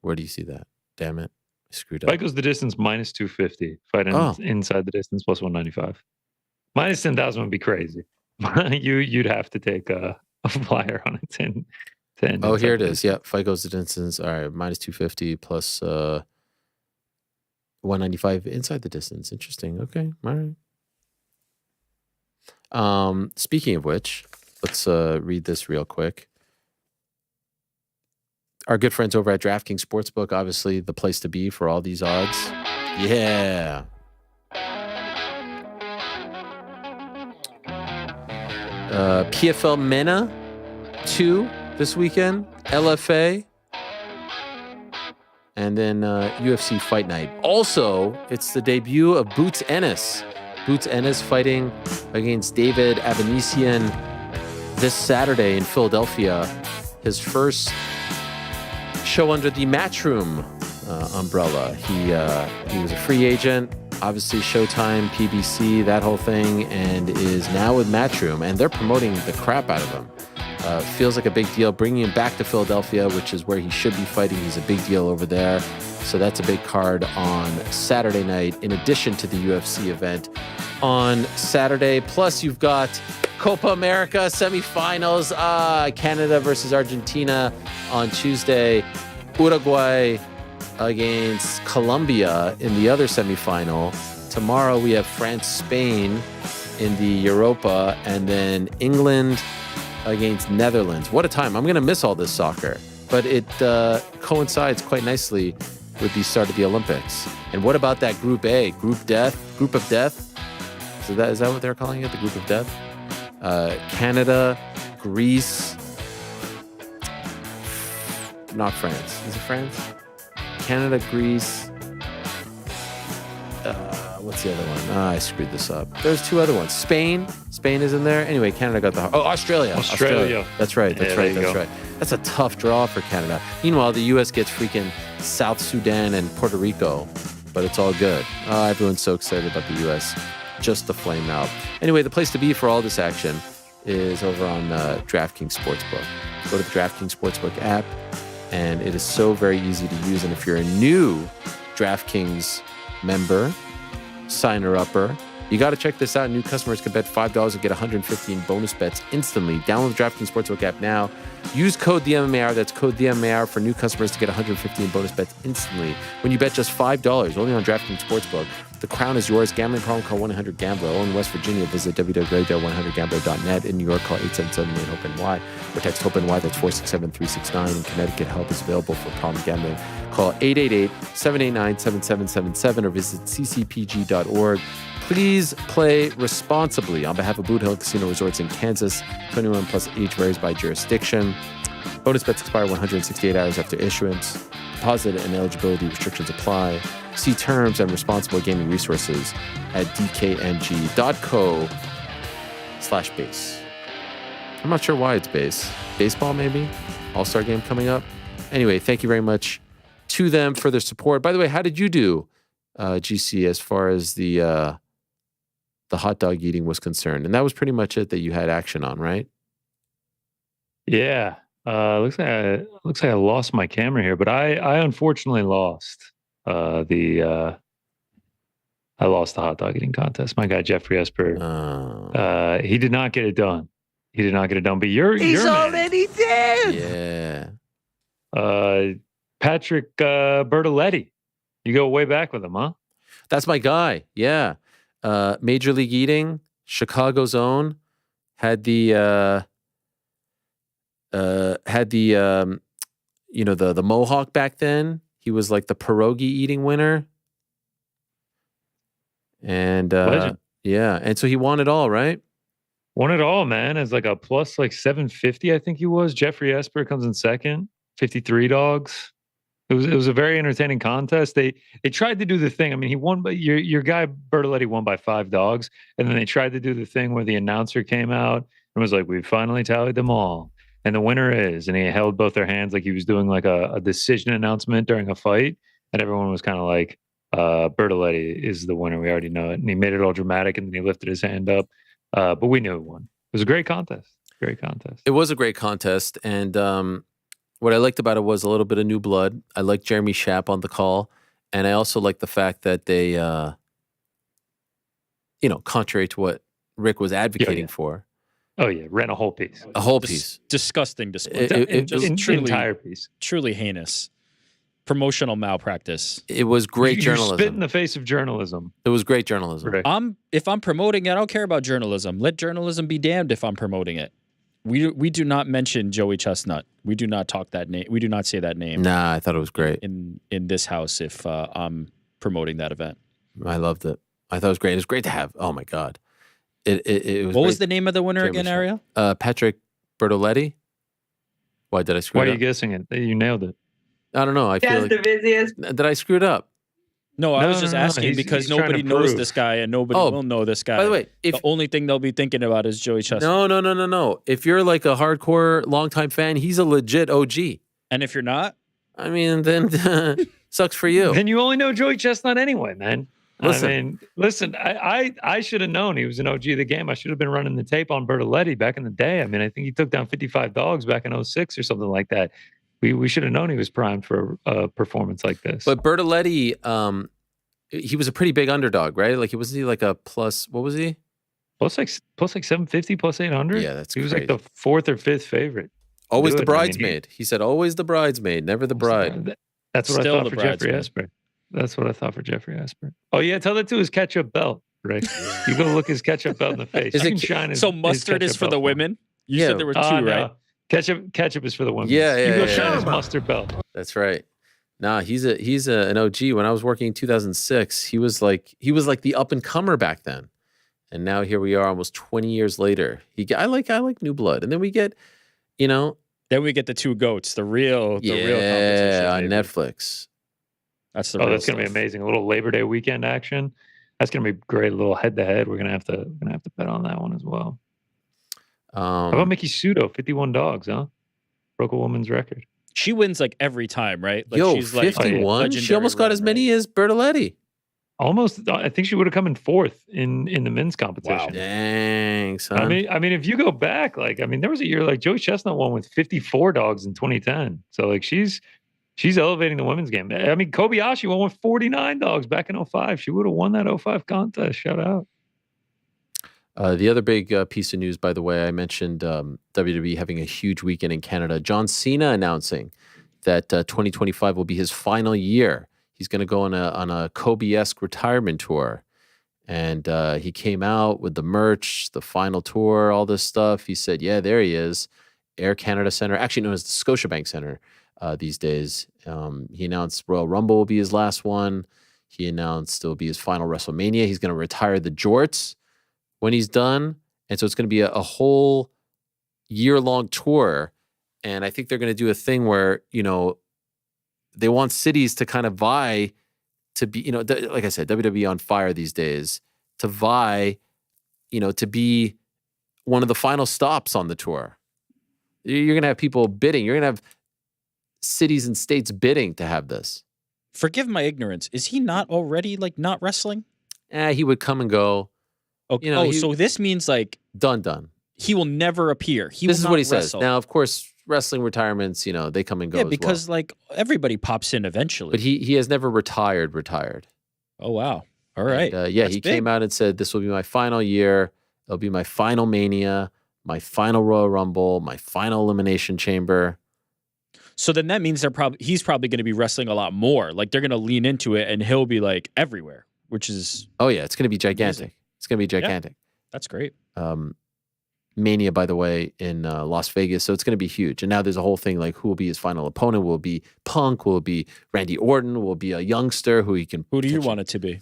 S2: Where do you see that? Damn it. I screwed up.
S5: Fight goes the distance minus 250. Fight inside the distance plus 195. Minus 10,000 would be crazy. You'd have to take a flyer on it. 10.
S2: Oh, here it is. Yeah, fight goes the distance. All right, minus 250 plus 195 inside the distance. Interesting. Okay, all right. Speaking of which, let's read this real quick. Our good friends over at DraftKings Sportsbook, obviously the place to be for all these odds. Yeah. PFL MENA 2 this weekend, LFA, and then UFC Fight Night. Also, it's the debut of Boots Ennis. Boots Ennis fighting against David Abanesian this Saturday in Philadelphia. His first show under the Matchroom umbrella. He was a free agent, obviously Showtime, PBC, that whole thing, and is now with Matchroom, and they're promoting the crap out of him. Feels like a big deal. Bringing him back to Philadelphia, which is where he should be fighting. He's a big deal over there. So that's a big card on Saturday night, in addition to the UFC event on Saturday. Plus, you've got Copa America semifinals. Canada versus Argentina on Tuesday. Uruguay against Colombia in the other semifinal. Tomorrow, we have France-Spain in the Europa, and then England against Netherlands. What a time. I'm going to miss all this soccer, but it coincides quite nicely with the start of the Olympics. And what about that Group A, Group of Death? So is that what they're calling it, the Group of Death? Canada, Greece, not France. Is it France? Canada, Greece. What's the other one? I screwed this up. There's two other ones. Spain is in there. Anyway, Canada got the... Australia. That's right. That's a tough draw for Canada. Meanwhile, the U.S. gets freaking South Sudan and Puerto Rico, but it's all good. Everyone's so excited about the U.S. just to flame out. Anyway, the place to be for all this action is over on DraftKings Sportsbook. Go to the DraftKings Sportsbook app, and it is so very easy to use. And if you're a new DraftKings member, signer-upper, you got to check this out. New customers can bet $5 and get 115 bonus bets instantly. Download the DraftKings Sportsbook app now. Use code TheMMAHour. That's code TheMMAHour for new customers to get 115 bonus bets instantly. When you bet just $5 only on DraftKings Sportsbook, the crown is yours. Gambling problem, call 1-800-GAMBLER. In West Virginia, visit www.100gambler.net. In New York, call 877-8-HOPENY or text HOPENY. That's 467-369. In Connecticut, help is available for problem gambling. Call 888-789-7777 or visit ccpg.org. Please play responsibly. On behalf of Boot Hill Casino Resorts in Kansas, 21 plus age varies by jurisdiction. Bonus bets expire 168 hours after issuance. Deposit and eligibility restrictions apply. See terms and responsible gaming resources at dkng.co/base. I'm not sure why it's base. Baseball, maybe? All-Star game coming up? Anyway, thank you very much to them for their support. By the way, how did you do, GC, as far as the hot dog eating was concerned? And that was pretty much it that you had action on, right?
S5: Yeah. Looks like I lost my camera here, but I unfortunately lost I lost the hot dog eating contest. My guy Jeffrey Esper, he did not get it done. But he's
S9: already dead.
S5: Yeah. Patrick Bertoletti, you go way back with him, huh?
S2: That's my guy. Yeah. Major League Eating, Chicago's own, had the the Mohawk back then. He was like the pierogi eating winner. And yeah, and so he won it all, right?
S5: Won it all, man. It's like a plus like 750, I think he was. Jeffrey Esper comes in second, 53 dogs. It was a very entertaining contest. They tried to do the thing. I mean, he won, but your guy Bertoletti won by 5 dogs, and then they tried to do the thing where the announcer came out and was like, "We finally tallied them all, and the winner is." And he held both their hands like he was doing like a decision announcement during a fight, and everyone was kind of like, "Bertoletti is the winner. We already know it." And he made it all dramatic, and then he lifted his hand up, but we knew it won. It was a great contest. It
S2: was a great contest, and what I liked about it was a little bit of new blood. I liked Jeremy Schaap on the call. And I also liked the fact that they, contrary to what Rick was advocating for.
S5: Oh, yeah. Ran a whole piece.
S2: A whole piece.
S4: Disgusting display.
S5: Entire piece.
S4: Truly heinous. Promotional malpractice.
S2: It was great journalism.
S5: You spit in the face of journalism.
S2: It was great journalism.
S5: Right.
S4: If I'm promoting it, I don't care about journalism. Let journalism be damned if I'm promoting it. We do not mention Joey Chestnut. We do not talk that name. We do not say that name.
S2: Nah, I thought it was great
S4: in this house. If I'm promoting that event,
S2: I loved it. I thought it was great. It was great to have. Oh my god, it was.
S4: What was the name of the winner again, Ariel?
S2: Patrick Bertoletti. Why did I screw it up?
S5: Why are you guessing it? You nailed it.
S2: I don't know. I feel like did I screw it up?
S4: No, I was just asking because nobody knows this guy and nobody will know this guy.
S2: By the way,
S4: the only thing they'll be thinking about is Joey Chestnut.
S2: No. If you're like a hardcore, longtime fan, he's a legit OG.
S4: And if you're not?
S2: I mean, then sucks for you.
S5: Then you only know Joey Chestnut anyway, man.
S2: Listen.
S5: I should have known he was an OG of the game. I should have been running the tape on Bertoletti back in the day. I mean, I think he took down 55 dogs back in 06 or something like that. We should have known he was primed for a performance like this.
S2: But Bertoletti, he was a pretty big underdog, right? Like, was he like a plus? What was he?
S5: Plus like 750, plus 800.
S2: Yeah, that's
S5: he was
S2: crazy.
S5: like the 4th or 5th favorite.
S2: Always the bridesmaid. He said, always the bridesmaid, never the bride.
S5: That's what I thought for Jeffrey Esper. That's what I thought for Jeffrey Esper. Oh yeah, tell that to his ketchup belt, right? You go look his ketchup belt in the face.
S4: So mustard is for the women? You said there were two, right?
S5: Ketchup is for the women.
S2: Yeah.
S5: You go shine his mustard belt.
S2: That's right. Nah, he's an OG. When I was working in 2006, he was like the up and comer back then. And now here we are almost 20 years later. I like new blood. And then we get, Then
S4: we get the two goats, the real competition.
S2: Yeah, on Netflix.
S5: That's going to be amazing. A little Labor Day weekend action. That's going to be great. A little head to head. We're going to have to bet on that one as well. How about Mickey Sudo? 51 dogs, huh? Broke a woman's record.
S4: She wins like every time, right? Like,
S2: she's 51. She almost got as many as Bertoletti.
S5: Almost. I think she would have come in 4th in the men's competition.
S2: Wow. Dang, son.
S5: I mean, if you go back, there was a year like Joey Chestnut won with 54 dogs in 2010. So like she's elevating the women's game. I mean, Kobayashi won with 49 dogs back in 05. She would have won that 05 contest. Shout out.
S2: The other big piece of news, by the way, I mentioned WWE having a huge weekend in Canada. John Cena announcing that 2025 will be his final year. He's going to go on a Kobe-esque retirement tour. And he came out with the merch, the final tour, all this stuff. He said, yeah, there he is. Air Canada Centre, actually known as the Scotiabank Centre these days. He announced Royal Rumble will be his last one. He announced it will be his final WrestleMania. He's going to retire the jorts when he's done. And so it's going to be a whole year-long tour. And I think they're going to do a thing where, they want cities to kind of vie to be, like I said, WWE on fire these days, to vie, to be one of the final stops on the tour. You're going to have people bidding. You're going to have cities and states bidding to have this.
S4: Forgive my ignorance. Is he not already not wrestling?
S2: He would come and go.
S4: Okay. So this means
S2: done.
S4: He will never appear.
S2: This is what he says. Now, of course, wrestling retirements, they come and go.
S4: Yeah, because everybody pops in eventually.
S2: But he has never retired.
S4: Oh wow! All right.
S2: And, he came out and said, "This will be my final year. It'll be my final Mania, my final Royal Rumble, my final Elimination Chamber."
S4: So then that means he's probably going to be wrestling a lot more. Like they're going to lean into it, and he'll be everywhere, which is
S2: it's going to be gigantic. Amazing. It's going to be gigantic.
S4: Yeah, that's great.
S2: Mania, by the way, in Las Vegas. So it's going to be huge. And now there's a whole thing who will be his final opponent? Will it be Punk? Will it be Randy Orton? Will it be a youngster who he can...
S4: Who do you want it to be?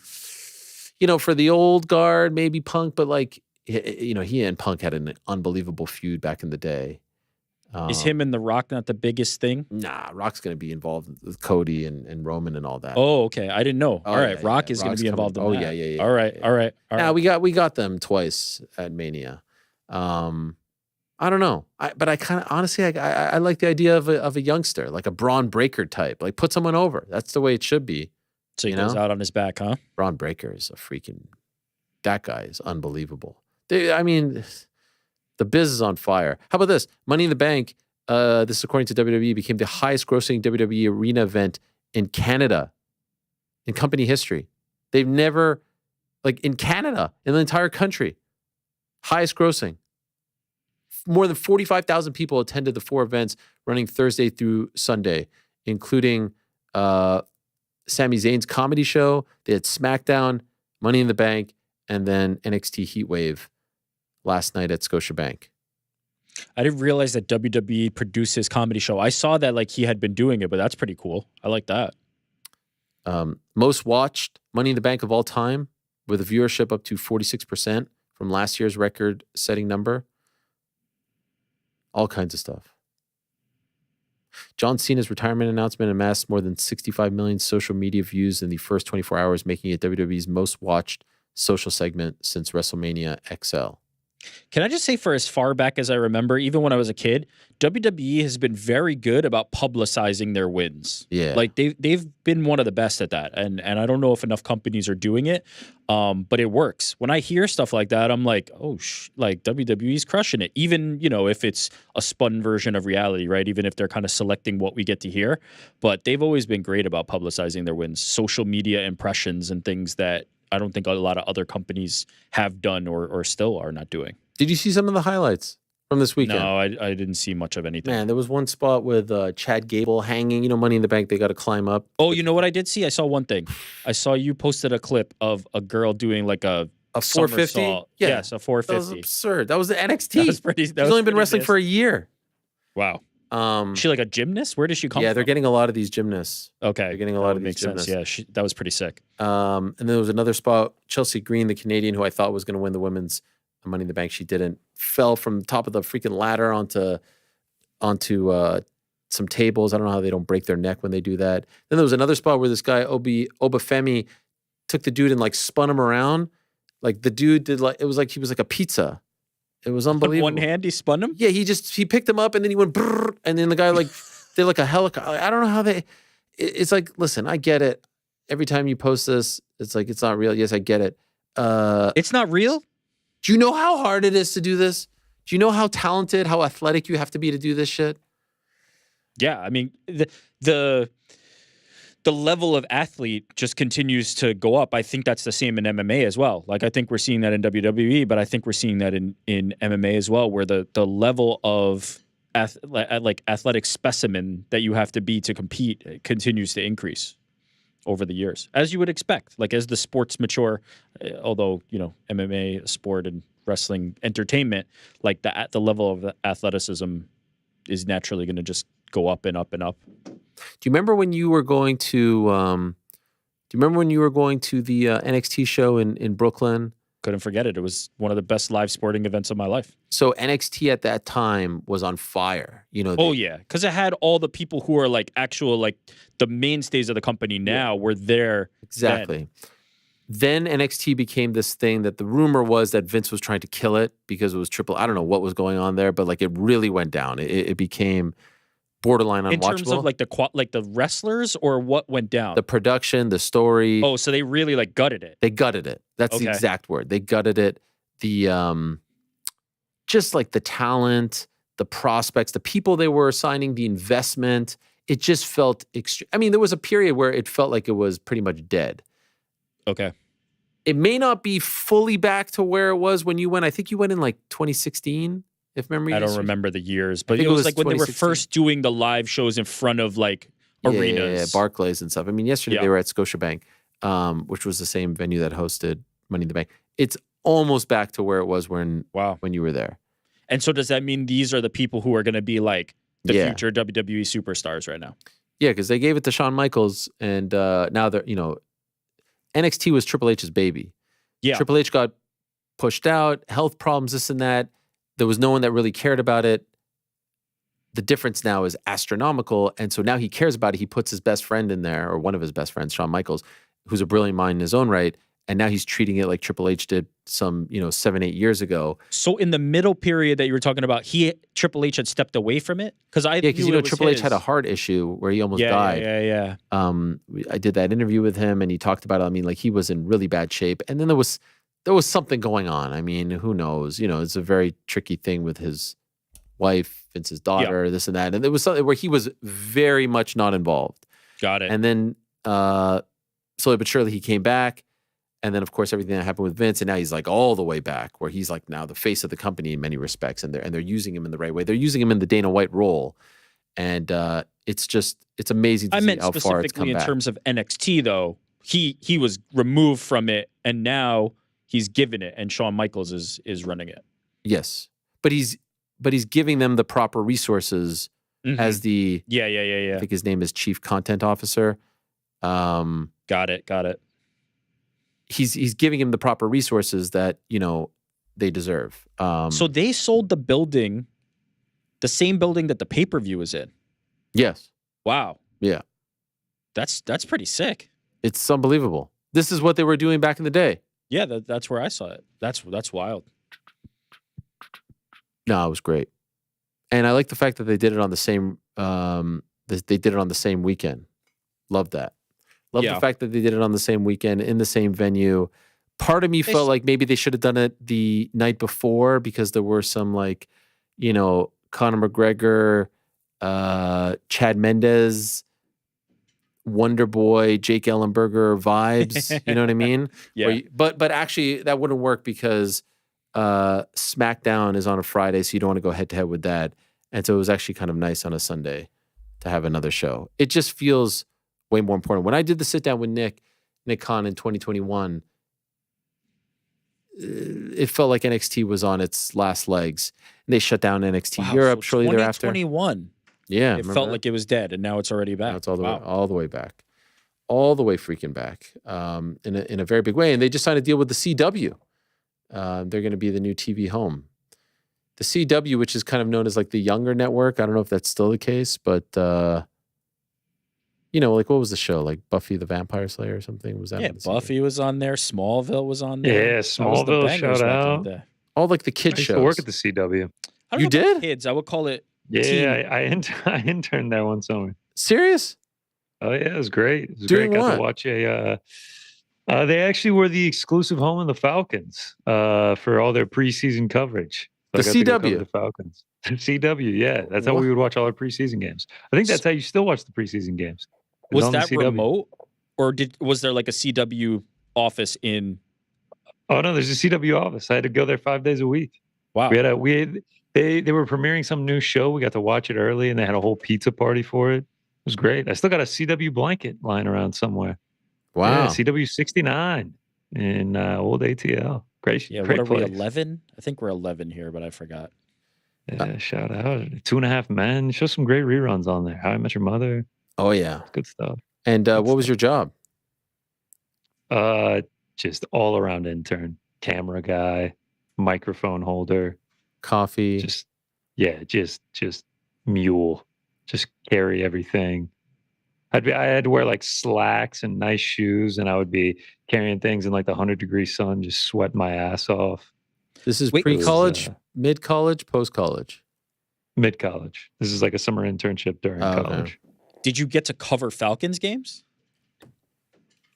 S2: For the old guard, maybe Punk, but he and Punk had an unbelievable feud back in the day.
S4: Is him and The Rock not the biggest thing?
S2: Nah, Rock's going to be involved with Cody and Roman and all that.
S4: Oh, okay. I didn't know. All right, Rock is going to be involved in that.
S2: Yeah.
S4: All right.
S2: Now we got them twice at Mania. I don't know. But I kind of honestly, I like the idea of a youngster, like a Braun Breaker type. Put someone over. That's the way it should be.
S4: So he goes out on his back, huh?
S2: Braun Breaker is that guy is unbelievable. The biz is on fire. How about this? Money in the Bank, this is according to WWE, became the highest grossing WWE arena event in Canada in company history. They've never, in Canada, in the entire country, highest grossing. More than 45,000 people attended the 4 events running Thursday through Sunday, including Sami Zayn's comedy show. They had SmackDown, Money in the Bank, and then NXT Heatwave last night at Scotiabank.
S4: I didn't realize that WWE produced his comedy show. I saw that he had been doing it, but that's pretty cool. I like that.
S2: Most watched Money in the Bank of all time, with a viewership up to 46% from last year's record-setting number. All kinds of stuff. John Cena's retirement announcement amassed more than 65 million social media views in the first 24 hours, making it WWE's most watched social segment since WrestleMania XL.
S4: Can I just say, for as far back as I remember, even when I was a kid, WWE has been very good about publicizing their wins.
S2: Yeah.
S4: Like they've been one of the best at that. And I don't know if enough companies are doing it, but it works. When I hear stuff like that, I'm like, oh, like WWE's crushing it. Even, if it's a spun version of reality, right? Even if they're kind of selecting what we get to hear. But they've always been great about publicizing their wins, social media impressions and things that I don't think a lot of other companies have done or still are not doing.
S2: Did you see some of the highlights from this weekend?
S4: No, I didn't see much of anything.
S2: Man, there was one spot with Chad Gable hanging, Money in the Bank, they got to climb up.
S4: Oh, you know what I did see? I saw one thing. I saw you posted a clip of a girl doing like a
S2: 450?
S4: Yeah. Yes, a 450.
S2: That was absurd. That was the NXT. She's only been wrestling for a year.
S4: Wow. She like a gymnast? Where does she come from?
S2: Yeah, they're getting a lot of these gymnasts.
S4: Okay.
S2: They're getting a lot of these gymnasts.
S4: Yeah, that was pretty sick.
S2: And then there was another spot, Chelsea Green, the Canadian, who I thought was going to win the women's Money in the Bank. She didn't. Fell from the top of the freaking ladder onto some tables. I don't know how they don't break their neck when they do that. Then there was another spot where this guy, Obafemi, took the dude and like spun him around. Like the dude did like, it was like he was like a pizza. It was unbelievable.
S4: With one hand, he spun him?
S2: Yeah, he picked him up and then he went brrr, and then the guy like did like a helicopter. I don't know how it's like, listen, I get it. Every time you post this, it's like, it's not real. Yes, I get it.
S4: It's not real?
S2: Do you know how hard it is to do this? Do you know how talented, how athletic you have to be to do this shit?
S4: Yeah, I mean, the level of athlete just continues to go up. I think that's the same in MMA as well. Like, I think we're seeing that in WWE, but I think we're seeing that in MMA as well, where the level of athletic specimen that you have to be to compete continues to increase over the years, as you would expect. Like, as the sports mature, although, MMA, sport, and wrestling entertainment, like the level of athleticism is naturally going to just go up and up and up.
S2: Do you remember when you were going to the NXT show in Brooklyn?
S4: Couldn't forget it. It was one of the best live sporting events of my life.
S2: So NXT at that time was on fire.
S4: Yeah, because it had all the people who are like actual, like the mainstays of the company now were there.
S2: Exactly. Then NXT became this thing that the rumor was that Vince was trying to kill it because it was I don't know what was going on there, but like it really went down. It became borderline unwatchable.
S4: In terms of like the wrestlers, or what went down?
S2: The production, the story.
S4: Oh, so they really like gutted it.
S2: They gutted it. That's the exact word. They gutted it. The just like the talent, the prospects, the people they were assigning, the investment. It just felt extreme. I mean, there was a period where it felt like it was pretty much dead.
S4: Okay.
S2: It may not be fully back to where it was when you went. I think you went in like 2016, if memory.
S4: I don't remember the years, but it was like when they were first doing the live shows in front of like arenas.
S2: Yeah, Barclays and stuff. I mean, yesterday they were at Scotiabank, which was the same venue that hosted Money in the Bank. It's almost back to where it was when you were there.
S4: And so does that mean these are the people who are going to be like the future WWE superstars right now?
S2: Yeah, because they gave it to Shawn Michaels, and now they're, NXT was Triple H's baby.
S4: Yeah.
S2: Triple H got pushed out, health problems, this and that. There was no one that really cared about it. The difference now is astronomical, and so now he cares about it. He puts his best friend in there, or one of his best friends, Shawn Michaels, who's a brilliant mind in his own right, and now he's treating it like Triple H did some, 7-8 years ago.
S4: So in the middle period that you were talking about, Triple H had stepped away from it? Because
S2: Triple H had a heart issue where he almost died.
S4: Yeah.
S2: I did that interview with him, and he talked about it. I mean, like, he was in really bad shape, and then there was something going on. I mean, who knows? It's a very tricky thing with his wife, Vince's daughter, this and that, and there was something where he was very much not involved.
S4: Got it.
S2: And then slowly but surely he came back. And then, of course, everything that happened with Vince, and now he's like all the way back, where he's like now the face of the company in many respects, and they're using him in the right way. They're using him in the Dana White role, and it's amazing to see how far it's come back. I meant
S4: specifically in terms of NXT, though. He was removed from it, and now he's given it, and Shawn Michaels is running it.
S2: Yes, but he's giving them the proper resources as the I think his name is Chief Content Officer.
S4: Got it.
S2: He's giving him the proper resources that, they deserve.
S4: So they sold the building, the same building that the pay-per-view is in.
S2: Yes.
S4: Wow.
S2: Yeah.
S4: That's pretty sick.
S2: It's unbelievable. This is what they were doing back in the day.
S4: Yeah, that's where I saw it. That's wild.
S2: No, it was great. And I like the fact that they did it on the same they did it on the same weekend. Love that. Love the fact that they did it on the same weekend in the same venue. Part of me felt like maybe they should have done it the night before because there were some like, you know, Conor McGregor, Chad Mendes, Wonder Boy, Jake Ellenberger vibes. You know what I mean?
S4: Yeah.
S2: But actually that wouldn't work because SmackDown is on a Friday, so you don't want to go head to head with that. And so it was actually kind of nice on a Sunday to have another show. It just feels way more important. When I did the sit down with Nick Khan in 2021, it felt like NXT was on its last legs. And they shut down NXT Europe shortly thereafter.
S4: 2021.
S2: Yeah.
S4: It felt like it was dead, and now it's already back.
S2: Now it's all the way back. All the way freaking back in a very big way. And they just signed a deal with the CW. They're going to be the new TV home. The CW, which is kind of known as like the younger network. I don't know if that's still the case, but you know, like what was the show? Like Buffy the Vampire Slayer or something? Was that?
S4: Yeah, Buffy was on there. Smallville was on there.
S5: Yeah, Smallville, shout out.
S2: All like the kid shows.
S5: I used to work at the CW.
S4: I don't know about kids. I would call it.
S5: Yeah, I interned there one summer.
S2: Serious?
S5: Oh yeah, it was great. It was
S2: Doing
S5: great.
S2: what?
S5: Got to watch they actually were the exclusive home of the Falcons for all their preseason coverage.
S2: So the CW,
S5: the Falcons. The CW, yeah, that's how we would watch all our preseason games. I think that's how you still watch the preseason games.
S4: Was that remote, or was there like a CW office in?
S5: Oh no, there's a CW office. I had to go there 5 days a week.
S4: Wow.
S5: They were premiering some new show. We got to watch it early, and they had a whole pizza party for it. It was great. I still got a CW blanket lying around somewhere.
S2: Wow.
S5: Yeah, CW 69 in old ATL. Great.
S4: Yeah,
S5: great
S4: what are we,
S5: place.
S4: 11? I think we're 11 here, but I forgot.
S5: Yeah, shout out. 2.5 Men. Show some great reruns on there. How I Met Your Mother.
S2: Oh, yeah.
S5: Good stuff.
S2: And what was your job?
S5: Just all around intern. Camera guy, microphone holder.
S2: Coffee.
S5: Just mule. Just carry everything. I had to wear like slacks and nice shoes, and I would be carrying things in like the 100-degree sun, just sweating my ass off.
S2: This is pre-college, mid-college, post-college?
S5: Mid-college. This is like a summer internship during college.
S4: Did you get to cover Falcons games?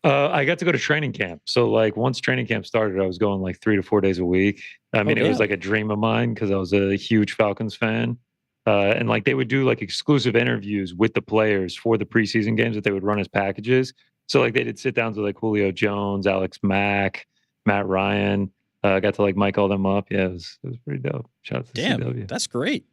S5: I got to go to training camp. So like once training camp started, I was going like 3 to 4 days a week. I mean, it was like a dream of mine because I was a huge Falcons fan. And like they would do like exclusive interviews with the players for the preseason games that they would run as packages. So like they did sit downs with like Julio Jones, Alex Mack, Matt Ryan. Got to like mic all them up. Yeah, it was pretty dope. Shout out to the CW.
S4: That's great.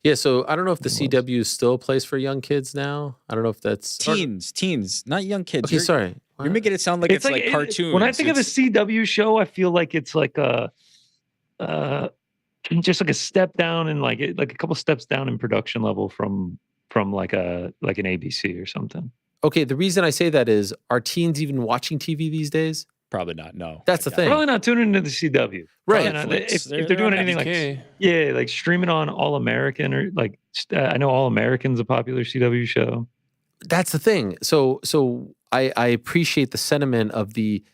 S2: Yeah, so I don't know if the CW is still a place for young kids now. I don't know if that's
S4: teens, not young kids.
S2: Okay, sorry.
S4: You're making it sound like it's like cartoons.
S5: When I think of a CW show, I feel like it's like a just like a step down and like a couple steps down in production level from like an ABC or something.
S2: Okay, the reason I say that is, are teens even watching TV these days?
S4: Probably not. No,
S2: that's the thing.
S5: Probably not tuning into the CW.
S2: Right.
S5: If they're doing anything like streaming on All American or like I know All American's a popular CW show.
S2: That's the thing. So I appreciate the sentiment of the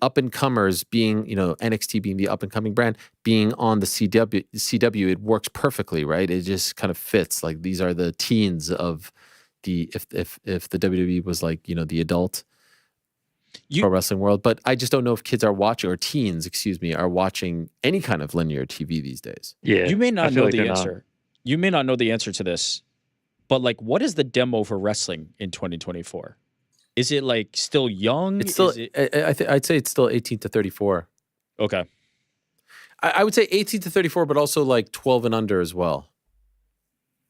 S2: up and comers being, you know, NXT being the up and coming brand, being on the CW. It works perfectly, right? It just kind of fits. Like these are the teens of the if the WWE was like, you know, the adult pro wrestling world. But I just don't know if kids are watching, or teens, excuse me, are watching any kind of linear TV these days.
S5: Yeah,
S4: you may not know the answer. You may not know the answer to this, but like, what is the demo for wrestling in 2024? Is it like still young?
S2: It's still. I'd say it's still 18 to 34.
S4: Okay.
S2: I would say 18 to 34, but also like 12 and under as well.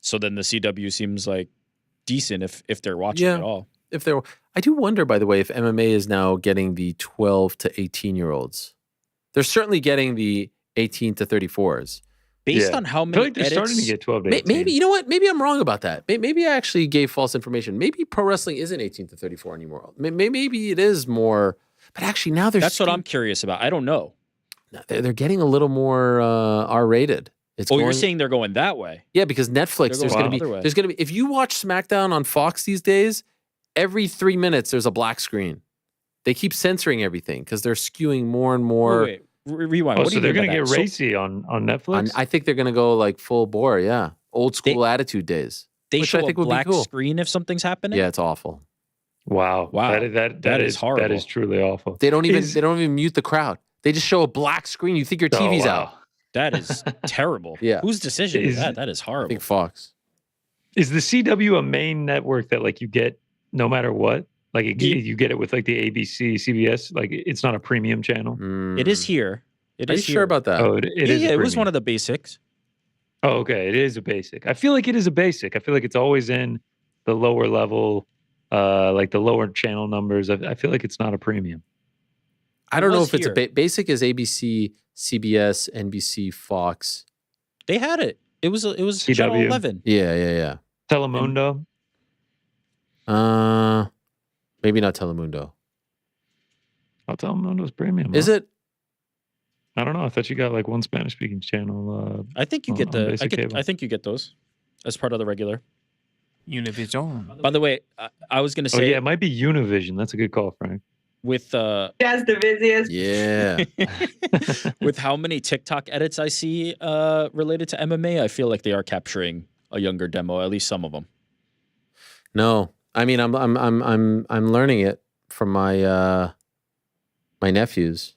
S4: So then the CW seems like decent if they're watching at all.
S2: If they're, I do wonder, by the way, if MMA is now getting the 12 to 18-year-olds. They're certainly getting the 18 to 34s.
S4: Based on how many
S5: I feel like they're starting to get 12 to 18.
S2: Maybe, you know what? Maybe I'm wrong about that. Maybe I actually gave false information. Maybe pro wrestling isn't 18 to 34 anymore. Maybe it is more, but actually now
S4: that's what I'm curious about. I don't know.
S2: They're getting a little more R-rated.
S4: You're saying they're going that way?
S2: Yeah, because Netflix, there's going to be, if you watch SmackDown on Fox these days, every 3 minutes there's a black screen. They keep censoring everything because they're skewing more and more.
S4: rewind.
S5: Oh,
S4: What do
S5: so
S4: you
S5: they're
S4: mean
S5: gonna
S4: by
S5: get
S4: that?
S5: racy on Netflix?
S2: I think they're gonna go like full bore. Yeah, old school attitude days.
S4: They
S2: which
S4: show
S2: I think
S4: a
S2: would be
S4: black
S2: cool.
S4: screen if something's happening.
S2: Yeah, it's awful.
S5: Wow. That is horrible. That is truly awful.
S2: They don't even mute the crowd. They just show a black screen. You think your TV's out.
S4: That is terrible.
S2: Yeah.
S4: Whose decision is that? That is horrible.
S2: I think Fox.
S5: Is the CW a main network that like you get no matter what? Like you get it with like the ABC, CBS. Like it's not a premium channel.
S4: It is here.
S2: Are you sure about that?
S5: Oh, it is.
S4: Yeah, it was one of the basics.
S5: Oh, okay. It is a basic. I feel like it is a basic. I feel like it's always in the lower level, like the lower channel numbers. I feel like it's not a premium.
S2: I don't know if it's a basic is ABC, CBS, NBC, Fox.
S4: They had it. It was
S5: CW.
S4: Channel 11.
S2: Yeah.
S5: Telemundo.
S2: Maybe not Telemundo.
S5: Oh, Telemundo's premium.
S2: Is it?
S5: I don't know. I thought you got like one Spanish speaking channel.
S4: I think you get I think you get those as part of the regular.
S3: Univision.
S4: By the way, I was going to say.
S5: Oh yeah, it might be Univision. That's a good call, Frank.
S4: With
S11: that's the busiest.
S2: Yeah.
S4: With how many TikTok edits I see related to MMA, I feel like they are capturing a younger demo, at least some of them.
S2: No, I mean I'm learning it from my my nephews.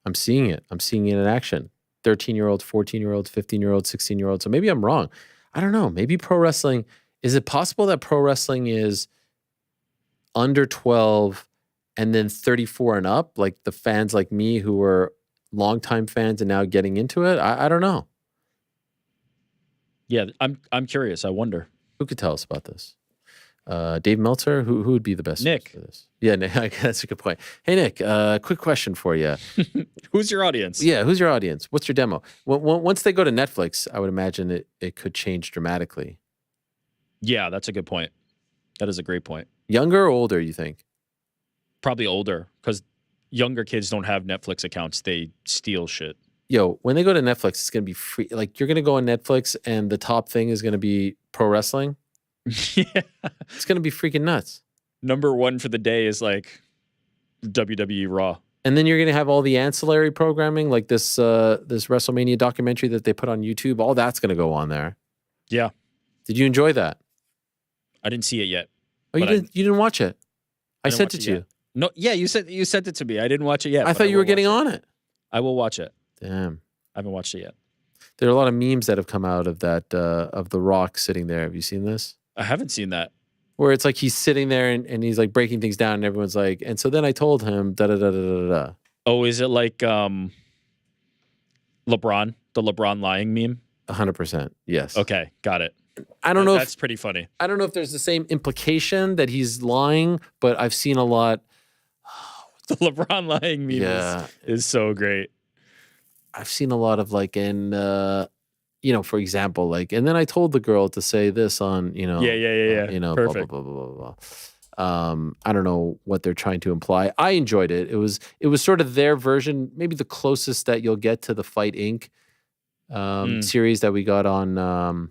S2: I'm seeing it. I'm seeing it in action. 13-year-olds, 14-year-olds, 15-year-olds, 16-year-olds. So maybe I'm wrong. I don't know. Maybe pro wrestling. Is it possible that pro wrestling is under 12 and then 34 and up? Like the fans like me who were longtime fans and now getting into it? I don't know.
S4: Yeah, I'm curious. I wonder.
S2: Who could tell us about this? Dave Meltzer? Who would be the best
S4: Nick.
S2: for this? Yeah, Nick, that's a good point. Hey, Nick, quick question for you.
S4: Who's your audience?
S2: Yeah, who's your audience? What's your demo? Once they go to Netflix, I would imagine it could change dramatically.
S4: Yeah, that's a good point. That is a great point.
S2: Younger or older, you think?
S4: Probably older, because younger kids don't have Netflix accounts. They steal shit.
S2: Yo, when they go to Netflix, it's going to be free. Like, you're going to go on Netflix and the top thing is going to be pro wrestling.
S4: Yeah.
S2: It's going to be freaking nuts.
S4: Number one for the day is like WWE Raw.
S2: And then you're going to have all the ancillary programming, like this this WrestleMania documentary that they put on YouTube. All that's going to go on there.
S4: Yeah.
S2: Did you enjoy that?
S4: I didn't see it yet.
S2: Oh, you didn't watch it? I sent it to you.
S4: No, yeah, you sent it to me. I didn't watch it yet.
S2: I thought you were getting on it.
S4: I will watch it.
S2: Damn.
S4: I haven't watched it yet.
S2: There are a lot of memes that have come out of that, of The Rock sitting there. Have you seen this?
S4: I haven't seen that.
S2: Where it's like he's sitting there and he's like breaking things down and everyone's like, and so then I told him da-da-da-da-da-da.
S4: Oh, is it like LeBron, the LeBron lying meme?
S2: 100%. Yes.
S4: Okay, got it.
S2: I don't know.
S4: That's pretty funny.
S2: I don't know if there's the same implication that he's lying, but I've seen a lot.
S4: The LeBron lying meme is so great.
S2: I've seen a lot of like for example, like, and then I told the girl to say this on,
S4: Yeah.
S2: blah,
S4: Perfect.
S2: blah, blah, blah, blah. I don't know what they're trying to imply. I enjoyed it. It was sort of their version, maybe the closest that you'll get to the Fight Inc. Series that we got on,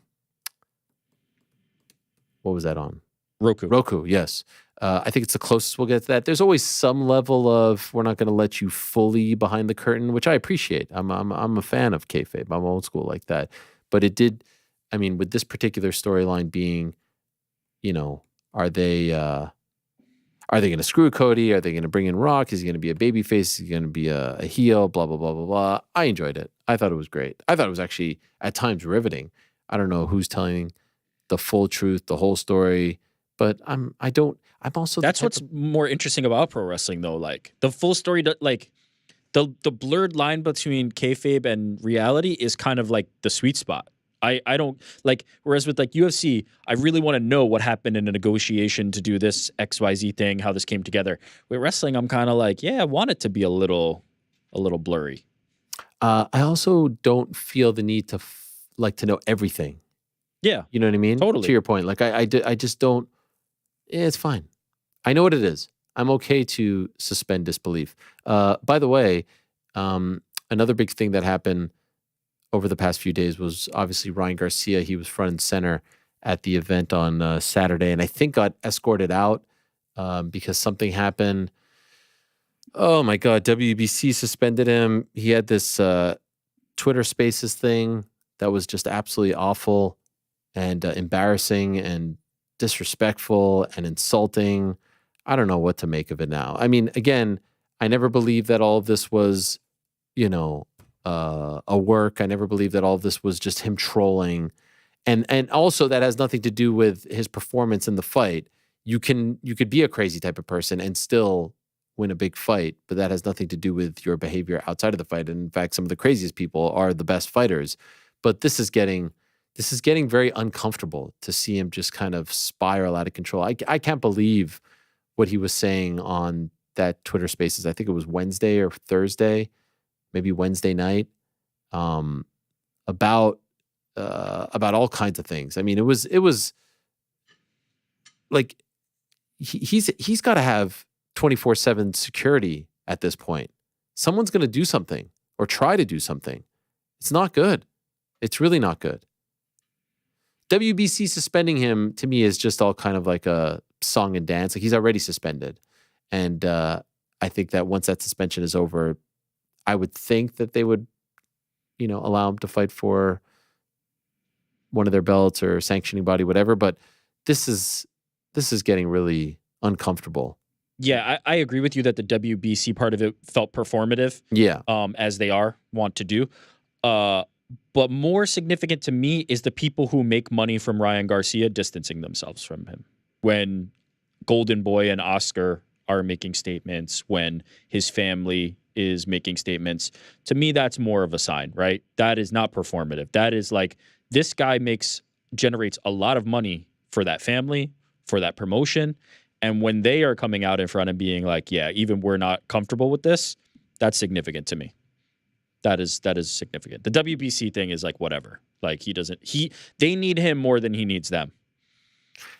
S2: what was that on? Roku, yes. I think it's the closest we'll get to that. There's always some level of we're not going to let you fully behind the curtain, which I appreciate. I'm a fan of kayfabe. I'm old school like that. But it did. I mean, with this particular storyline being, are they going to screw Cody? Are they going to bring in Rock? Is he going to be a babyface? Is he going to be a heel? Blah blah blah blah blah. I enjoyed it. I thought it was great. I thought it was actually at times riveting. I don't know who's telling the full truth, the whole story. But I'm also.
S4: That's what's more interesting about pro wrestling, though. Like the full story, like the blurred line between kayfabe and reality is kind of like the sweet spot. I don't like. Whereas with like UFC, I really want to know what happened in a negotiation to do this XYZ thing, how this came together. With wrestling, I'm kind of like, yeah, I want it to be a little blurry.
S2: I also don't feel the need to to know everything.
S4: Yeah,
S2: you know what I mean.
S4: Totally.
S2: To your point, like I just don't. It's fine. I know what it is. I'm okay to suspend disbelief. By the way, another big thing that happened over the past few days was obviously Ryan Garcia. He was front and center at the event on Saturday, and I think got escorted out because something happened. Oh my God, WBC suspended him. He had this Twitter Spaces thing that was just absolutely awful and embarrassing and disrespectful and insulting. I don't know what to make of it now. I mean, again, I never believed that all of this was, a work. I never believed that all of this was just him trolling. And also that has nothing to do with his performance in the fight. You could be a crazy type of person and still win a big fight, but that has nothing to do with your behavior outside of the fight. And in fact, some of the craziest people are the best fighters. But this is getting very uncomfortable to see him just kind of spiral out of control. I can't believe what he was saying on that Twitter Spaces. I think it was Wednesday or Thursday, maybe Wednesday night, about all kinds of things. I mean, it was like he's got to have 24/7 security at this point. Someone's going to do something or try to do something. It's not good. It's really not good. WBC suspending him to me is just all kind of like a song and dance. Like he's already suspended. And I think that once that suspension is over, I would think that they would, allow him to fight for one of their belts or sanctioning body, whatever. But this is getting really uncomfortable.
S4: Yeah, I agree with you that the WBC part of it felt performative.
S2: Yeah.
S4: As they want to do. But more significant to me is the people who make money from Ryan Garcia distancing themselves from him. When Golden Boy and Oscar are making statements, when his family is making statements, to me, that's more of a sign, right? That is not performative. That is like, this guy generates a lot of money for that family, for that promotion. And when they are coming out in front and being like, yeah, even we're not comfortable with this, that's significant to me. That is significant. The WBC thing is like whatever. Like they need him more than he needs them.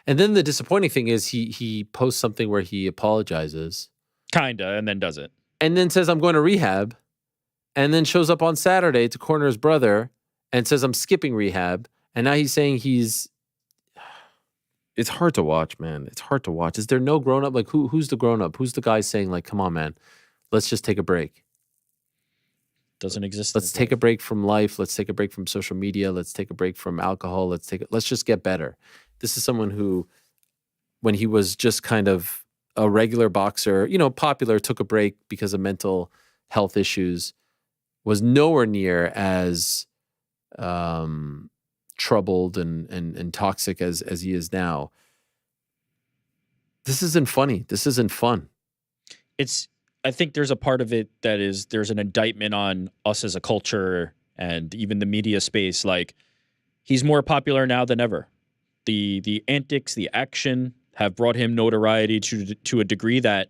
S2: And then the disappointing thing is he posts something where he apologizes.
S4: Kinda, and then does it.
S2: And then says, I'm going to rehab. And then shows up on Saturday to corner his brother and says, I'm skipping rehab. And now he's saying it's hard to watch, man. It's hard to watch. Is there no grown-up? Like who's the grown-up? Who's the guy saying like, come on, man, let's just take a break?
S4: Doesn't exist.
S2: Let's take a break from life. Let's take a break from social media. Let's take a break from alcohol. Let's just get better. This is someone who, when he was just kind of a regular boxer, popular, took a break because of mental health issues, was nowhere near as troubled and toxic as he is now. This isn't funny. This isn't fun.
S4: I think there's a part of it that is there's an indictment on us as a culture and even the media space. Like, he's more popular now than ever. The antics, the action have brought him notoriety to a degree that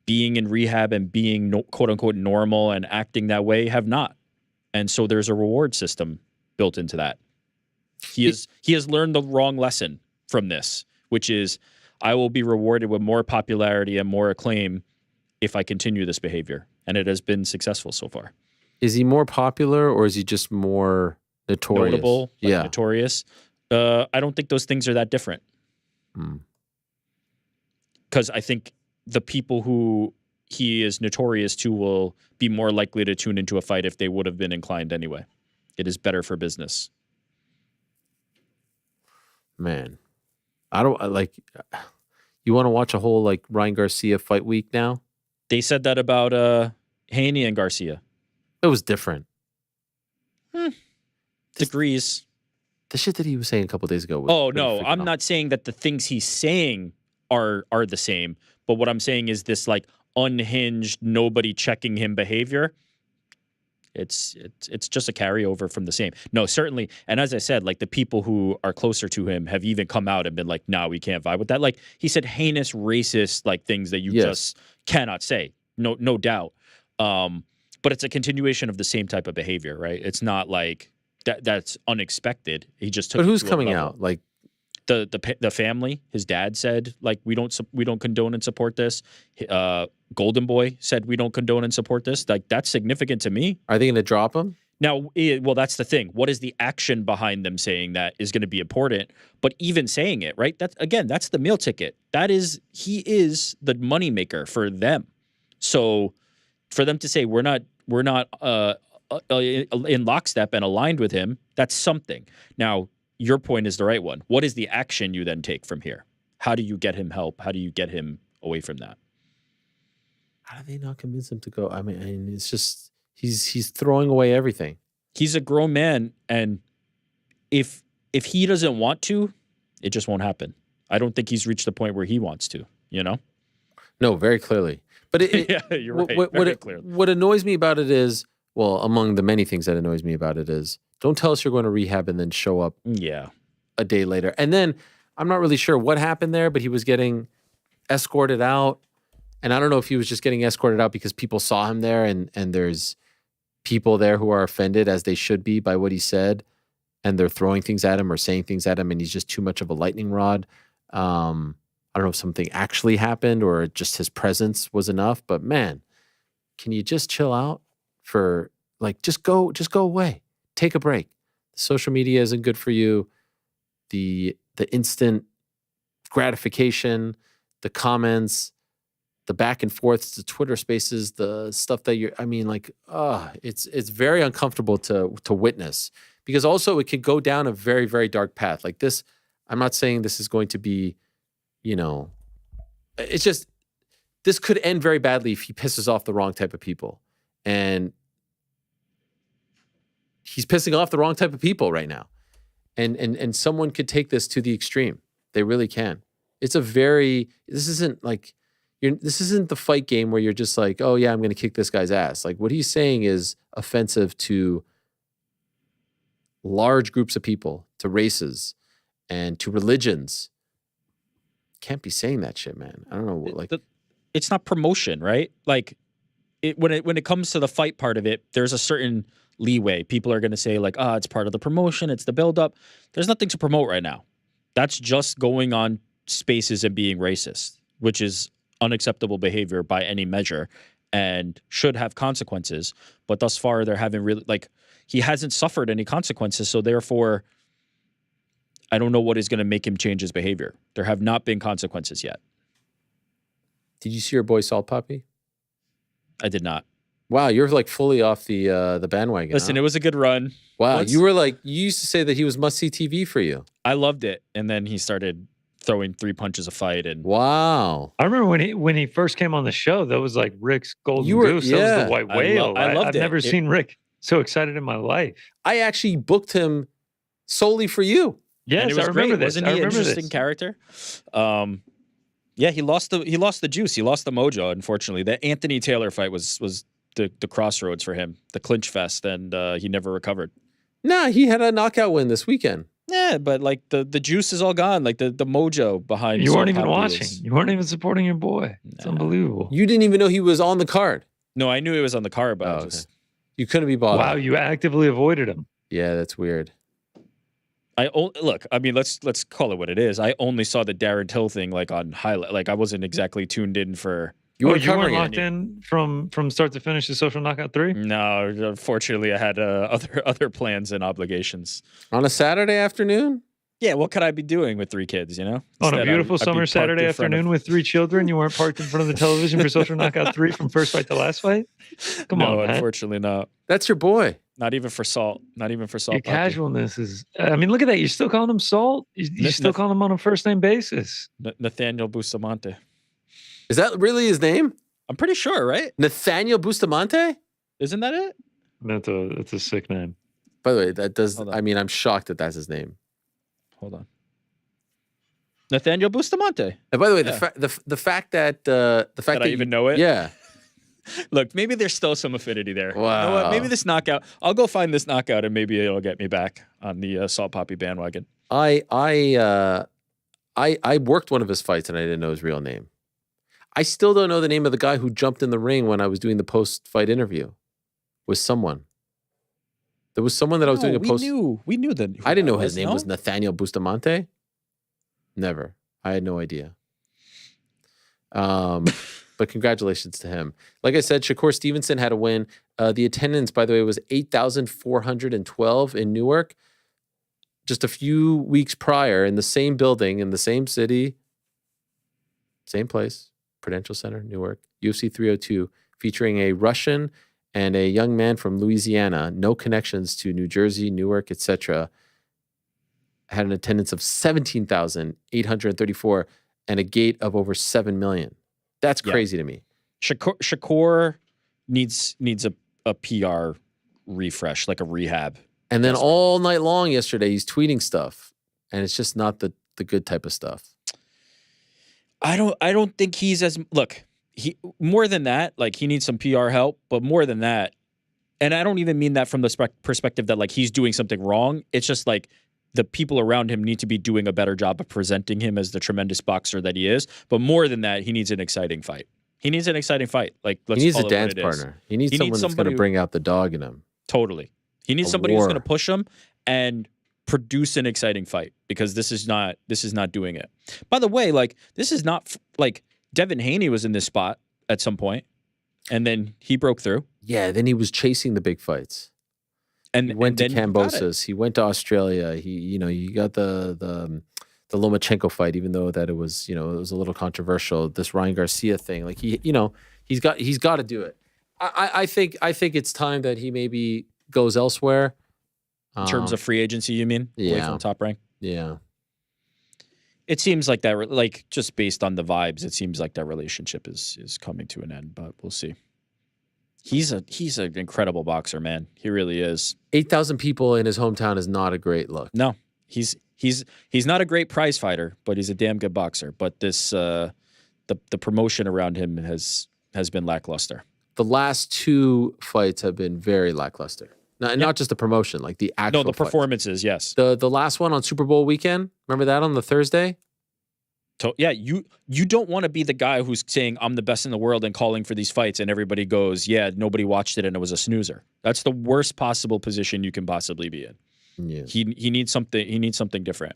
S4: being in rehab and being quote unquote normal and acting that way have not. And so there's a reward system built into that. He has learned the wrong lesson from this, which is I will be rewarded with more popularity and more acclaim if I continue this behavior. And it has been successful so far.
S2: Is he more popular or is he just more notorious?
S4: Notable, notorious. I don't think those things are that different. Because I think the people who he is notorious to will be more likely to tune into a fight if they would have been inclined anyway. It is better for business.
S2: Man, I don't like. You want to watch a whole like Ryan Garcia fight week now?
S4: They said that about Haney and Garcia.
S2: It was different.
S4: Degrees.
S2: The shit that he was saying a couple days ago.
S4: Was no, I'm not saying that the things he's saying are the same. But what I'm saying is this like unhinged, nobody checking him behavior. It's just a carryover from the same. No, certainly. And as I said, like the people who are closer to him have even come out and been like, "No, we can't vibe with that." Like he said, heinous, racist, like things that you just cannot say. No doubt. But it's a continuation of the same type of behavior, right? It's not like that's unexpected. He just took.
S2: But who's coming out? Like
S4: the family. His dad said, like, we don't condone and support this. Golden Boy said we don't condone and support this. Like, that's significant to me.
S2: Are they going to drop him?
S4: Now, well, that's the thing. What is the action behind them saying that is going to be important? But even saying it, right? That's the meal ticket. He is the moneymaker for them. So for them to say we're not in lockstep and aligned with him, that's something. Now, your point is the right one. What is the action you then take from here? How do you get him help? How do you get him away from that?
S2: How do they not convince him to go? I mean, it's just he's throwing away everything.
S4: He's a grown man, and if he doesn't want to, it just won't happen. I don't think he's reached the point where he wants to, you know?
S2: No, very clearly. But
S4: yeah, you're right.
S2: What annoys me about it is, well, among the many things that annoys me about it is, don't tell us you're going to rehab and then show up a day later. And then I'm not really sure what happened there, but he was getting escorted out. And I don't know if he was just getting escorted out because people saw him there and there's people there who are offended, as they should be, by what he said. And they're throwing things at him or saying things at him, and he's just too much of a lightning rod. I don't know if something actually happened or just his presence was enough, but man, can you just chill out for just go away. Take a break. Social media isn't good for you. The instant gratification, the comments, the back and forths, the Twitter spaces, the stuff that it's very uncomfortable to witness, because also it could go down a very, very dark path. Like this, I'm not saying this is going to be, it's just, this could end very badly if he pisses off the wrong type of people. And he's pissing off the wrong type of people right now. And someone could take this to the extreme. They really can. This isn't the fight game where you're just like, oh yeah, I'm going to kick this guy's ass. Like what he's saying is offensive to large groups of people, to races, and to religions. Can't be saying that shit, man. I don't know.
S4: It's not promotion, right? Like when it comes to the fight part of it, there's a certain leeway. People are going to say like, it's part of the promotion. It's the buildup. There's nothing to promote right now. That's just going on spaces and being racist, which is unacceptable behavior by any measure and should have consequences. But thus far, they're having he hasn't suffered any consequences. So therefore, I don't know what is going to make him change his behavior. There have not been consequences yet.
S2: Did you see your boy Salt Poppy?
S4: I did not.
S2: Wow, you're like fully off the bandwagon.
S4: Listen, It was a good run.
S2: Wow, you used to say that he was must-see TV for you.
S4: I loved it. And then he started throwing 3 punches a fight. And
S2: wow.
S5: I remember when he first came on the show, that was like Rick's golden goose. That was the white whale.
S4: I loved
S5: I've never seen Rick so excited in my life.
S2: I actually booked him solely for you.
S5: Yes, I remember this.
S4: Wasn't he an interesting character? Yeah, he lost the juice. He lost the mojo, unfortunately. The Anthony Taylor fight was the crossroads for him, the clinch fest, and he never recovered.
S2: Nah, he had a knockout win this weekend.
S4: Yeah, but like the juice is all gone. Like the mojo behind.
S5: You weren't even watching. You weren't even supporting your boy. It's unbelievable.
S2: You didn't even know he was on the card.
S4: No, I knew he was on the card, but
S2: you couldn't be bothered.
S5: Wow, you actively avoided him.
S2: Yeah, that's weird.
S4: Look, I mean, let's call it what it is. I only saw the Darren Till thing like on highlight. Like I wasn't exactly tuned in for.
S5: You weren't locked in from start to finish the Social Knockout 3?
S4: No, unfortunately, I had other plans and obligations.
S2: On a Saturday afternoon?
S4: Yeah, what could I be doing with 3 kids, you know?
S5: On a beautiful summer Saturday afternoon with 3 children, you weren't parked in front of the television for Social Knockout 3 from first fight to last fight? Come on, man.
S4: Unfortunately not.
S2: That's your boy.
S4: Not even for Salt. Not even for Salt.
S5: Your casualness is... I mean, look at that. You're still calling him Salt? You still calling him on a first-name basis?
S4: Nathaniel Bustamante.
S2: Is that really his name?
S4: I'm pretty sure, right?
S2: Nathaniel Bustamante?
S4: Isn't that it?
S5: That's a sick name.
S2: By the way, that does... I mean, I'm shocked that that's his name.
S4: Hold on. Nathaniel Bustamante.
S2: And by the way, the fact that
S4: I even know it.
S2: Yeah.
S4: Look, maybe there's still some affinity there.
S2: Wow.
S4: You know what? Maybe this knockout. I'll go find this knockout, and maybe it'll get me back on the Salt Poppy bandwagon.
S2: I worked one of his fights, and I didn't know his real name. I still don't know the name of the guy who jumped in the ring when I was doing the post-fight interview. Was someone. There was someone that I was doing a post.
S4: We knew that.
S2: I didn't know his name was Nathaniel Bustamante. Never. I had no idea. But congratulations to him. Like I said, Shakur Stevenson had a win. The attendance, by the way, was 8,412 in Newark. Just a few weeks prior, in the same building, in the same city, same place. Prudential Center, Newark, UFC 302, featuring a Russian and a young man from Louisiana, no connections to New Jersey, Newark, etc., had an attendance of 17,834 and a gate of over 7 million. That's crazy to me.
S4: Shakur needs a PR refresh, like a rehab.
S2: And then all night long yesterday, he's tweeting stuff, and it's just not the good type of stuff.
S4: I don't think he's he more than that, like he needs some PR help, but more than that, and I don't even mean that from the perspective that like he's doing something wrong. It's just like the people around him need to be doing a better job of presenting him as the tremendous boxer that he is. But more than that, he needs an exciting fight. He needs an exciting fight. Like he
S2: needs a dance partner. He needs someone that's going to bring out the dog in him.
S4: Totally. He needs somebody who's going to push him and produce an exciting fight, because this is not doing it. By the way, like this is not like Devin Haney was in this spot at some point, and then he broke through.
S2: Yeah, then he was chasing the big fights.
S4: And
S2: he went to Kambosos. He went to Australia. He got the Lomachenko fight, even though that it was a little controversial. This Ryan Garcia thing, like he's got to do it. I think it's time that he maybe goes elsewhere.
S4: In terms of free agency, you mean?
S2: Yeah.
S4: Away from Top Rank?
S2: Yeah.
S4: It seems like that, like just based on the vibes, it seems like that relationship is coming to an end, but we'll see. He's an incredible boxer, man. He really is.
S2: 8,000 people in his hometown is not a great look.
S4: No, he's not a great prize fighter, but he's a damn good boxer. But this the promotion around him has been lackluster.
S2: The last two fights have been very lackluster. Not just the promotion, like the actual fights.
S4: Performances, yes.
S2: The last one on Super Bowl weekend, remember that on the Thursday?
S4: Yeah, you don't want to be the guy who's saying I'm the best in the world and calling for these fights, and everybody goes, yeah, nobody watched it and it was a snoozer. That's the worst possible position you can possibly be in.
S2: Yeah.
S4: He needs something. He needs something different.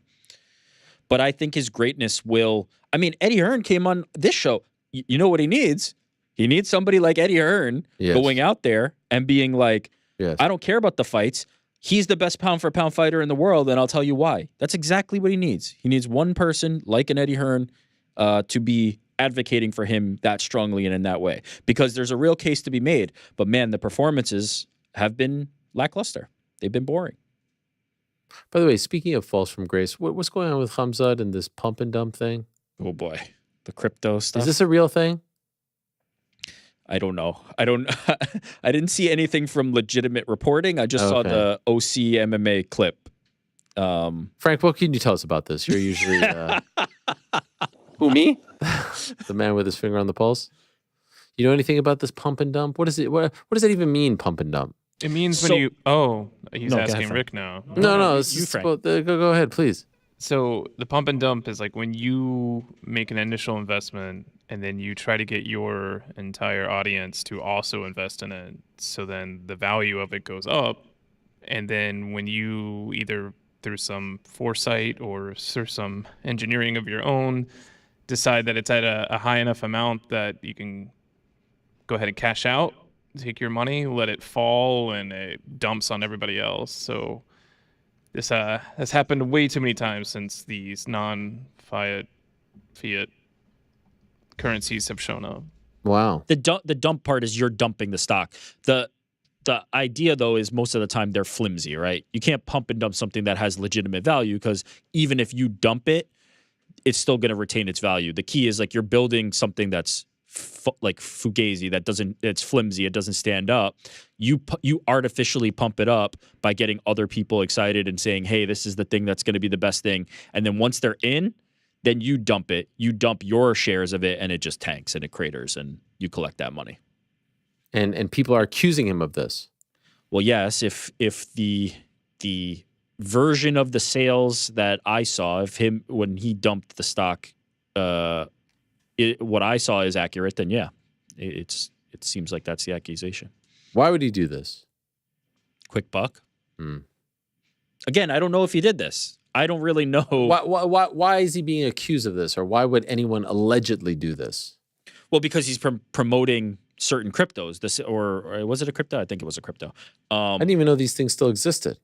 S4: But I think his greatness will. I mean, Eddie Hearn came on this show. You know what he needs? He needs somebody like Eddie Hearn going out there and being like, I don't care about the fights. He's the best pound for pound fighter in the world, and I'll tell you why. That's exactly what he needs. He needs one person like an Eddie Hearn to be advocating for him that strongly and in that way, because there's a real case to be made. But man, the performances have been lackluster. They've been boring.
S2: By the way, speaking of falls from grace, what's going on with Khamzat and this pump and dump thing?
S4: Oh boy, the crypto stuff.
S2: Is this a real thing?
S4: I don't know. I didn't see anything from legitimate reporting. I just saw the OC MMA clip.
S2: Frank, what can you tell us about this? You're usually
S4: who, me?
S2: The man with his finger on the pulse. You know anything about this pump and dump? What is it? What does that even mean, pump and dump?
S3: It means when you. Oh, he's asking Rick now.
S2: No. Go ahead, please.
S3: So the pump and dump is like when you make an initial investment and then you try to get your entire audience to also invest in it. So then the value of it goes up. And then when you either through some foresight or through some engineering of your own decide that it's at a high enough amount that you can go ahead and cash out, take your money, let it fall, and it dumps on everybody else. So this has happened way too many times since these non-fiat currencies have shown up.
S2: Wow.
S4: The dump part is you're dumping the stock. The idea, though, is most of the time they're flimsy, right? You can't pump and dump something that has legitimate value, because even if you dump it, it's still going to retain its value. The key is like you're building something that's like fugazi, it's flimsy, it doesn't stand up. You artificially pump it up by getting other people excited and saying, hey, this is the thing that's going to be the best thing. And then once they're in, then you dump it. You dump your shares of it, and it just tanks and it craters, and you collect that money.
S2: And people are accusing him of this.
S4: Well, yes, if the version of the sales that I saw of him when he dumped the stock, what I saw is accurate, then yeah, it seems like that's the accusation.
S2: Why would he do this?
S4: Quick buck. Again, I don't know if he did this. I don't really know.
S2: Why is he being accused of this, or why would anyone allegedly do this?
S4: Well, because he's promoting certain cryptos. Or was it a crypto? I think it was a crypto.
S2: I didn't even know these things still existed.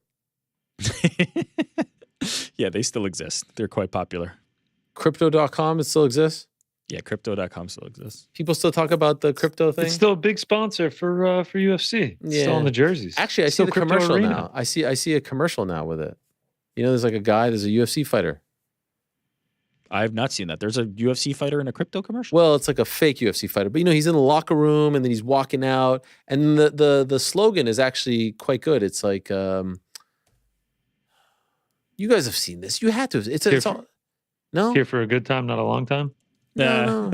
S4: Yeah, they still exist. They're quite popular.
S2: Crypto.com, it still exists?
S4: Yeah, crypto.com still exists.
S2: People still talk about the crypto thing.
S5: It's still a big sponsor for UFC. It's still on the jerseys.
S2: Actually, I see the commercial now. I see a commercial now with it. You know, there's like a guy. There's a UFC fighter.
S4: I have not seen that. There's a UFC fighter in a crypto commercial?
S2: Well, it's like a fake UFC fighter. But, you know, he's in the locker room and then he's walking out. And the slogan is actually quite good. It's like, you guys have seen this. You had to. It's all, no?
S5: Here for a good time, not a long time?
S2: No.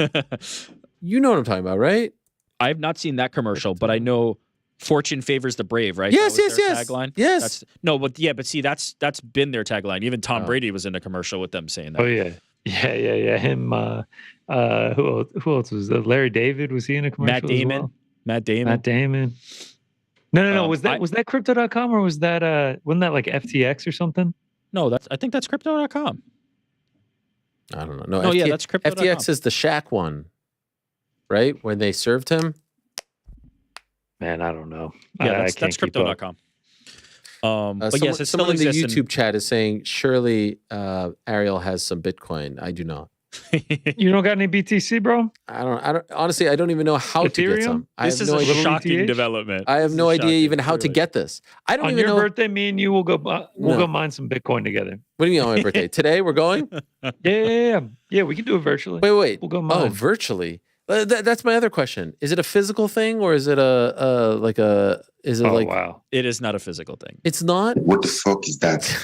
S2: You know what I'm talking about, right?
S4: I have not seen that commercial, but I know fortune favors the brave, right?
S2: Yes.
S4: Tagline?
S2: Yes.
S4: But see, that's been their tagline. Even Tom Brady was in a commercial with them saying that.
S5: Oh, yeah. Yeah. Him, who else was that? Larry David, was he in a commercial?
S4: Matt Damon.
S5: No. Was that crypto.com or was that wasn't that like FTX or something?
S4: No, I think that's crypto.com.
S2: I don't know. No,
S4: that's crypto.com.
S2: FTX is the Shaq one, right? When they served him.
S5: Man, I don't know.
S4: Yeah, that's crypto.com. But yes, it still
S2: someone in the
S4: exists.
S2: YouTube chat is saying, surely Ariel has some Bitcoin. I do not.
S5: You don't got any BTC, bro?
S2: I don't. Honestly, I don't even know how to get some.
S4: This is a shocking development.
S2: I have no idea even how to get this. I don't even know.
S5: On your birthday, me and you will go. Go mine some Bitcoin together.
S2: What do you mean on my birthday? Today we're going?
S5: Yeah. We can do it virtually.
S2: Wait.
S5: We'll go mine.
S2: Oh, virtually. That's my other question. Is it a physical thing or is it
S5: Wow.
S4: It is not a physical thing.
S2: It's not?
S12: What the fuck is that?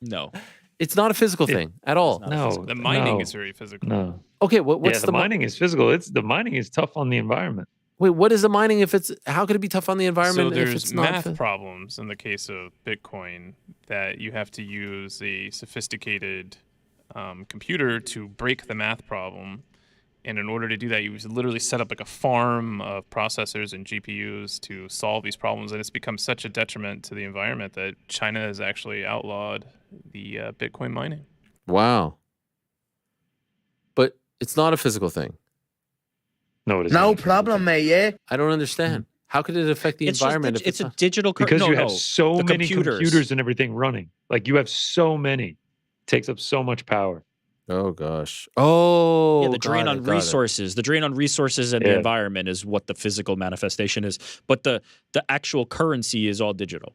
S4: No.
S2: It's not a physical thing at all.
S5: No.
S3: The mining is very physical.
S5: No.
S2: Okay, what's
S5: the mining is physical. The mining is tough on the environment.
S2: Wait, what is the mining how could it be tough on the environment
S3: So
S2: if
S3: there's
S2: it's not
S3: math problems in the case of Bitcoin that you have to use a sophisticated computer to break the math problem. And in order to do that, you literally set up like a farm of processors and GPUs to solve these problems. And it's become such a detriment to the environment that China has actually outlawed the Bitcoin mining.
S2: Wow. But it's not a physical thing.
S5: No, it is.
S9: No problem, mate. Yeah.
S2: I don't understand. How could it affect the environment?
S4: It's a digital
S5: because you have so many computers and everything running. Like you have so many. It takes up so much power.
S2: Oh gosh. Oh,
S4: yeah. The drain on resources. The drain on resources and the environment is what the physical manifestation is. But the actual currency is all digital.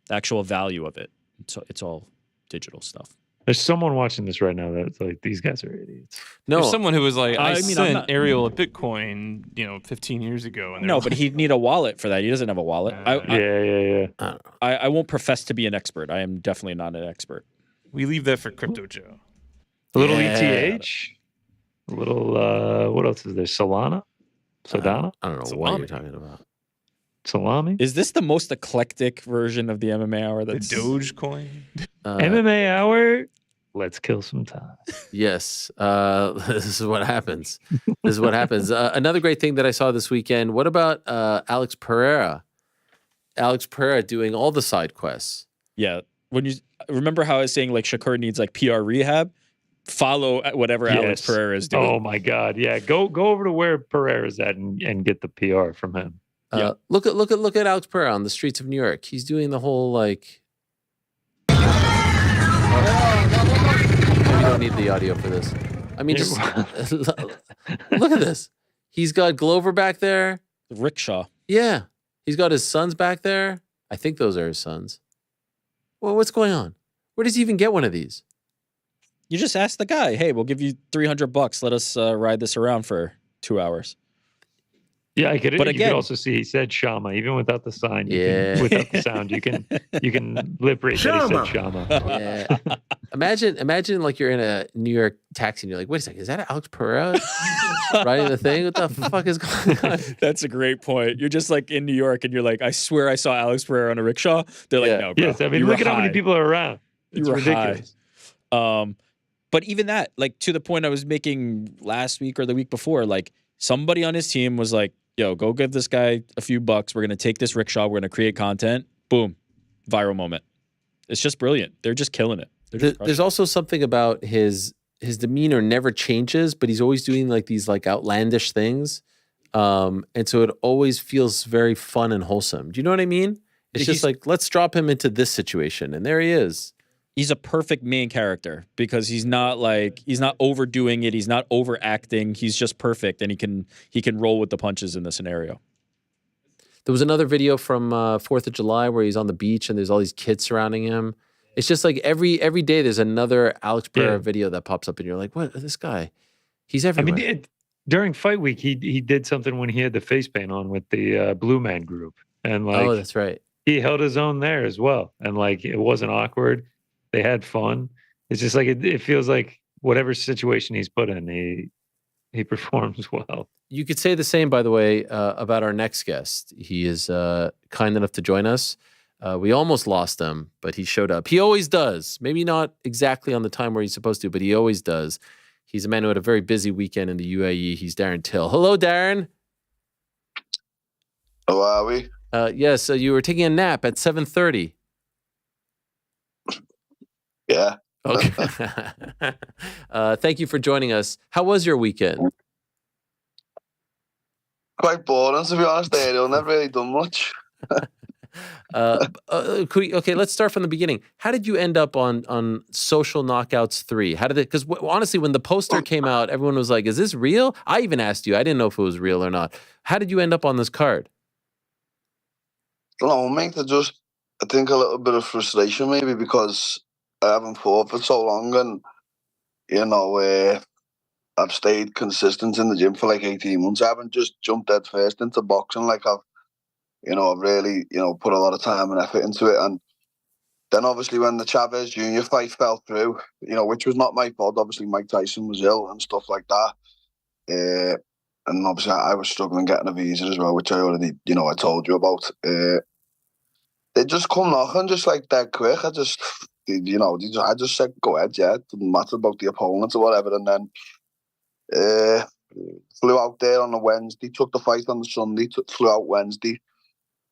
S4: The actual value of it. It's all digital stuff.
S5: There's someone watching this right now that's like, these guys are idiots.
S2: No,
S3: there's someone who was like, I sent Ariel a Bitcoin, 15 years ago. And
S4: but he'd need a wallet for that. He doesn't have a wallet. I won't profess to be an expert. I am definitely not an expert.
S3: We leave that for Crypto Joe.
S5: A little ETH. A little, what else is there? Solana? Solana?
S2: I don't know what you're talking about.
S5: Salami?
S4: Is this the most eclectic version of the MMA hour?
S3: The Dogecoin?
S5: MMA hour? Let's kill some time.
S2: Yes. This is what happens. Another great thing that I saw this weekend. What about Alex Pereira? Alex Pereira doing all the side quests.
S4: Yeah. When you remember how I was saying like Shakur needs like PR rehab? Follow whatever Alex Pereira is doing.
S5: Oh my God. Yeah. Go over to where Pereira's at and get the PR from him.
S2: Look at Alex Pereira on the streets of New York. He's doing the whole like. You don't need the audio for this. I mean, just look at this. He's got Glover back there.
S4: Rickshaw.
S2: Yeah, he's got his sons back there. I think those are his sons. Well, what's going on? Where does he even get one of these?
S4: You just ask the guy, hey, we'll give you $300. Let us ride this around for 2 hours.
S5: Yeah, you could also see he said Shama, even without the sign. Without the sound, you can lip read that he said Shama.
S2: Yeah. Imagine like you're in a New York taxi and you're like, wait a second, is that Alex Pereira riding the thing? What the fuck is going on?
S4: That's a great point. You're just like in New York and you're like, I swear I saw Alex Pereira on a rickshaw. They're like, no, bro.
S5: Yes, I mean, look at how many people are around. It's ridiculous.
S4: But even that, like to the point I was making last week or the week before, like somebody on his team was like, yo, go give this guy a few bucks. We're going to take this rickshaw. We're going to create content. Boom. Viral moment. It's just brilliant. They're just killing it.
S2: There's also something about his demeanor never changes, but he's always doing like these like outlandish things. And so it always feels very fun and wholesome. Do you know what I mean? It's just like, let's drop him into this situation. And there he is.
S4: he's a perfect main character because he's not overdoing it. He's not overacting. He's just perfect, and he can roll with the punches in the scenario.
S2: There was another video from 4th of July where he's on the beach and there's all these kids surrounding him. It's just like every day there's another Alex Pereira video that pops up and you're like, what? This guy, he's everywhere.
S5: I mean, during fight week, he did something when he had the face paint on with the Blue Man Group. And like,
S2: oh, that's right.
S5: He held his own there as well. And like, it wasn't awkward. They had fun. It's just like, it feels like whatever situation he's put in, he performs well.
S2: You could say the same, by the way, about our next guest. He is kind enough to join us. We almost lost him, but he showed up. He always does. Maybe not exactly on the time where he's supposed to, but he always does. He's a man who had a very busy weekend in the UAE. He's Darren Till. Hello, Darren.
S10: How are we?
S2: Yes, you were taking a nap at 7:30.
S10: Yeah.
S2: Okay. Thank you for joining us. How was your weekend?
S10: Quite boring, to be honest. I've never really done much.
S2: Okay, let's start from the beginning. How did you end up on Social Knockouts 3? How did it? Because honestly, when the poster came out, everyone was like, "Is this real?" I even asked you. I didn't know if it was real or not. How did you end up on this card?
S10: I don't know, mate. I think a little bit of frustration maybe because I haven't fought for so long, and you know, I've stayed consistent in the gym for like 18 months. I haven't just jumped head first into boxing like I've really, put a lot of time and effort into it. And then obviously when the Chavez Jr. fight fell through, which was not my fault. Obviously Mike Tyson was ill and stuff like that. And obviously I was struggling getting a visa as well, which I already, I told you about. They just come knocking just like that quick. I just said, go ahead, yeah. It didn't matter about the opponent or whatever. And then flew out there on a Wednesday, took the fight on the Sunday, flew out Wednesday,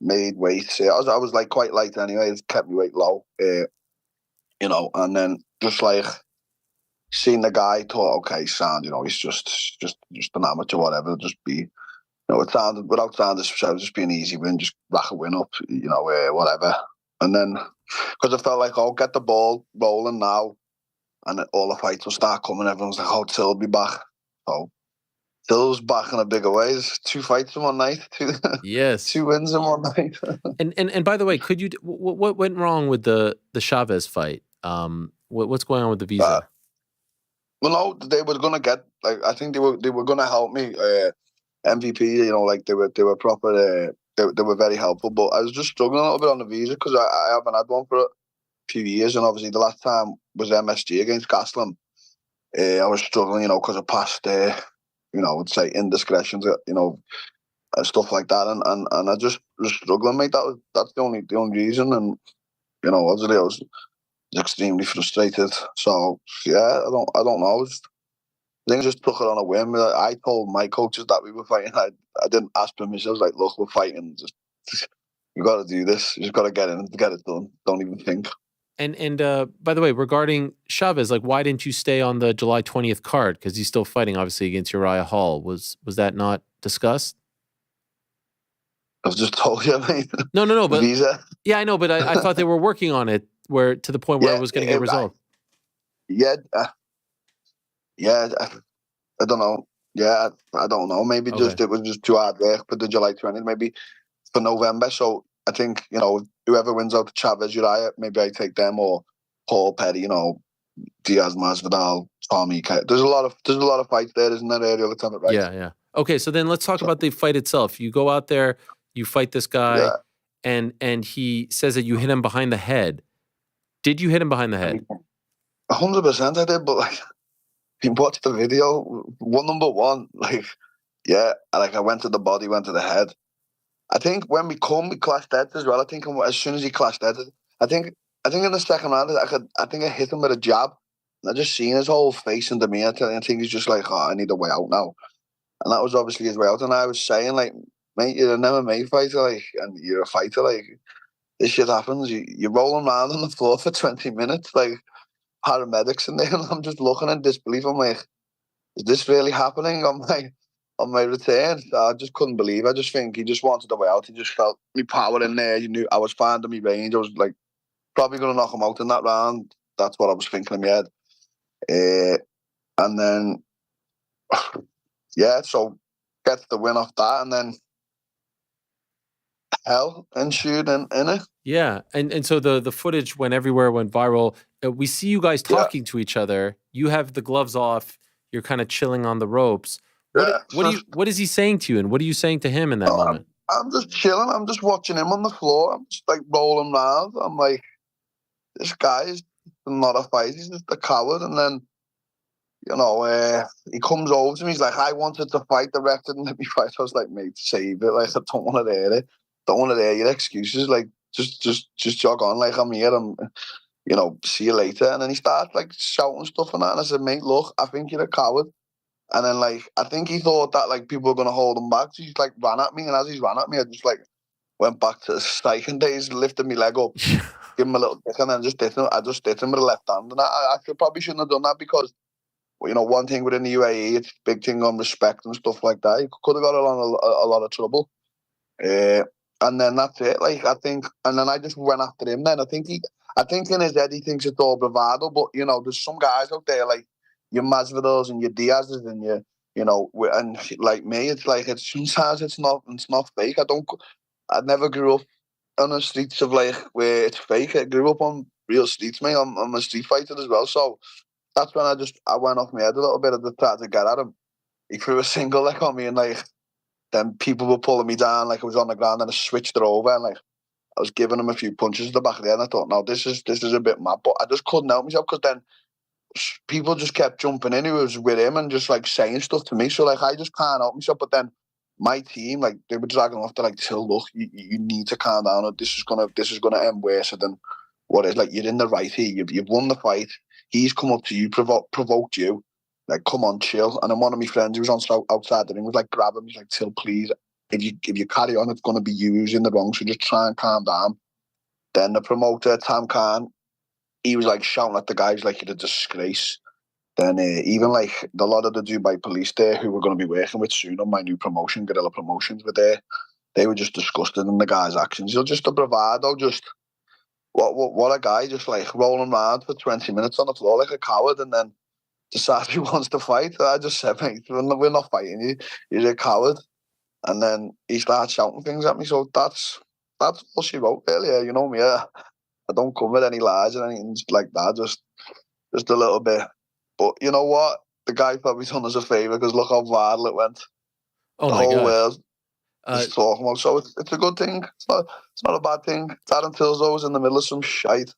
S10: made weight. I was like quite light anyway. It kept me weight low, and then just like seeing the guy, thought, okay, sound, he's just an amateur, whatever. Just be, it sounded, without sounding, it was just be an easy win, just rack a win up, whatever. And then, because I felt like, oh, get the ball rolling now, and all the fights will start coming. Everyone's like, oh, Till will be back. So Till's back in a bigger way. There's 2 fights in one night.
S2: Yes.
S10: 2 wins in one night.
S2: and by the way, could you? What went wrong with the Chavez fight? What's going on with the visa?
S10: Well, no, they were gonna get I think they were gonna help me. MVP, they were proper. They were very helpful, but I was just struggling a little bit on the visa because I haven't had one for a few years, and obviously the last time was MSG against Gaslam. I was struggling, because of past, would say indiscretions, stuff like that, and I just was struggling, mate. That's the only reason, and obviously I was extremely frustrated. So yeah, I don't know. I think I just took it on a whim. I told my coaches that we were fighting. I didn't ask permission. I was like, look, we're fighting. Just you got to do this. You just got to get in, get it done. Don't even think.
S2: And by the way, regarding Chavez, why didn't you stay on the July 20th card? Because he's still fighting, obviously, against Uriah Hall. Was that not discussed?
S10: I've just told you, mate.
S2: No, but
S10: visa.
S2: Yeah, I know, but I thought they were working on it to the point where it was going to get resolved.
S10: I don't know. Yeah, I don't know. Maybe it was just too hard work for the July 20th. Maybe for November. So I think whoever wins out to Chavez, Uriah, maybe I take them, or Paul Petty, Diaz, Masvidal, Tommy. There's a lot of fights there, isn't there? Earlier, let's have it right.
S2: Yeah. Okay, so then let's talk about the fight itself. You go out there, you fight this guy, and he says that you hit him behind the head. Did you hit him behind the head?
S10: 100% I did, but you watch the video, number one, I went to the body, went to the head. I think when we clashed heads as well. I think as soon as he clashed heads, I think in the second round, I think I hit him with a jab. And I just seen his whole face and demeanor. I think he's just like, oh, I need a way out now. And that was obviously his way out. And I was saying, mate, you're an MMA fighter, and you're a fighter, this shit happens. You're rolling around on the floor for 20 minutes, paramedics in there, and I'm just looking in disbelief. I'm like, is this really happening on my return? I just couldn't believe. I just think he just wanted a way out. He just felt me power in there. You knew I was finding me range. I was probably going to knock him out in that round. That's what I was thinking in my head. And then, so gets the win off that, and then hell ensued in it.
S2: Yeah, and so the footage went everywhere, went viral. We see you guys talking to each other. You have the gloves off. You're kind of chilling on the ropes. What is he saying to you, and what are you saying to him in that moment?
S10: I'm just chilling. I'm just watching him on the floor. I'm just like rolling around. I'm like, this guy is not a fight. He's just a coward. And then, he comes over to me. He's like, I wanted to fight. The ref didn't let me fight. I was like, mate, save it. Like, I don't want to hear it. Don't want to hear your excuses. Like, just jog on. Like, I'm here. I'm, see you later. And then he starts like shouting stuff and that. And I said, mate, look, I think you're a coward. And then, like, I think he thought that, like, people were going to hold him back. So he's, like, ran at me. And as he's ran at me, I just, like, went back to the striking days, lifted my leg up, give him a little kick, and then I just hit him with a left hand. And I probably shouldn't have done that because, one thing within the UAE, it's a big thing on respect and stuff like that. He could have got a lot of trouble. And then that's it. Like, I think, and then I just went after him then. I think in his head he thinks it's all bravado, but, there's some guys out there, like, your Masvidals and your Diaz's and your, and like me, it's like, sometimes it's not fake. I never grew up on the streets of like where it's fake. I grew up on real streets, mate. I'm a street fighter as well. So that's when I went off my head a little bit. I just tried to get at him. He threw a single leg on me, and like, then people were pulling me down like I was on the ground, and I switched it over, and like I was giving him a few punches at the back of the head. And I thought, no, this is a bit mad, but I just couldn't help myself because then people just kept jumping in who was with him and just like saying stuff to me. So like I just can't help myself. But then my team, like, they were dragging off to like, Till, look, you need to calm down, or this is gonna end worse than what is. Like, you're in the right here. You've won the fight. He's come up to you, provoked you. Like, come on, chill. And then one of my friends who was outside the ring was like, grab him. He's like, Till, please, if you carry on, it's gonna be you who's in the wrong. So just try and calm down. Then the promoter, Tam Khan, he was like shouting at the guys like you're a disgrace. Then even like a lot of the Dubai police there who we're going to be working with soon on my new promotion, Guerrilla Promotions, were there. They were just disgusted in the guy's actions. Just a bravado, just what a guy, just like rolling around for 20 minutes on the floor like a coward, and then decides he wants to fight. I just said, mate, we're not fighting you. You're a coward. And then he started shouting things at me. So that's all she wrote earlier. You know me. I don't come with any lies or anything like that. Just a little bit. But you know what? The guy probably done us a favour because look how viral it went.
S2: Oh,
S10: the
S2: my
S10: whole
S2: God.
S10: world is talking about. So it's a good thing. It's not a bad thing. Darren Till's always in the middle of some shite.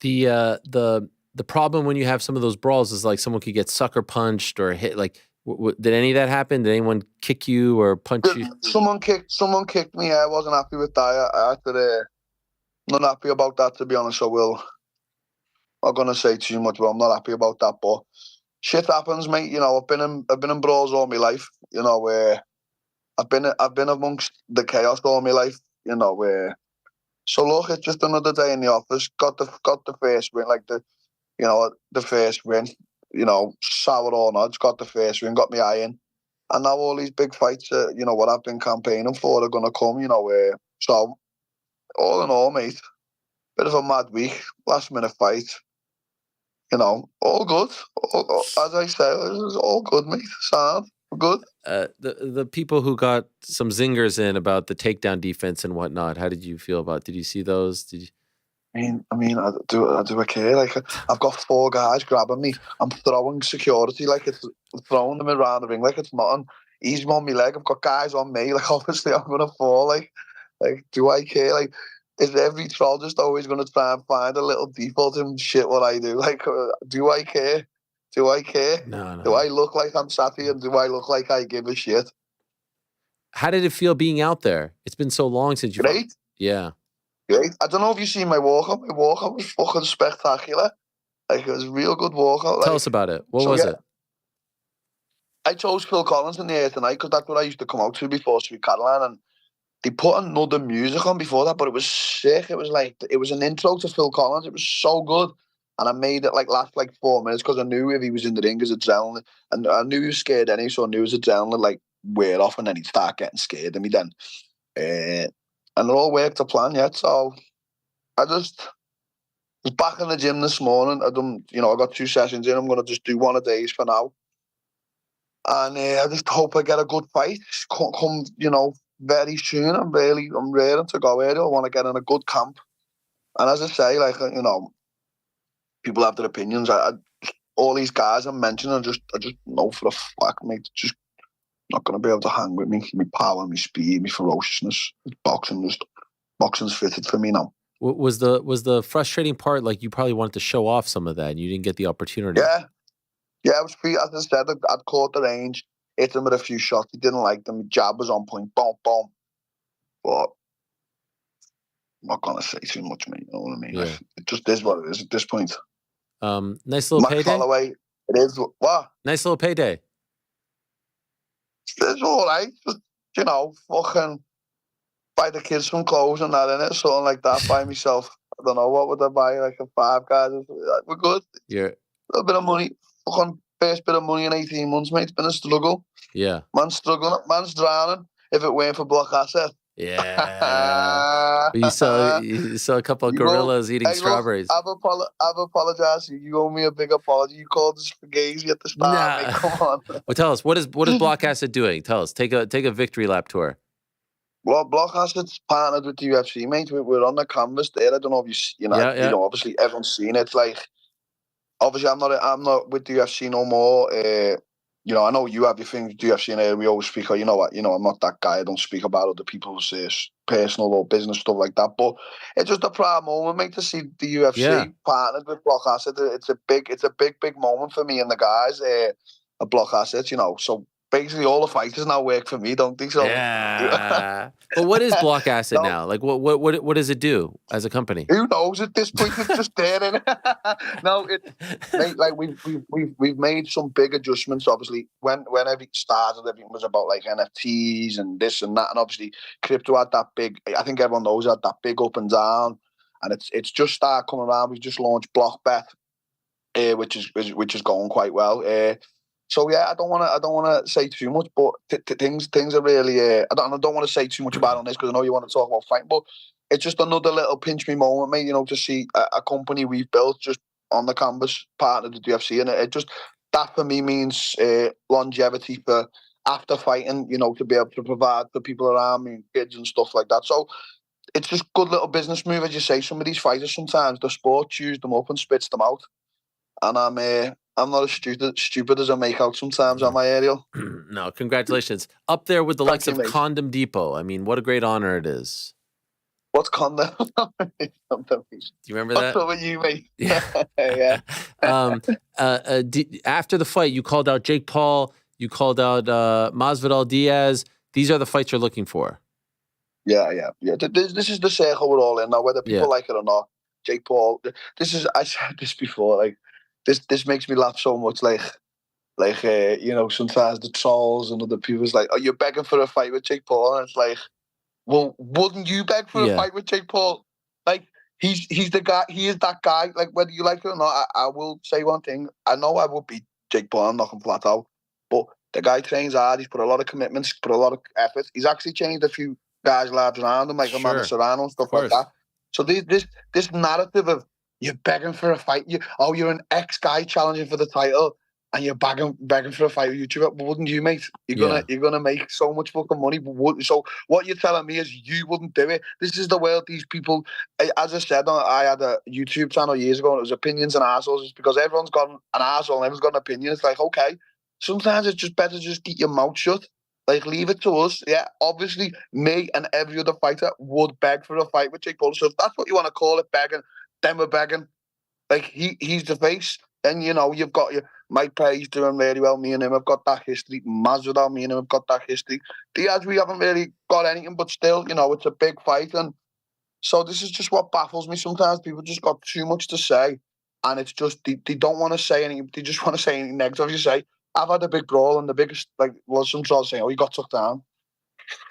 S2: The problem when you have some of those brawls is like someone could get sucker punched or hit. Like, did any of that happen? Did anyone kick you or punch you?
S10: Someone kicked me. I wasn't happy with that. I had to. Not happy about that, to be honest. I'm not gonna say too much, but I'm not happy about that. But shit happens, mate. I've been in brawls all my life. Where I've been amongst the chaos all my life. Where. So look, it's just another day in the office. Got the first win, like the first win. Sour or not, got the first win, got me eye in, and now all these big fights, what I've been campaigning for are gonna come. So. All in all, mate, bit of a mad week, last minute fight. All good. As I say, it was all good, mate. Sound good.
S2: The people who got some zingers in about the takedown defense and whatnot, how did you feel about? Did you see those? Did you?
S10: I mean, I do care. Like, I've got 4 guys grabbing me. I'm throwing security like it's throwing them around the ring like it's nothing. He's on my leg. I've got guys on me. Like, obviously, I'm gonna fall. Like, do I care? Like, is every troll just always going to try and find a little default in shit what I do? Like, do I care? Do I care?
S2: No.
S10: Do I look like I'm sassy, and do I look like I give a shit?
S2: How did it feel being out there? It's been so long since you.
S10: Great.
S2: Yeah.
S10: Great. I don't know if you've seen my walkout. My walkout was fucking spectacular. Like, it was a real good walkout.
S2: Tell us about it. What was it?
S10: I chose Phil Collins in the air tonight because that's what I used to come out to before Sweet Caroline, and they put another music on before that, but it was sick. It was an intro to Phil Collins. It was so good. And I made it last 4 minutes because I knew if he was in the ring as adrenaline, and I knew he was scared anyway, so I knew his adrenaline wear off and then he'd start getting scared of me then. And it all worked to plan yet. So I just was back in the gym this morning. I got 2 sessions in. I'm going to just do one a day for now. And I just hope I get a good fight. Come, very soon. I'm ready to go early. I want to get in a good camp. And as I say, people have their opinions. All these guys I'm mentioning, I just know for a fact, mate, just not going to be able to hang with me. My power, my speed, my ferociousness. Boxing's fitted for me now.
S2: Was the frustrating part, like you probably wanted to show off some of that and you didn't get the opportunity?
S10: Yeah, I was free. As I said, I'd caught the range, hit him with a few shots. He didn't like them. The jab was on point. Boom, boom. But I'm not going to say too much, mate. You know what I mean?
S2: Yeah.
S10: It just is what it is at this point.
S2: Nice little
S10: Max
S2: payday?
S10: Holloway, it is what?
S2: Nice little payday.
S10: It's all right. Just, fucking buy the kids some clothes and that, innit? Something like that. Buy myself, I don't know, what would I buy? Like a Five Guys? We're good.
S2: Yeah.
S10: A little bit of money. Fucking first bit of money in 18 months, mate. It's been a struggle.
S2: Yeah.
S10: Man's struggling. Man's drowning. If it weren't for Block Asset.
S2: Yeah. You saw a couple of gorillas eating strawberries.
S10: I've apologized. You owe me a big apology. You called us fugazi at the start, mate. Come on.
S2: Well, tell us, what is Block Asset doing? Tell us. Take a victory lap tour.
S10: Well, Block Asset's partnered with the UFC, mate. We're on the canvas there. I don't know if obviously everyone's seen it. Like, obviously, I'm not with the UFC no more. I know you have your things with the UFC, and we always speak. I'm not that guy. I don't speak about other people's personal or business stuff like that. But it's just a proud moment, mate, to see the UFC partnered with Block Asset. It's a big moment for me and the guys at Block Asset. So basically, all the fighters now work for me, don't they? So
S2: yeah. But what is Block Asset now? Like, what does it do as a company?
S10: Who knows at this point? It's just there, innit? No, we've made some big adjustments. Obviously, when everything started, everything was about like NFTs and this and that, and obviously crypto had that big. I think everyone knows had that big up and down, and it's just started coming around. We've just launched Block Bet, which is going quite well. So yeah, I don't want to say too much, but things are really. I don't want to say too much about it on this because I know you want to talk about fighting, but it's just another little pinch me moment, mate. To see a company we've built just on the canvas, partnered with the UFC, and it just that for me means longevity for after fighting. To be able to provide for people around me, kids and stuff like that. So it's just good little business move, as you say. Some of these fighters sometimes the sport chews them up and spits them out, and I'm not as stupid as I make out sometimes, am I, Ariel?
S2: No, congratulations. Up there with the likes of Condom Depot. I mean, what a great honor it is.
S10: What's Condom? Do
S2: you remember that?
S10: What's up with you, mate?
S2: Yeah.
S10: Yeah.
S2: After the fight, you called out Jake Paul. You called out Masvidal Diaz. These are the fights you're looking for.
S10: Yeah. This is the circle we're all in now, whether people like it or not. Jake Paul. I said this before, like, This makes me laugh so much, sometimes the trolls and other people's like, "Oh, you're begging for a fight with Jake Paul," and it's like, well, wouldn't you beg for a fight with Jake Paul? Like, he's the guy. He is that guy. Like, whether you like it or not, I will say one thing. I know I would beat Jake Paul. I'm knocking flat out, but the guy trains hard. He's put a lot of commitments, put a lot of effort. He's actually changed a few guys' lives around him, like Amanda Serrano and stuff like that. So this narrative of you're begging for a fight. You're an ex-guy challenging for the title, and you're begging for a fight with YouTuber. But wouldn't you, mate? You're gonna make so much fucking money. So what you're telling me is you wouldn't do it. This is the world. These people, as I said, I had a YouTube channel years ago, and it was opinions and assholes. It's because everyone's got an asshole and everyone's got an opinion. It's like, okay, sometimes it's just better just keep your mouth shut. Like, leave it to us. Yeah, obviously, me and every other fighter would beg for a fight with Jake Paul. So if that's what you want to call it, begging. Then we're begging. Like, he's the face. Then, you've got your Mike Perry's doing really well. Me and him have got that history. Masvidal, me and him have got that history. Diaz, we haven't really got anything, but still, it's a big fight. And so this is just what baffles me. Sometimes people just got too much to say, and it's just, they don't want to say anything. They just want to say anything negative. You say, I've had a big brawl, and the biggest, was some sort of saying, oh, you got took down.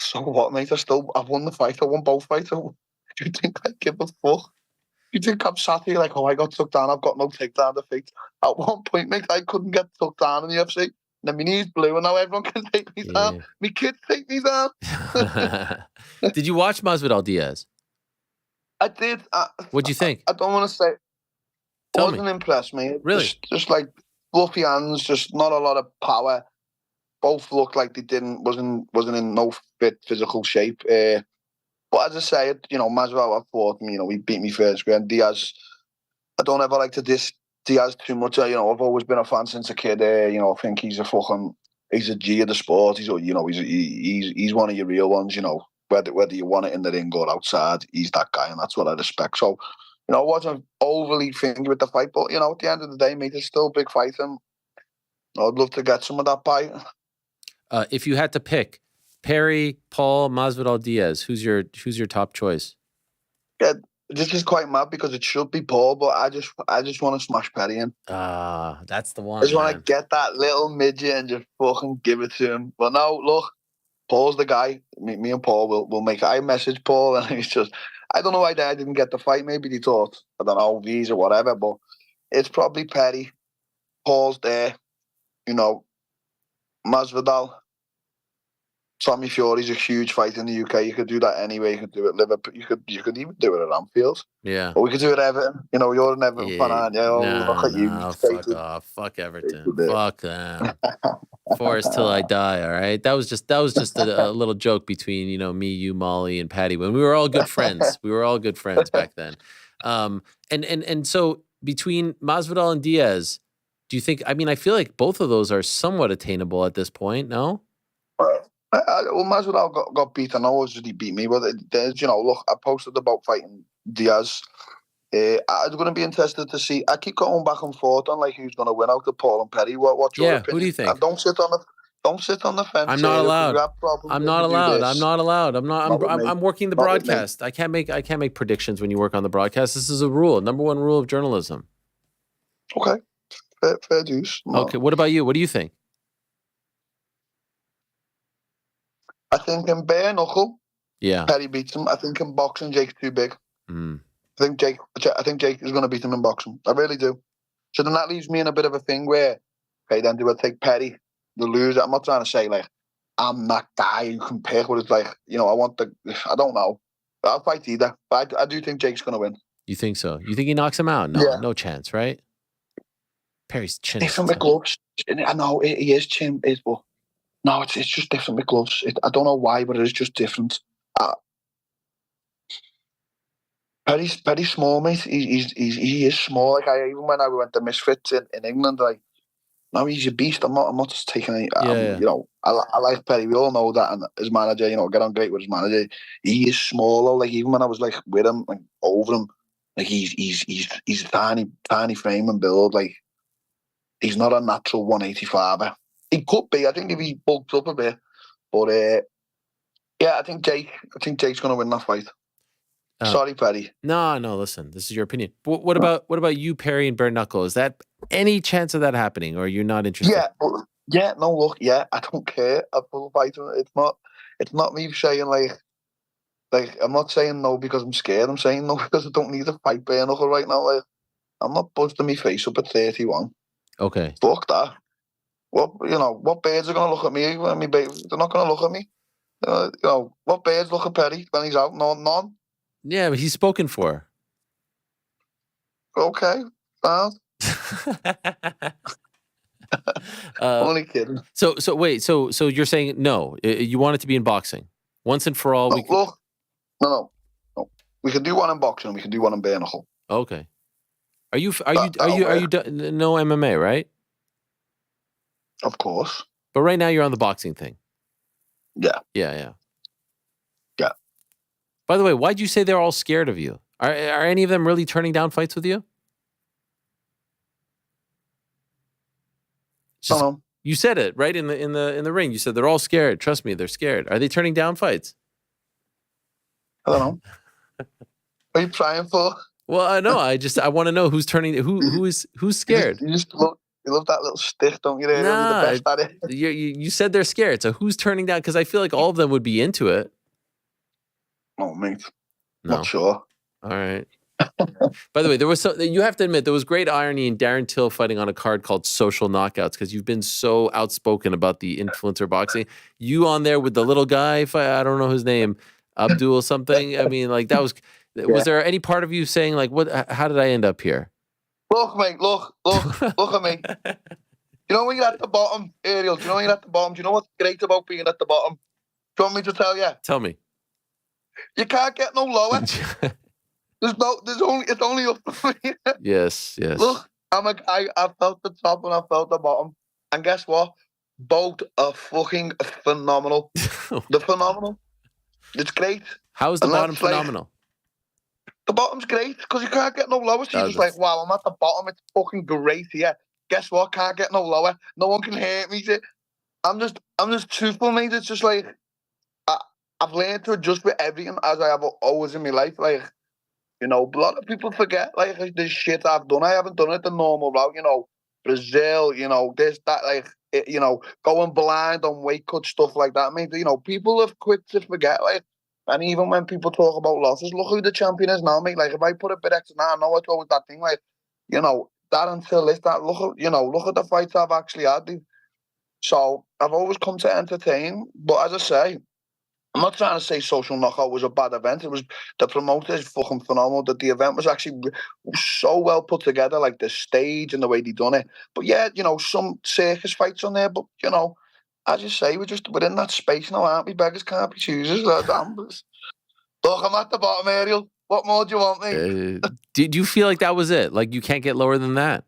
S10: So what, mate? I've won the fight. I won both fights. Do you think I give a fuck? You think I'm sat here like, oh, I got took down, I've got no takedown defeat. At one point, mate, I couldn't get took down in the UFC. And then my knees blew, and now everyone can take me down. My kids take me down.
S2: Did you watch Masvidal Diaz?
S10: I did.
S2: What'd you think?
S10: I don't want to say. Wasn't impressed, mate.
S2: Really?
S10: Just like fluffy hands, just not a lot of power. Both looked like they wasn't in no fit physical shape. But as I say, Masvidal, I fought him. He beat me first round. Diaz, I don't ever like to diss Diaz too much. I've always been a fan since a kid. I think he's a G of the sport. He's one of your real ones. Whether you want it in the ring or outside, he's that guy, and that's what I respect. So, I wasn't overly thinking with the fight, but at the end of the day, mate, it's still a big fight, and I'd love to get some of that bite.
S2: If you had to pick Perry, Paul, Masvidal, Diaz, who's your top choice?
S10: Yeah, this is quite mad because it should be Paul, but I just want to smash Perry in.
S2: That's the one.
S10: I just want to get that little midget and just fucking give it to him. But no, look, Paul's the guy. Me and Paul will make it. I messaged Paul and he's just, I don't know why I didn't get the fight. Maybe he thought, I don't know, visa or whatever, but it's probably Perry. Paul's there, Masvidal. Tommy Fury's a huge fight in the UK. You could do that anyway. You could do it Liverpool. You could even do it at Anfield.
S2: Yeah.
S10: Or we could do it at Everton. You're an Everton fan, aren't you?
S2: Look at you. Fuck off. Fuck Everton. Fuck them. Forest till I die. All right. That was just a little joke between me, you, Molly, and Patty when we were all good friends. We were all good friends back then. And so between Masvidal and Diaz, do you think? I mean, I feel like both of those are somewhat attainable at this point. No.
S10: Well, Masvidal got beat. I know he beat me, but there's, look, I posted about fighting Diaz. I'm going to be interested to see. I keep going back and forth on who's going to win out of Paul and Perry. What's your opinion?
S2: Who do you think?
S10: Don't sit on the fence.
S2: I'm not allowed. I'm not allowed. I'm working the broadcast. I can't make predictions when you work on the broadcast. This is a rule. Number one rule of journalism.
S10: Okay, fair dues. No.
S2: Okay, what about you? What do you think?
S10: I think in bare knuckle, Perry beats him. I think in boxing, Jake's too big. I think Jake is going to beat him in boxing. I really do. So then that leaves me in a bit of a thing where, okay, then do I take Perry, the loser? I'm not trying to say I'm that guy who can pick, but it's I don't know. I'll fight either. But I do think Jake's going to win.
S2: You think so? You think he knocks him out? No, no chance, right? Perry's chin.
S10: Different with gloves. I know he is chin, but. No, it's just different with gloves. I don't know why, but it is just different. Perry's small, mate. He is small. Even when I went to Misfits in England, no, he's a beast. I'm not just taking any. I like Perry. We all know that, and his manager, get on great with his manager. He is small though. Even when I was with him, over him, he's tiny frame and build. He's not a natural 185er. He could be. I think if he bulked up a bit, but I think Jake's going to win that fight. Sorry, Perry.
S2: No. Listen, this is your opinion. But what about you, Perry, and bare knuckle? Is that any chance of that happening, or are you not interested?
S10: No. Look, I don't care. I will fight. It's not me saying I'm not saying no because I'm scared. I'm saying no because I don't need to fight bare knuckle right now. I'm not busting my face up at 31.
S2: Okay.
S10: Fuck that. What birds are going to look at me? They're not going to look at me. What birds look at Perry when he's out? None.
S2: Yeah, but he's spoken for.
S10: Okay. Only kidding.
S2: So wait. So you're saying no? You want it to be in boxing once and for all?
S10: No. We can do one in boxing. We can do one in bare knuckle.
S2: Okay. Are you no MMA, right?
S10: Of course.
S2: But right now you're on the boxing thing.
S10: Yeah.
S2: By the way, why'd you say they're all scared of you? Are any of them really turning down fights with you? You said it right in the ring. You said they're all scared. Trust me, they're scared. Are they turning down fights?
S10: I don't know. What are you trying for?
S2: Well, I know. I want to know who's scared.
S10: You love that little stick, don't you? You're the best at it.
S2: You said they're scared. So who's turning down? Because I feel like all of them would be into it.
S10: Oh, mate. Not sure.
S2: All right. By the way, you have to admit, there was great irony in Darren Till fighting on a card called Social Knockouts because you've been so outspoken about the influencer boxing. You on there with the little guy, I don't know his name, Abdul something. I mean, that was... Was there any part of you saying, what? How did I end up here?
S10: Look, mate, look at me. You know when you're at the bottom, Ariel? Do you know when you're at the bottom? Do you know what's great about being at the bottom? Do you want me to tell you?
S2: Tell me.
S10: You can't get no lower. It's only up from here.
S2: Yes.
S10: Look, I'm a guy. I felt the top and I felt the bottom. And guess what? Both are fucking phenomenal. They're phenomenal. It's great.
S2: How is the bottom phenomenal?
S10: The bottom's great because you can't get no lower. So you're just like, wow, I'm at the bottom. It's fucking great here. Guess what? Can't get no lower. No one can hurt me. I'm just truthful, mate. It's just like I've learned to adjust with everything as I have always in my life. Like, you know, a lot of people forget like this shit I've done. I haven't done it the normal route. You know, Brazil. You know, this that like. You know, going blind on weight cut stuff like that. I mean, you know, people have quick to forget. Like, and even when people talk about losses, look who the champion is now, mate. Like, if I put a bit extra, I know it's always that thing. Like, you know, Darren Till is that. Look at the fights I've actually had. So I've always come to entertain. But as I say, I'm not trying to say Social Knockout was a bad event. It was, the promoter is fucking phenomenal. That the event was actually so well put together, like the stage and the way they done it. But yeah, you know, some circus fights on there. But you know, as you say, we're in that space now, aren't we? Beggars can't be choosers. Look, I'm at the bottom, Ariel. What more do you want, mate?
S2: Did you feel like that was it? Like you can't get lower than that?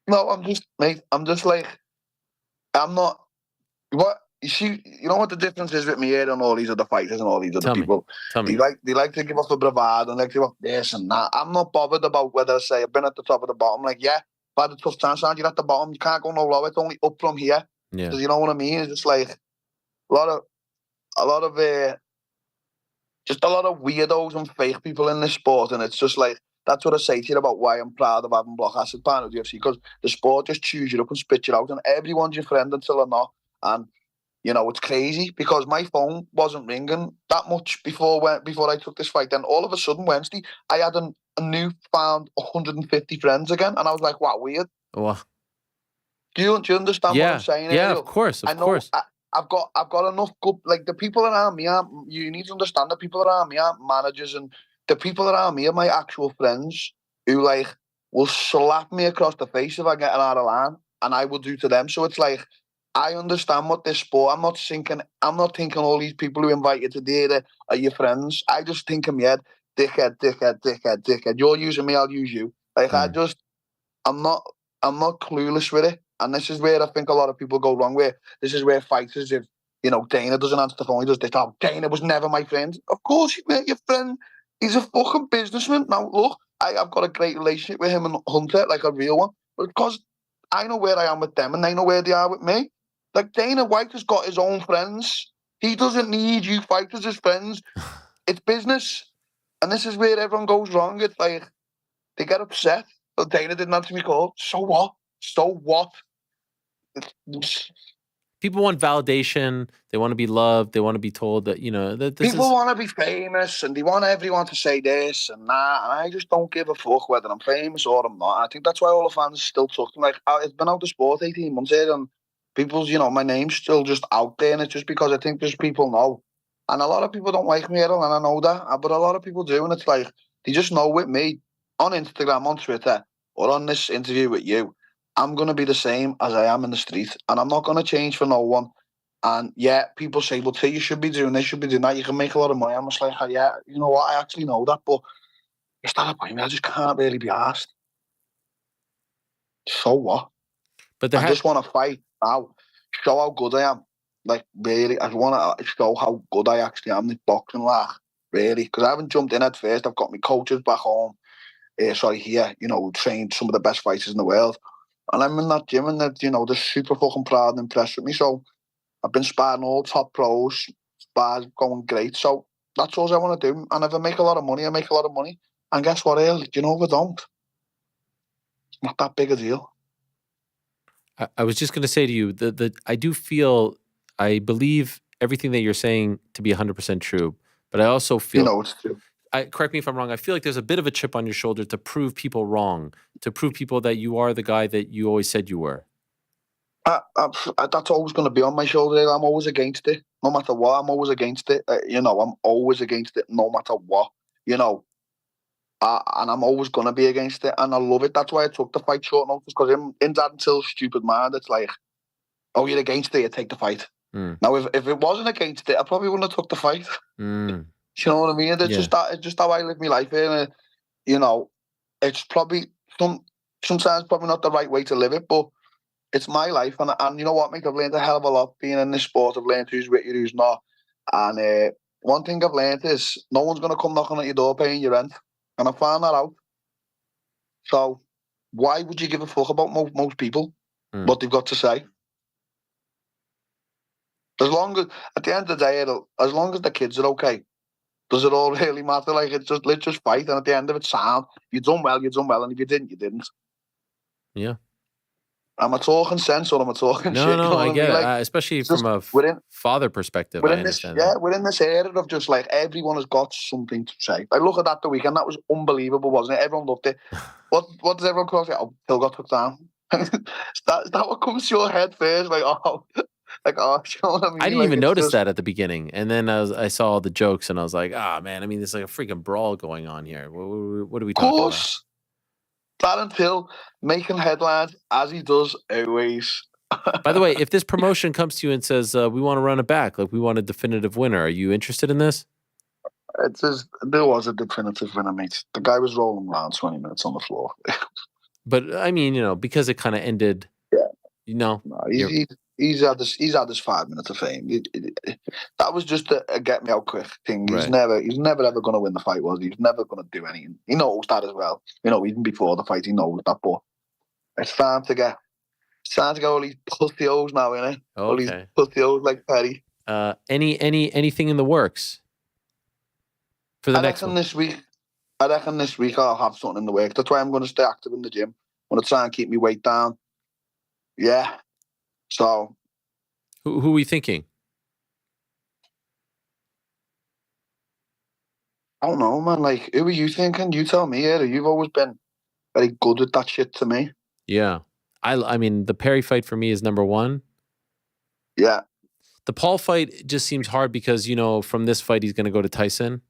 S10: No, I'm just like, I'm not. What? You see, you know what the difference is with me here and all these other fighters and all these other people?
S2: Tell me.
S10: They like to give off the bravado and like to give off this and that. I'm not bothered about whether I say I've been at the top or the bottom. Like, yeah, if I had a tough time, you're at the bottom. You can't go no lower. It's only up from here.
S2: Yeah.
S10: Because you know what I mean? It's just like a lot of weirdos and fake people in this sport, and it's just like that's what I say to you about why I'm proud of having Block Acid part of the UFC, because the sport just chews you up and spits you out, and everyone's your friend until they're not. And you know, it's crazy because my phone wasn't ringing that much before I took this fight. Then all of a sudden, Wednesday, I had a newfound 150 friends again. And I was like, wow, weird.
S2: Wow.
S10: Do you understand what I'm saying?
S2: Yeah,
S10: Ariel?
S2: of course.
S10: I've got enough good, like the people around me you need to understand the people around me aren't managers, and the people around me are my actual friends who like will slap me across the face if I get an out of line, and I will do to them. So it's like, I understand what this sport. I'm not thinking all these people who invite you to dinner are your friends. I just think in my head, dickhead. You're using me, I'll use you. Like I'm not clueless with it. And this is where I think a lot of people go wrong with. This is where fighters, if you know, Dana doesn't answer the phone, he does this. Oh, Dana was never my friend. Of course he met your friend. He's a fucking businessman. Now look, I've got a great relationship with him and Hunter, like a real one. But because I know where I am with them and they know where they are with me. Like Dana White has got his own friends. He doesn't need you fighters as friends. It's business. And this is where everyone goes wrong. It's like they get upset. But Dana didn't answer me call. So what?
S2: People want validation. They want to be loved. They want to be told that, you know, that this
S10: people want to be famous and they want everyone to say this and that. And I just don't give a fuck whether I'm famous or I'm not. I think that's why all the fans still talking. Like, it's been out of sport 18 months here and people's, you know, my name's still just out there, and it's just because I think there's people know. And a lot of people don't like me, Errol, and I know that, but a lot of people do, and it's like, they just know with me, on Instagram, on Twitter, or on this interview with you, I'm going to be the same as I am in the street, and I'm not going to change for no one. And yeah, people say, well, T, you should be doing this, you should be doing that, you can make a lot of money. I'm just like, oh, yeah, you know what, I actually know that, but it's not a point, I just can't really be asked. So what?
S2: But
S10: I just want to fight now, show how good I am. Like, really, I want to show how good I actually am in boxing, like, really. Because I haven't jumped in at first. I've got my coaches back home, here, you know, trained some of the best fighters in the world. And I'm in that gym and, you know, they're super fucking proud and impressed with me. So I've been sparring all top pros, spars going great. So that's all I want to do. And if I make a lot of money, I make a lot of money. And guess what, El? You know, if I don't, it's not that big a deal.
S2: I was just going to say to you that I believe everything that you're saying to be 100% true, but I also feel,
S10: you know, it's true.
S2: Correct me if I'm wrong. I feel like there's a bit of a chip on your shoulder to prove people wrong, to prove people that you are the guy that you always said you were.
S10: That's always going to be on my shoulder. I'm always against it, no matter what. I'm always against it. You know, I'm always against it, no matter what. You know, and I'm always going to be against it, and I love it. That's why I took the fight short notice, because in Darren Till's stupid mind, it's like, oh, you're against it, you take the fight. Now, if it wasn't against it, I probably wouldn't have took the fight. Do you know what I mean? It's just how I live my life here. And, you know, it's probably sometimes probably not the right way to live it, but it's my life. And you know what, mate? I've learned a hell of a lot being in this sport. I've learned who's with you, who's not. And one thing I've learned is no one's going to come knocking at your door paying your rent. And I found that out. So why would you give a fuck about most people, what they've got to say? As long as, at the end of the day, as long as the kids are okay, does it all really matter? Like, let's just fight, and at the end of it, sound. You've done well, and if you didn't, you didn't.
S2: Yeah.
S10: Am I talking sense or am I talking shit?
S2: No, I get it.
S10: Like,
S2: especially from a father perspective, I understand that.
S10: We're in this era of just like everyone has got something to say. Like, look at that the weekend. That was unbelievable, wasn't it? Everyone loved it. What does everyone call it? Oh, Till got took down. is that what comes to your head first? Like, oh... Like, oh, you know what I mean?
S2: I didn't even notice that at the beginning, and then I saw all the jokes, and I was like, "Ah, man! I mean, there's like a freaking brawl going on here. What are we talking about?" Of course,
S10: Darren Till making headlines as he does always.
S2: By the way, if this promotion comes to you and says we want to run it back, like we want a definitive winner, are you interested in this?
S10: It says there was a definitive winner, mate. The guy was rolling around 20 minutes on the floor.
S2: But I mean, you know, because it kind of ended.
S10: Yeah.
S2: You know,
S10: no, He's had this 5 minutes of fame. That was just a get me out quick thing. He's never ever going to win the fight. He's never going to do anything. He knows that as well. You know, even before the fight, he knows that. But it's time to get all these pussy O's now, innit? Okay. All these pussy O's like Perry.
S2: Anything in the works for the next one?
S10: I reckon this week I'll have something in the works. That's why I'm going to stay active in the gym. I'm going to try and keep my weight down. Yeah. So,
S2: who are we thinking?
S10: I don't know, man. Like, who are you thinking? You tell me. Yeah, you've always been very good with that shit to me.
S2: Yeah, I mean, the Perry fight for me is number one.
S10: Yeah.
S2: The Paul fight just seems hard because, you know, from this fight he's going to go to Tyson.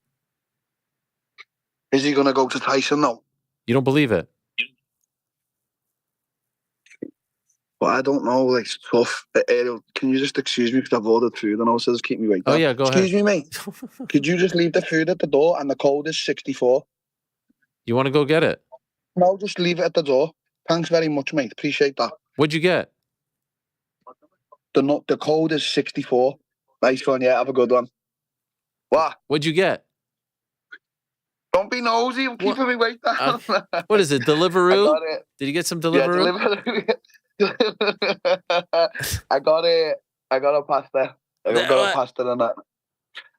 S10: Is he going to go to Tyson? No.
S2: You don't believe it?
S10: But I don't know, like, it's tough. Ariel, can you just excuse me because I've ordered food and also just keep me waiting?
S2: Oh, yeah, go ahead.
S10: Excuse me, mate. Could you just leave the food at the door and the code is 64?
S2: You want to go get it?
S10: No, just leave it at the door. Thanks very much, mate. Appreciate that.
S2: What'd you get?
S10: The code is 64. Nice one, yeah. Have a good one. What?
S2: What'd you get?
S10: Don't be nosy. I'm keeping me waiting down.
S2: What is it, Deliveroo?
S10: I got it.
S2: Did you get some Deliveroo?
S10: Yeah, Deliveroo. I got a pasta. I got a pasta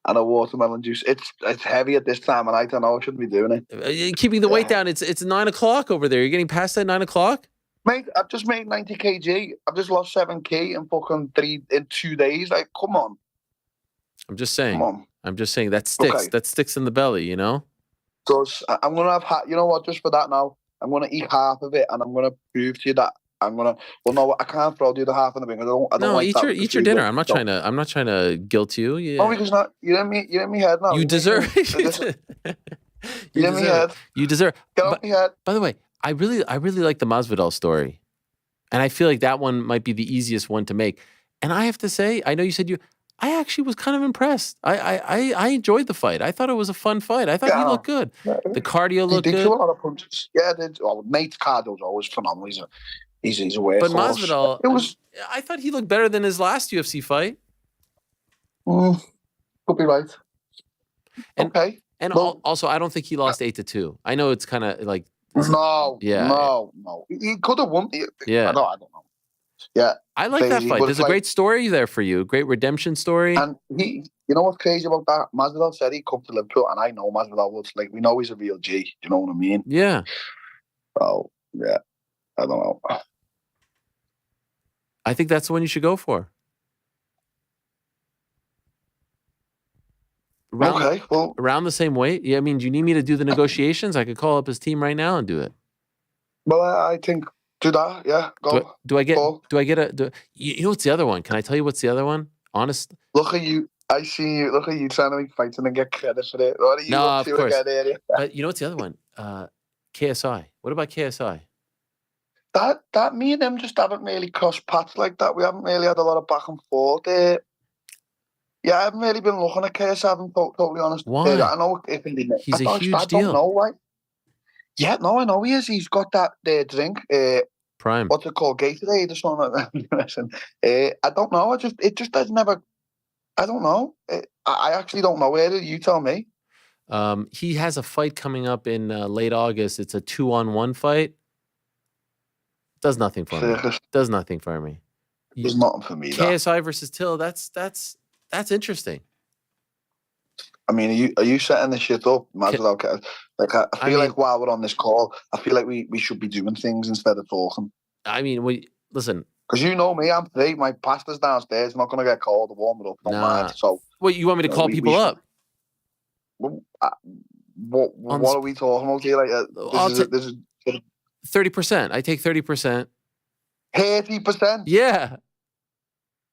S10: and a watermelon juice. It's heavy at this time of night. I know I shouldn't be doing it.
S2: Keeping the weight down. It's 9 o'clock over there. You're getting past that 9 o'clock?
S10: Mate, I've just made 90 kg. I've just lost 7 kg in 2 days. Like, come on.
S2: I'm just saying.
S10: Come on.
S2: I'm just saying that sticks. Okay. That sticks in the belly, you know?
S10: So I'm gonna have you know what? Just for that now, I'm gonna eat half of it, and I'm gonna prove to you that I'm gonna. Well, no, I can't throw the other half in the bin. I don't
S2: no,
S10: like
S2: eat your dinner. I'm not trying to guilt you. Yeah.
S10: Oh, because not you're in me head now.
S2: You deserve.
S10: You're in me head.
S2: You deserve.
S10: Get off me head.
S2: By the way, I really like the Masvidal story, and I feel like that one might be the easiest one to make. And I have to say, I know you said I actually was kind of impressed. I enjoyed the fight. I thought it was a fun fight. I thought he looked good. The cardio looked good.
S10: He did a lot of punches. Yeah, Nate's cardio's always phenomenal. He's a workhorse.
S2: But Masvidal, I thought he looked better than his last UFC fight.
S10: Could be right.
S2: Okay. And also, I don't think he lost 8-2. I know it's kind of like.
S10: No. He could have won.
S2: Yeah.
S10: I don't know. Yeah.
S2: I like that fight. There's a great story there for you. Great redemption story.
S10: And you know what's crazy about that? Masvidal said he'd come to Liverpool, and I know Masvidal was like, we know he's a real G. You know what I mean?
S2: Yeah.
S10: Oh, yeah. I don't know.
S2: I think that's the one you should go for. Around the same weight? Yeah, I mean, do you need me to do the negotiations? I could call up his team right now and do it.
S10: Well, I think do that. Yeah, go.
S2: Do I get a? You know what's the other one? Can I tell you what's the other one? Honest.
S10: Look at you. I see you. Look at you trying to make fights and then get credit for it. What are you
S2: No,
S10: up
S2: of
S10: to
S2: course.
S10: again, area?
S2: But you know what's the other one? KSI. What about KSI?
S10: That me and him just haven't really crossed paths like that. We haven't really had a lot of back and forth. Yeah, I haven't really been looking at KSI. I'm totally honest.
S2: Why?
S10: I know it can be.
S2: He's a huge
S10: I
S2: deal.
S10: don't know why. Yeah, no, I know he is. He's got that drink.
S2: Prime.
S10: What's it called? Gatorade or something. Listen, I don't know. It just has never. I don't know. I actually don't know. Where you tell me?
S2: He has a fight coming up in late August. It's a 2-on-1 fight. Does nothing for me. Does nothing for me.
S10: There's nothing for me.
S2: KSI versus Till. That's interesting.
S10: I mean, are you setting this shit up? Like, I feel like while we're on this call, I feel like we should be doing things instead of talking.
S2: I mean, listen.
S10: Because you know me, I'm free. My pasta's downstairs. I'm not going to get cold to warm it up. Don't mind. So,
S2: wait, you want me to call people up?
S10: What are we talking about here? Like, this is
S2: 30%. I take 30%.
S10: 30%?
S2: Yeah.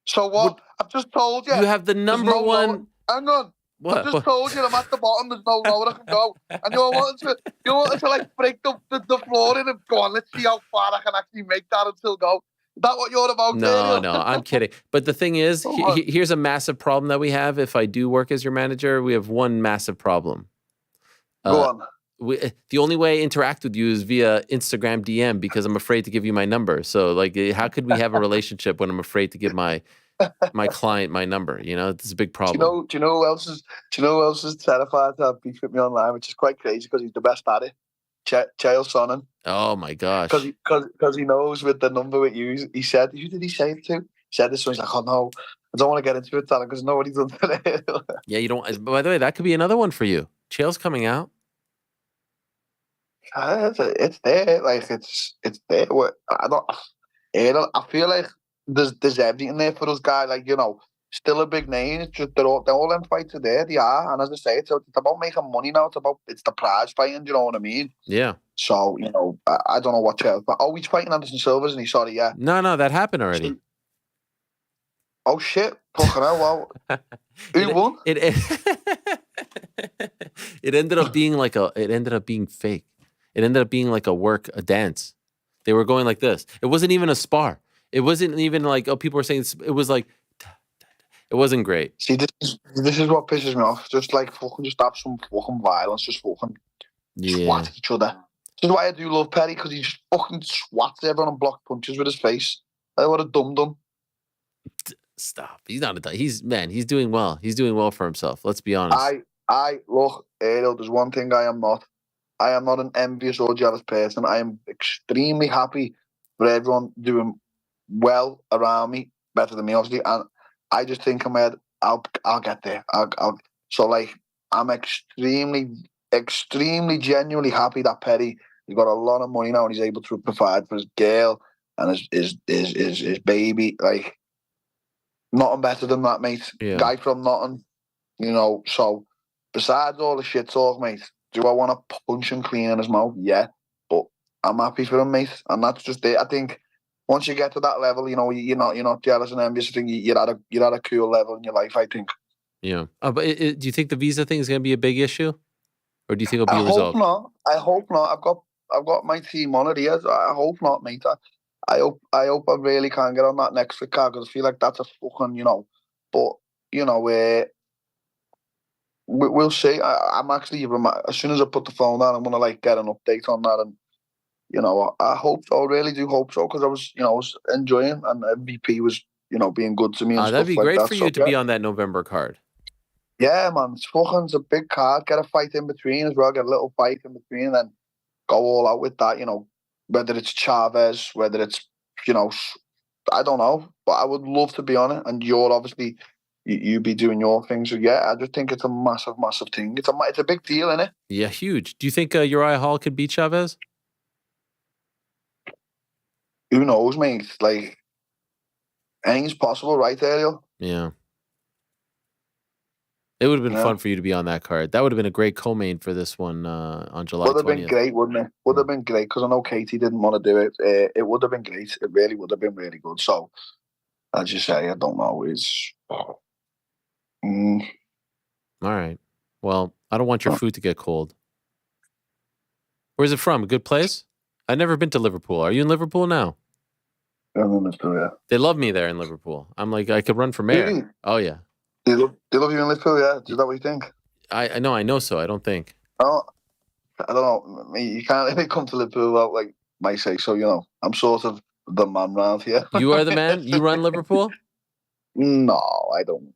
S10: So what? I've just told you.
S2: You have the number one.
S10: Hang on.
S2: What?
S10: I've just told you I'm at the bottom. There's no lower I can go. And you're wanting to like break the floor in and go on. Let's see how far I can actually make that until go. Is that what you're about?
S2: No, I'm kidding. But the thing is, here's a massive problem that we have. If I do work as your manager, we have one massive problem.
S10: Go on.
S2: The only way I interact with you is via Instagram DM because I'm afraid to give you my number. So, like, how could we have a relationship when I'm afraid to give my client my number? You know, it's a big problem.
S10: Do you know who else is terrified to beef with me online, which is quite crazy because he's the best at it. Chael Sonnen.
S2: Oh my gosh!
S10: Because he knows with the number with you. He said, who did he say it to? He said this one. He's like, oh no, I don't want to get into it, because nobody's done it.
S2: Yeah, you don't. By the way, that could be another one for you. Chael's coming out.
S10: It's there, like it's there. I feel like there's everything there for us guys. Like, you know, still a big name. It's just they're all them fights are there. They are, and as I say, it's about making money now. It's the prize fighting. Do you know what I mean?
S2: Yeah.
S10: So, you know, I don't know what Chael. But he's fighting Anderson Silva, and he's sorry, yeah.
S2: No, that happened already.
S10: Oh shit! Fucking hell! Well, who won?
S2: It ended up being It ended up being fake. It ended up being like a dance. They were going like this. It wasn't even a spar. It wasn't even like, people were saying, it was like, it wasn't great.
S10: See, this is what pisses me off. Just like fucking just have some fucking violence. Just fucking swat each other. This is why I do love Perry, because he just fucking swats everyone and blocks punches with his face. Like, what a dum-dum.
S2: Stop. He's not he's doing well. He's doing well for himself. Let's be honest.
S10: Look, Ariel, there's one thing I am not. I am not an envious or jealous person. I am extremely happy for everyone doing well around me, better than me, obviously. And I just think in my head, I'll get there. So, like, I'm extremely, genuinely happy that Perry, he's got a lot of money now and he's able to provide for his girl and his baby. Like, nothing better than that, mate.
S2: Yeah.
S10: Guy from nothing, you know. So, besides all the shit talk, mate, do I want to punch him clean in his mouth? Yeah. But I'm happy for him, mate. And that's just it. I think once you get to that level, you know, you're not jealous and envious. I think you're at a cool level in your life, I think.
S2: Yeah. But do you think the visa thing is going to be a big issue? Or do you think it'll be resolved?
S10: I hope not. I've got my team on it here. I hope not, mate. I hope I really can get on that next week card, because I feel like that's a fucking, you know. But, you know, we'll see. I'm actually, as soon as I put the phone down, I'm going to, like, get an update on that. And, you know, I hope so. I really do hope so, because I was enjoying, and MVP was, you know, being good to me. And
S2: that'd be
S10: like
S2: great
S10: that.
S2: for you to be on that November card.
S10: Yeah, man. It's a big card. Get a fight in between as well. Get a little fight in between, and then go all out with that, you know, whether it's Chavez, whether it's, you know, I don't know. But I would love to be on it. And you're obviously, you be doing your thing. So, yeah, I just think it's a massive, massive thing. It's a big deal, isn't it?
S2: Yeah, huge. Do you think Uriah Hall could beat Chavez?
S10: Who knows, mate? Like, anything's possible, right, Ariel?
S2: Yeah. It would have been fun for you to be on that card. That would have been a great co-main for this one on July 20th.
S10: Would have been great, wouldn't it? Would have been great, because I know Katie didn't want to do it. It would have been great. It really would have been really good. So, as you say, I don't know. Mm.
S2: All right. Well, I don't want your food to get cold. Where's it from? A good place? I've never been to Liverpool. Are you in Liverpool now?
S10: I'm in Liverpool, yeah.
S2: They love me there in Liverpool. I'm like, I could run for mayor.
S10: Really?
S2: Oh, yeah.
S10: They love you in Liverpool, yeah? Is that what you think?
S2: I know so. I don't think.
S10: Oh, I don't know. I mean, you can't really come to Liverpool without, like, my say so, you know. I'm sort of the man round here.
S2: You are the man? You run Liverpool?
S10: No, I don't.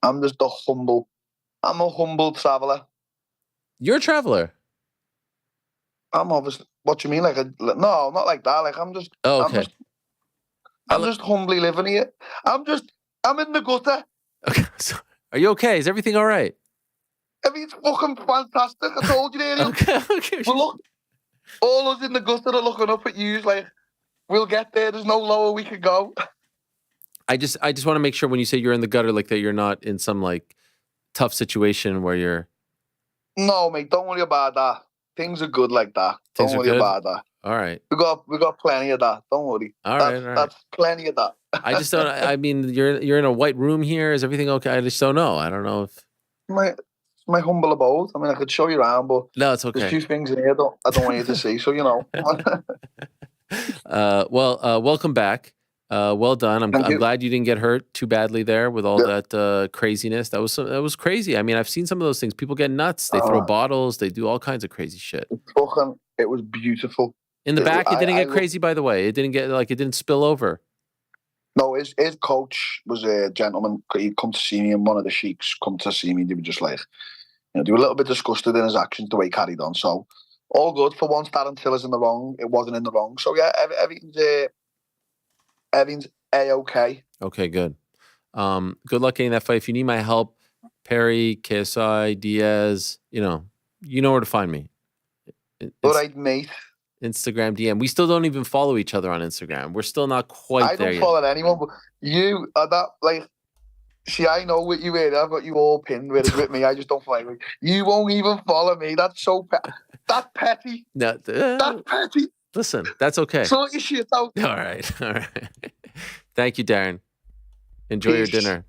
S10: I'm just I'm a humble traveller.
S2: You're a traveller?
S10: I'm obviously, what do you mean? Like, no, not like that. Like, I'm just,
S2: okay.
S10: I'm just humbly living here. I'm in the gutter.
S2: Okay. So, are you okay? Is everything all right?
S10: Everything's fucking fantastic. I told you, Ariel.
S2: Okay.
S10: Well, look, all us in the gutter are looking up at you like, we'll get there. There's no lower we could go.
S2: I just want to make sure when you say you're in the gutter, like that you're not in some like tough situation where you're.
S10: No, mate, don't worry about that. Things are good like that. Don't worry about that.
S2: All right.
S10: We got plenty of that. Don't worry.
S2: All right.
S10: That's plenty of that.
S2: I just don't. I mean, you're in a white room here. Is everything okay? I just don't know. I don't know if
S10: my humble abode. I mean, I could show you around, but
S2: no, it's okay.
S10: There's a few things in here I don't want you to see. So you know.
S2: Welcome back. Well done. I'm glad you didn't get hurt too badly there with all that craziness. That was crazy. I mean, I've seen some of those things. People get nuts. They throw bottles. They do all kinds of crazy shit.
S10: It was beautiful.
S2: In the back, it didn't get crazy. By the way, it didn't spill over.
S10: No, his coach was a gentleman. He'd come to see me, and one of the sheiks come to see me. They were just like, they were a little bit disgusted in his actions, the way he carried on. So all good for once. Darren Till is in the wrong. It wasn't in the wrong. So yeah, everything's A-okay.
S2: Okay, good. Good luck getting that fight. If you need my help, Perry, KSI, Diaz, you know where to find me.
S10: All right, mate.
S2: Instagram DM. We still don't even follow each other on Instagram. We're still not quite there yet.
S10: I don't follow anyone, but you are that, like, see, I know what you wear. I've got you all pinned with me. I just don't follow you. You won't even follow me. That's so that's petty.
S2: No,
S10: that's petty.
S2: Listen, that's okay.
S10: Sort your shit out.
S2: All right. Thank you, Darren. Enjoy your dinner.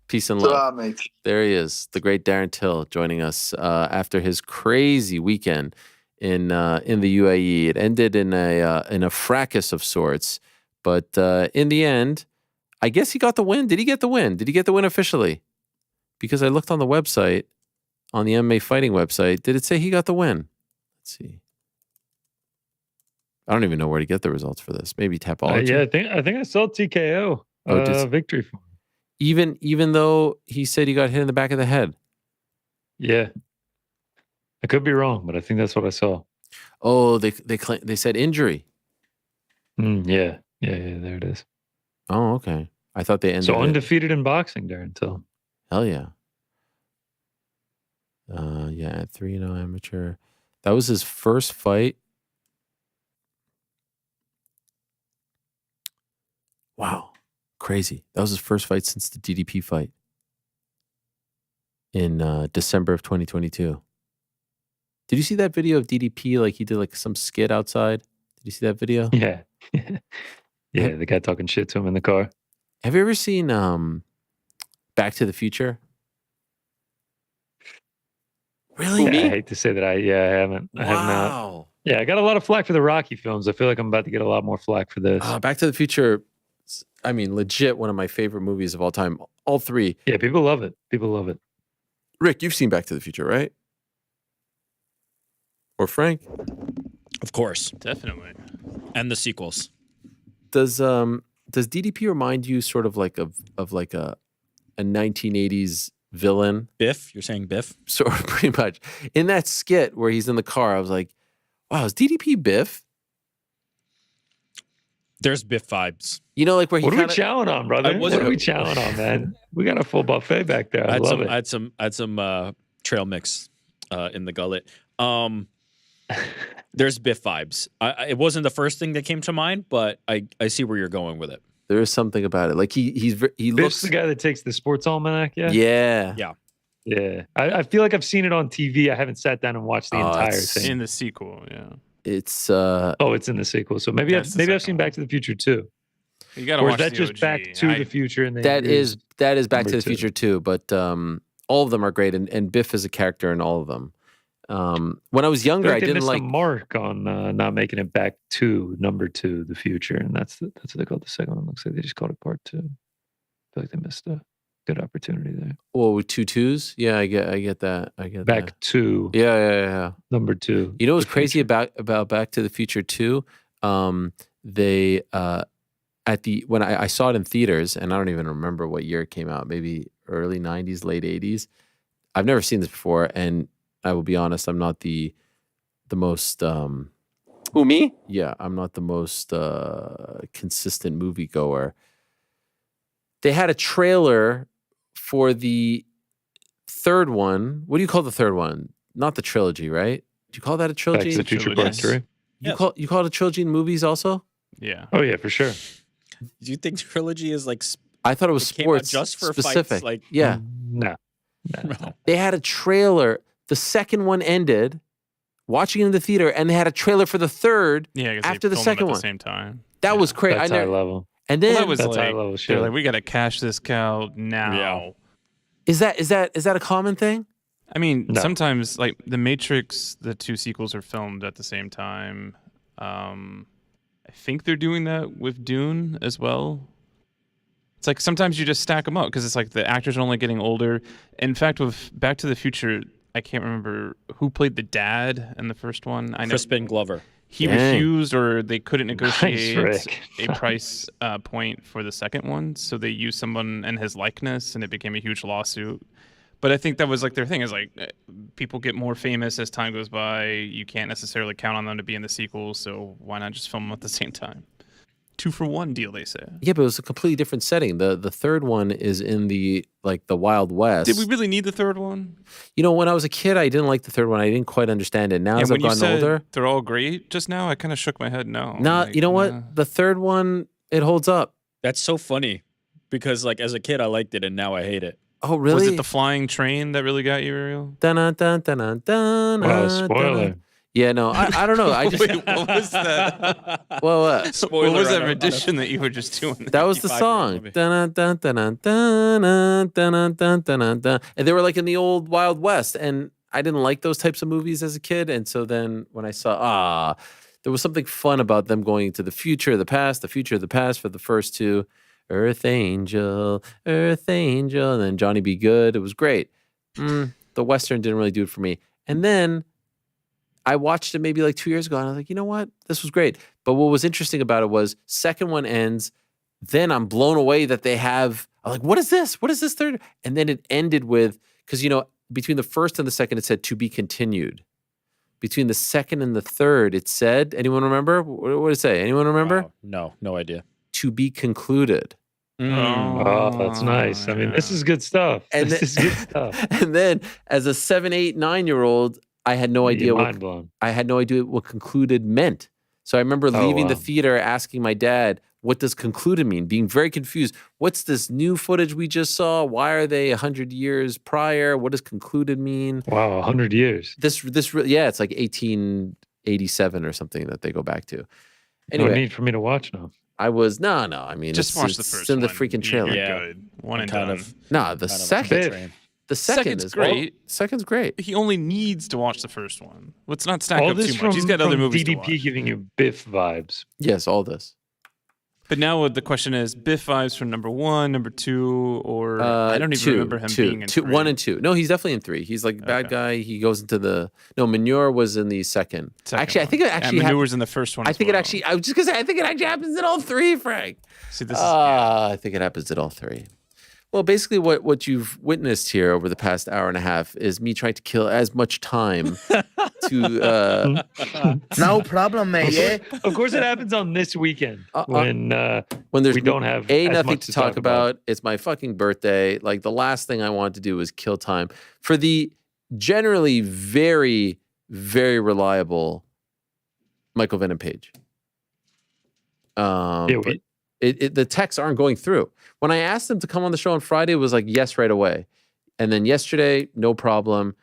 S2: Peace and love.
S10: Mate.
S2: There he is, the great Darren Till, joining us after his crazy weekend in the UAE. It ended in a fracas of sorts, but in the end, I guess he got the win. Did he get the win? Did he get the win officially? Because I looked on the website, on the MMA fighting website. Did it say he got the win? Let's see. I don't even know where to get the results for this. Maybe Tapology.
S5: Yeah, I think I saw TKO victory for him.
S2: Even though he said he got hit in the back of the head.
S5: Yeah. I could be wrong, but I think that's what I saw.
S2: Oh, they said injury.
S5: Yeah, there it is.
S2: Oh, okay. I thought they ended.
S5: So undefeated in boxing, Darren Till.
S2: Hell yeah. Yeah, 3-0 amateur. That was his first fight. Wow, crazy. That was his first fight since the DDP fight in December of 2022. Did you see that video of DDP? Like he did like some skit outside. Did you see that video?
S5: Yeah. Yeah, the guy talking shit to him in the car.
S2: Have you ever seen Back to the Future? Really?
S5: Yeah, I hate to say that I haven't. I have not. Yeah, I got a lot of flack for the Rocky films. I feel like I'm about to get a lot more flack for this.
S2: Back to the Future, I mean, legit one of my favorite movies of all time. All three.
S5: Yeah, people love it. People love it.
S2: Rick, you've seen Back to the Future, right? Or Frank?
S4: Of course.
S3: Definitely.
S4: And the sequels.
S2: Does DDP remind you sort of like of like a 1980s villain?
S4: Biff? You're saying Biff?
S2: Sort of, pretty much. In that skit where he's in the car, I was like, wow, is DDP Biff?
S4: There's Biff vibes.
S2: You know, like where he
S5: What are we chowing on, brother? What are we chowing on, man? We got a full buffet back there. I love it.
S4: I had some trail mix in the gullet. There's Biff vibes. It wasn't the first thing that came to mind, but I see where you're going with it.
S2: There is something about it. Like he
S5: Biff's
S2: looks
S5: the guy that takes the sports almanac.
S2: Yeah.
S5: I feel like I've seen it on TV. I haven't sat down and watched the entire thing.
S3: In the sequel, yeah.
S2: It's
S5: it's in the sequel. So maybe I've seen Back to the Future too.
S3: You got to
S5: Or
S3: watch
S5: is that
S3: the
S5: just
S3: OG.
S5: Back to the Future? And
S2: that is Back to the
S5: 2.
S2: Future too, but all of them are great, and Biff is a character in all of them. When I was younger, I didn't
S5: missed
S2: like
S5: the mark on not making it Back to number 2, the future, and that's what they called the second one. Looks like they just called it Part 2. I feel like they missed a good opportunity there.
S2: Well, with 2 2s, yeah, I get that. I get
S5: Back
S2: that.
S5: to number 2.
S2: You know what's crazy about Back to the Future 2? They when I saw it in theaters, and I don't even remember what year it came out, maybe early 90s, late 80s. I've never seen this before, and I will be honest, I'm not the most
S4: Who, me?
S2: Yeah, I'm not the most consistent moviegoer. They had a trailer for the third one. What do you call the third one? Not the trilogy, right? Do you call that a trilogy?
S5: Back to the Future Part 3.
S2: You call it a trilogy in movies also?
S3: Yeah.
S5: Oh yeah, for sure.
S4: Do you think trilogy is like?
S2: I thought it was sports
S4: just for
S2: specific.
S4: fights. Like,
S2: yeah,
S5: no.
S2: They had a trailer. The second one ended. Watching it in the theater, and they had a trailer for the third.
S3: Yeah,
S2: after the second one.
S3: At the same time.
S2: That was crazy.
S5: That's high level.
S2: And then
S3: that was
S5: that's high
S3: like,
S5: level
S3: they're
S5: shit.
S3: like, we got to cash this cow now.
S4: Yeah.
S2: Is that a common thing?
S3: I mean,
S5: No.
S3: sometimes like The Matrix, the 2 sequels are filmed at the same time. I think they're doing that with Dune as well. It's like sometimes you just stack them up because it's like the actors are only getting older. In fact, with Back to the Future, I can't remember who played the dad in the first one. I know
S4: Crispin Glover.
S3: he refused, or they couldn't negotiate
S5: Rick.
S3: a price point for the second one, so they used someone and his likeness, and it became a huge lawsuit. But I think that was like their thing, is like people get more famous as time goes by. You can't necessarily count on them to be in the sequels, so why not just film them at the same time? 2-for-1 deal, they say.
S2: Yeah, but it was a completely different setting. The third one is in the Wild West.
S3: Did we really need the third one?
S2: You know, when I was a kid, I didn't like the third one. I didn't quite understand it. Now, as I've gotten older,
S3: they're all great. Just now, I kind of shook my head. No.
S2: you know what? The third one, it holds up.
S4: That's so funny because like as a kid I liked it and now I hate it.
S2: Oh, really?
S3: Was it the flying train that really got you, Ariel?
S5: Wow, spoiler.
S2: Yeah, no, I don't know. I just
S3: Wait, what was that?
S2: well,
S4: Spoiler
S3: what was that
S4: on a-
S3: rendition that you were just doing?
S2: that was the
S4: 55-year-old
S2: song.
S4: movie.
S2: And they were like in the old Wild West, and I didn't like those types of movies as a kid. And so then when I saw there was something fun about them going to the future, the past, the future, the past for the first two. Earth Angel, and then Johnny Be Good. It was great. The Western didn't really do it for me. And then I watched it maybe like 2 years ago, and I was like, you know what? This was great. But what was interesting about it was second one ends, then I'm blown away that they have, I'm like, what is this? What is this third? And then it ended with, because, you know, between the first and the second, it said to be continued. Between the second and the third, it said, anyone remember? What did it say? Anyone remember?
S4: Wow. No idea.
S2: To be concluded.
S5: Oh, that's nice. I mean, this is good stuff.
S2: And
S5: This is good stuff.
S2: And then as a 7, 8, 9-year-old, I had no idea
S5: Mind blown.
S2: what concluded meant. So I remember leaving the theater, asking my dad, what does concluded mean? Being very confused. What's this new footage we just saw? Why are they 100 years prior? What does concluded mean?
S5: Wow, 100 years.
S2: Yeah, it's like 1887 or something that they go back to. Anyway,
S5: No need for me to watch now.
S2: I was I mean,
S3: Just watch the
S2: it's
S3: first
S2: in the
S3: one.
S2: freaking trailer.
S3: You're good. One and
S4: kind
S3: done.
S4: of
S2: The second. The second
S3: Second's
S2: is
S3: great.
S2: Second's great.
S3: He only needs to watch the first one. Let's not stack
S5: All
S3: up
S5: this
S3: too much. He's got other
S5: from
S3: movies to
S5: DDP
S3: watch.
S5: giving you Biff vibes.
S2: Yes, all this.
S3: But now the question is, Biff vibes from number 1, number 2, or I don't even remember him being in 3.
S2: 1 and 2. No, he's definitely in 3. He's like bad guy. He goes into Manure was in the second. Actually, I think it actually
S3: Manure's in the first one.
S2: I think it actually. I was just gonna say. I think it actually happens in all 3, Frank.
S3: See, this is
S2: I think it happens in all 3. Well, basically, what you've witnessed here over the past hour and a half is me trying to kill as much time to.
S9: No problem, mate. Yeah.
S5: Of course, it happens on this weekend when
S2: there's
S5: we don't have
S2: nothing
S5: much
S2: to talk about. It's my fucking birthday. Like the last thing I want to do is kill time for the generally very, very reliable Michael Venom page. But the texts aren't going through. When I asked them to come on the show on Friday, it was like yes right away, and then yesterday no problem,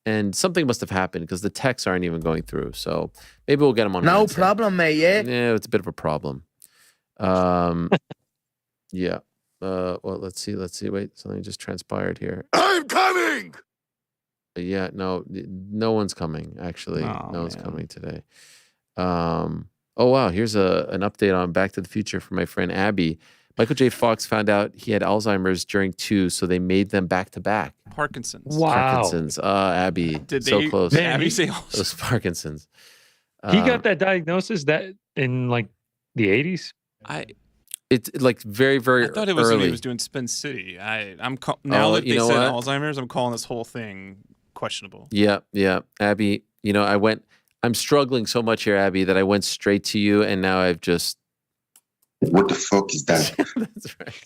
S2: and something must have happened because the texts aren't even going through. So maybe we'll get them on.
S9: No
S2: Wednesday.
S9: problem, mate. Yeah.
S2: Yeah, it's a bit of a problem. Yeah. Well, let's see. Wait, something just transpired here.
S1: I'm coming.
S2: Yeah, no one's coming. Actually, no one's coming today. Oh wow, here's an update on Back to the Future from my friend Abby. Michael J. Fox found out he had Alzheimer's during 2, so they made them back to back.
S3: Parkinson's.
S5: Wow.
S2: Parkinson's. Abby, so close.
S3: Man, Abby say
S2: it was Parkinson's.
S5: He got that diagnosis that in like the 80s.
S2: It's like very, very.
S3: I thought it was
S2: early.
S3: when he was doing Spin City. Now that they said Alzheimer's, I'm calling this whole thing questionable.
S2: Yeah. Abby, I'm struggling so much here, Abby, that I went straight to you, and now I've just.
S12: What the fuck is that?
S2: That's right.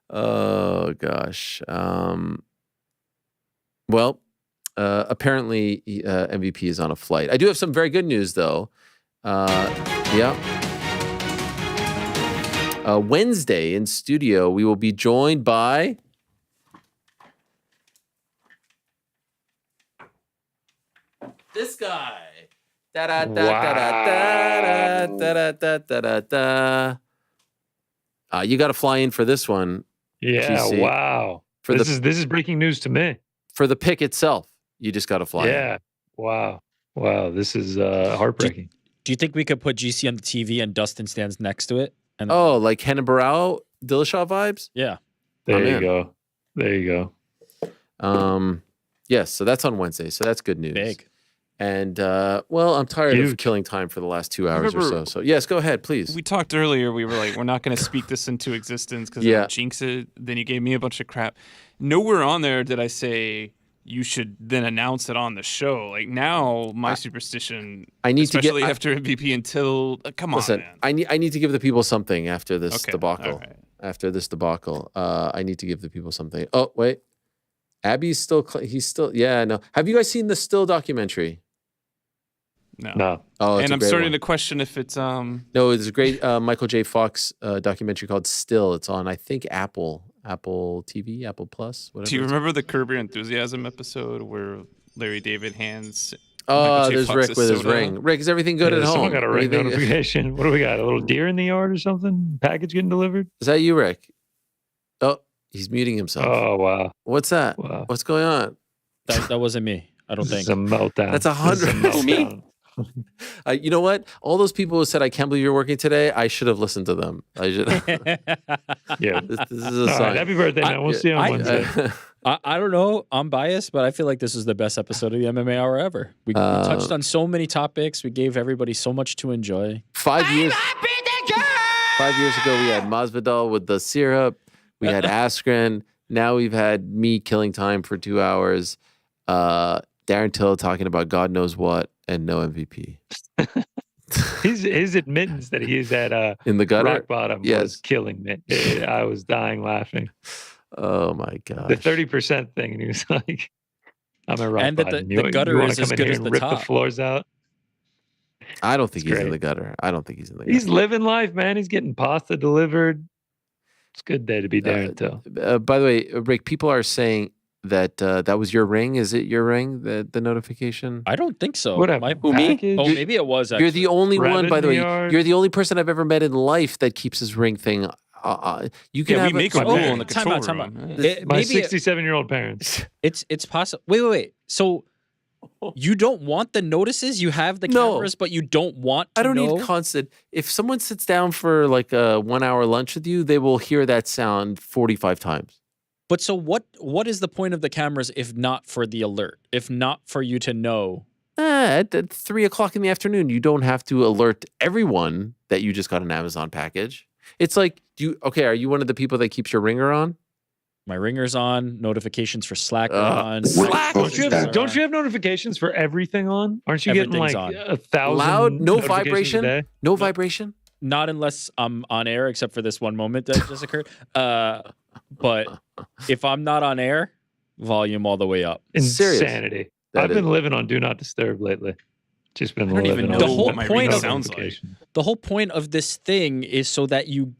S2: Oh gosh. Well, apparently MVP is on a flight. I do have some very good news though. Wednesday in studio, we will be joined by this guy. You got to fly in for this one.
S5: Yeah,
S2: TC.
S5: wow. This is breaking news to me.
S2: For the pick itself, you just got to fly in.
S5: Yeah, wow. This is heartbreaking.
S4: Do you think we could put GC on the TV and Dustin stands next to it? And
S2: like Henan Barao, Dillashaw vibes?
S4: Yeah.
S5: There you go.
S2: Yes, so that's on Wednesday. So that's good news.
S4: Big.
S2: And I'm tired of killing time for the last 2 hours or so. So yes, go ahead, please.
S3: We talked earlier. We were like, we're not going to speak this into existence because it'll jinx it. Then you gave me a bunch of crap. Nowhere on there did I say you should then announce it on the show. Like now, my superstition. Especially after MVP until come on, man.
S2: I need to give the people something after this debacle.
S3: Right.
S2: After this debacle, I need to give the people something. Oh wait, Abby's still. He's still. Yeah, no. Have you guys seen the Still documentary?
S3: No.
S2: Oh,
S3: and I'm starting to question if it's
S2: No, it's a great Michael J. Fox documentary called Still. It's on, I think, Apple TV, Apple Plus, whatever.
S3: Do you remember the Curb Your Enthusiasm episode where Larry David hands?
S2: There's Rick with his ring. Rick, is everything good at home?
S5: Someone got a ring notification. What do we got? A little deer in the yard or something? Package getting delivered?
S2: Is that you, Rick? Oh, he's muting himself.
S5: Oh wow.
S2: What's that?
S5: Wow.
S2: What's going on?
S4: That wasn't me. I don't think.
S5: It's a meltdown.
S2: That's 100.
S4: Me?
S2: You know what? All those people who said, "I can't believe you're working today," I should have listened to them. I should.
S5: Yeah.
S2: This is a sign.
S5: Right, happy birthday, man. We'll see you on Wednesday.
S4: I don't know. I'm biased, but I feel like this is the best episode of the MMA Hour ever. We touched on so many topics. We gave everybody so much to enjoy.
S2: 5 years. 5 years ago, we had Masvidal with the syrup. We had Askren. Now we've had me killing time for 2 hours. Darren Till talking about God knows what and no MVP.
S5: His admittance that he is at
S2: in the gutter
S5: rock bottom was killing me. I was dying laughing.
S2: Oh my god!
S5: The 30% thing, and he was like, "I'm at rock
S4: and
S5: bottom."
S4: The gutter is as good as the
S5: rip
S4: top.
S5: The floors out.
S2: I don't think he's in the gutter. I don't think he's in the gutter.
S5: He's living life, man. He's getting pasta delivered. It's a good day to be Darren Till.
S2: By the way, Rick, people are saying that that was your ring. Is it your ring? The notification?
S4: I don't think so.
S5: Whatever.
S4: Who, me? Oh, maybe it was. Actually.
S2: You're the only one, by the way. You're the only person I've ever met in life that keeps his ring thing. You can have
S3: we make a rule in the control room.
S5: My 67-year-old parents.
S4: It's possible. Wait. So you don't want the notices? You have the cameras, but you don't want to
S2: I don't
S4: know?
S2: need constant. If someone sits down for like a 1 hour lunch with you, they will hear that sound 45 times.
S4: But so what is the point of the cameras if not for the alert? If not for you to know?
S2: At 3 o'clock in the afternoon, you don't have to alert everyone that you just got an Amazon package. It's like, are you one of the people that keeps your ringer on?
S4: My ringer's on. Notifications for Slack are on.
S2: Slack.
S5: Don't you have notifications for everything on? Aren't you getting like 1,000
S2: loud? No
S5: notifications
S2: vibration.
S5: a day?
S2: No vibration.
S4: Not unless I'm on air, except for this one moment that just occurred. But if I'm not on air, volume all the way up.
S5: Insanity. I've been living on Do Not Disturb lately. Just been living on
S4: the whole
S3: my
S4: point
S3: ring
S4: of
S3: sounds like.
S4: The whole point of this thing is so that you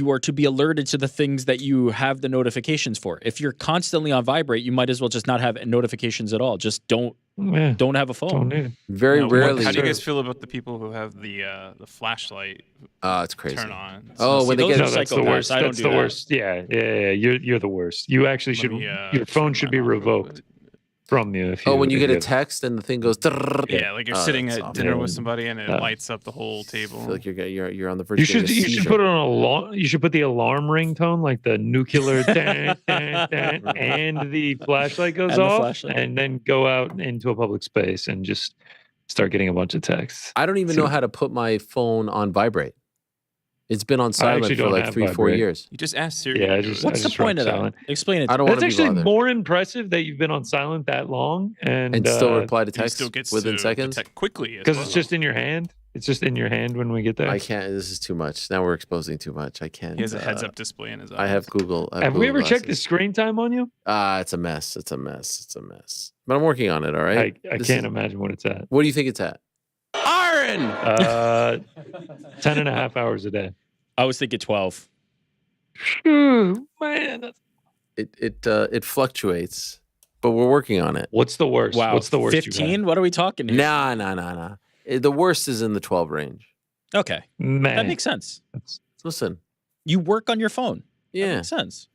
S4: are to be alerted to the things that you have the notifications for. If you're constantly on vibrate, you might as well just not have notifications at all. Just don't
S5: Yeah.
S4: don't have a phone.
S5: Don't need it.
S2: Very rarely.
S3: How do you guys feel about the people who have the flashlight
S2: it's crazy.
S3: turn on?
S2: When they get
S5: that's the worst. That's the worst. Yeah. You're the worst. You actually should. Your phone should be revoked from you. If you
S2: when you get a text and the thing goes.
S3: Yeah, like you're sitting at dinner with somebody and it lights up the whole table.
S2: I feel like you're on the verge. You
S5: should put it on alarm. You should put the alarm ringtone, like the nuclear, and the flashlight goes off, and then go out into a public space and just start getting a bunch of texts.
S2: I don't even know how to put my phone on vibrate. It's been on silent for like 3-4 years.
S3: You just ask Siri.
S5: Yeah,
S4: what's the point of that? Explain it.
S2: I don't want to be
S5: That's actually
S2: bothered.
S5: more impressive that you've been on silent that long and
S2: still reply to text
S3: still gets
S2: within
S3: to
S2: seconds
S3: quickly
S5: because it's just in your hand. It's just in your hand when we get there.
S2: I can't. This is too much. Now we're exposing too much. I can't.
S3: He has a heads-up display in his eyes.
S2: I have Google.
S5: Have we ever checked the screen time on you?
S2: It's a mess. It's a mess. But I'm working on it. All right.
S5: I can't imagine what it's at.
S2: What do you think it's at?
S4: Aaron.
S5: 10.5 hours a day.
S4: I was thinking 12.
S5: Man,
S2: it fluctuates, but we're working on it.
S5: What's the worst?
S4: Wow.
S5: What's the worst?
S4: 15? What are we talking here?
S2: Nah. The worst is in the 12 range.
S4: Okay.
S5: Man.
S4: That makes sense.
S2: Listen.
S4: You work on your phone.
S2: Yeah.
S4: That makes sense.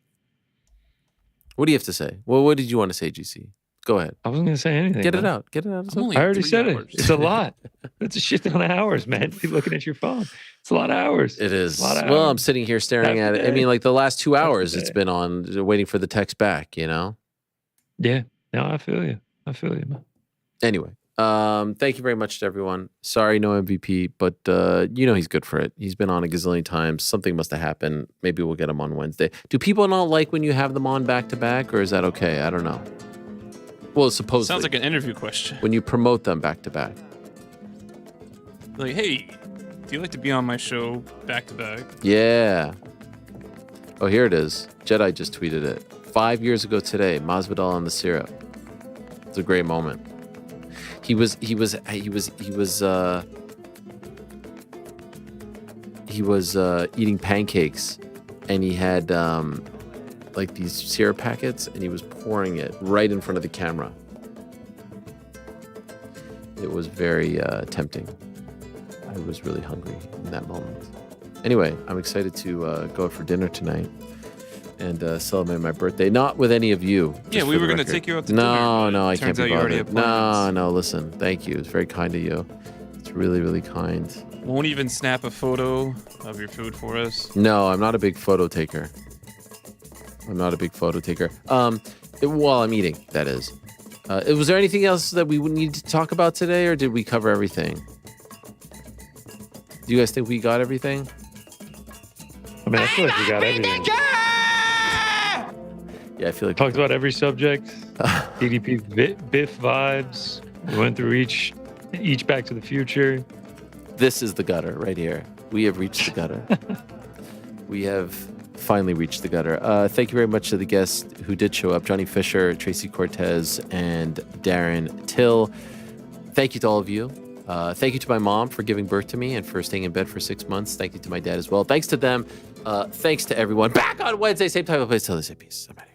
S2: What do you have to say? Well, what did you want to say, GC? Go ahead.
S5: I wasn't going to say anything.
S2: Get it out. It's
S5: I already said it. It's a lot. It's a shit ton of hours, man. Be looking at your phone. It's a lot of hours.
S2: It is. Well, I'm sitting here staring at it. I mean, like the last 2 hours it's been on, waiting for the text back, you know?
S5: Yeah. No, I feel you, man.
S2: Anyway, thank you very much to everyone. Sorry, no MVP, but he's good for it. He's been on a gazillion times. Something must have happened. Maybe we'll get him on Wednesday. Do people not like when you have them on back to back, or is that okay? I don't know. Well, supposedly.
S3: Sounds like an interview question.
S2: When you promote them back to back.
S3: Like, hey, do you like to be on my show back to back?
S2: Yeah. Oh, here it is. Jedi just tweeted it. 5 years ago today, Masvidal on the syrup. It's a great moment. He was eating pancakes, and he had like these syrup packets, and he was pouring it right in front of the camera. It was very tempting. I was really hungry in that moment. Anyway, I'm excited to go out for dinner tonight and celebrate my birthday. Not with any of you.
S3: Yeah, we were going to take you out to dinner.
S2: No, I can't be bothered. No, listen. Thank you. It's very kind of you. It's really, really kind.
S3: Won't even snap a photo of your food for us?
S2: No, I'm not a big photo taker. While I'm eating, that is. Was there anything else that we would need to talk about today, or did we cover everything? Do you guys think we got everything?
S5: I mean, I feel like we got everything.
S2: Yeah, I feel like
S5: talked about every subject. DDP Biff vibes. We went through each Back to the Future.
S2: This is the gutter right here. We have reached the gutter. We have finally reached the gutter. Thank you very much to the guests who did show up: Johnny Fisher, Tracy Cortez, and Darren Till. Thank you to all of you. Thank you to my mom for giving birth to me and for staying in bed for 6 months. Thank you to my dad as well. Thanks to them. Thanks to everyone. Back on Wednesday, same time, place. Till they say peace. I'm out of here.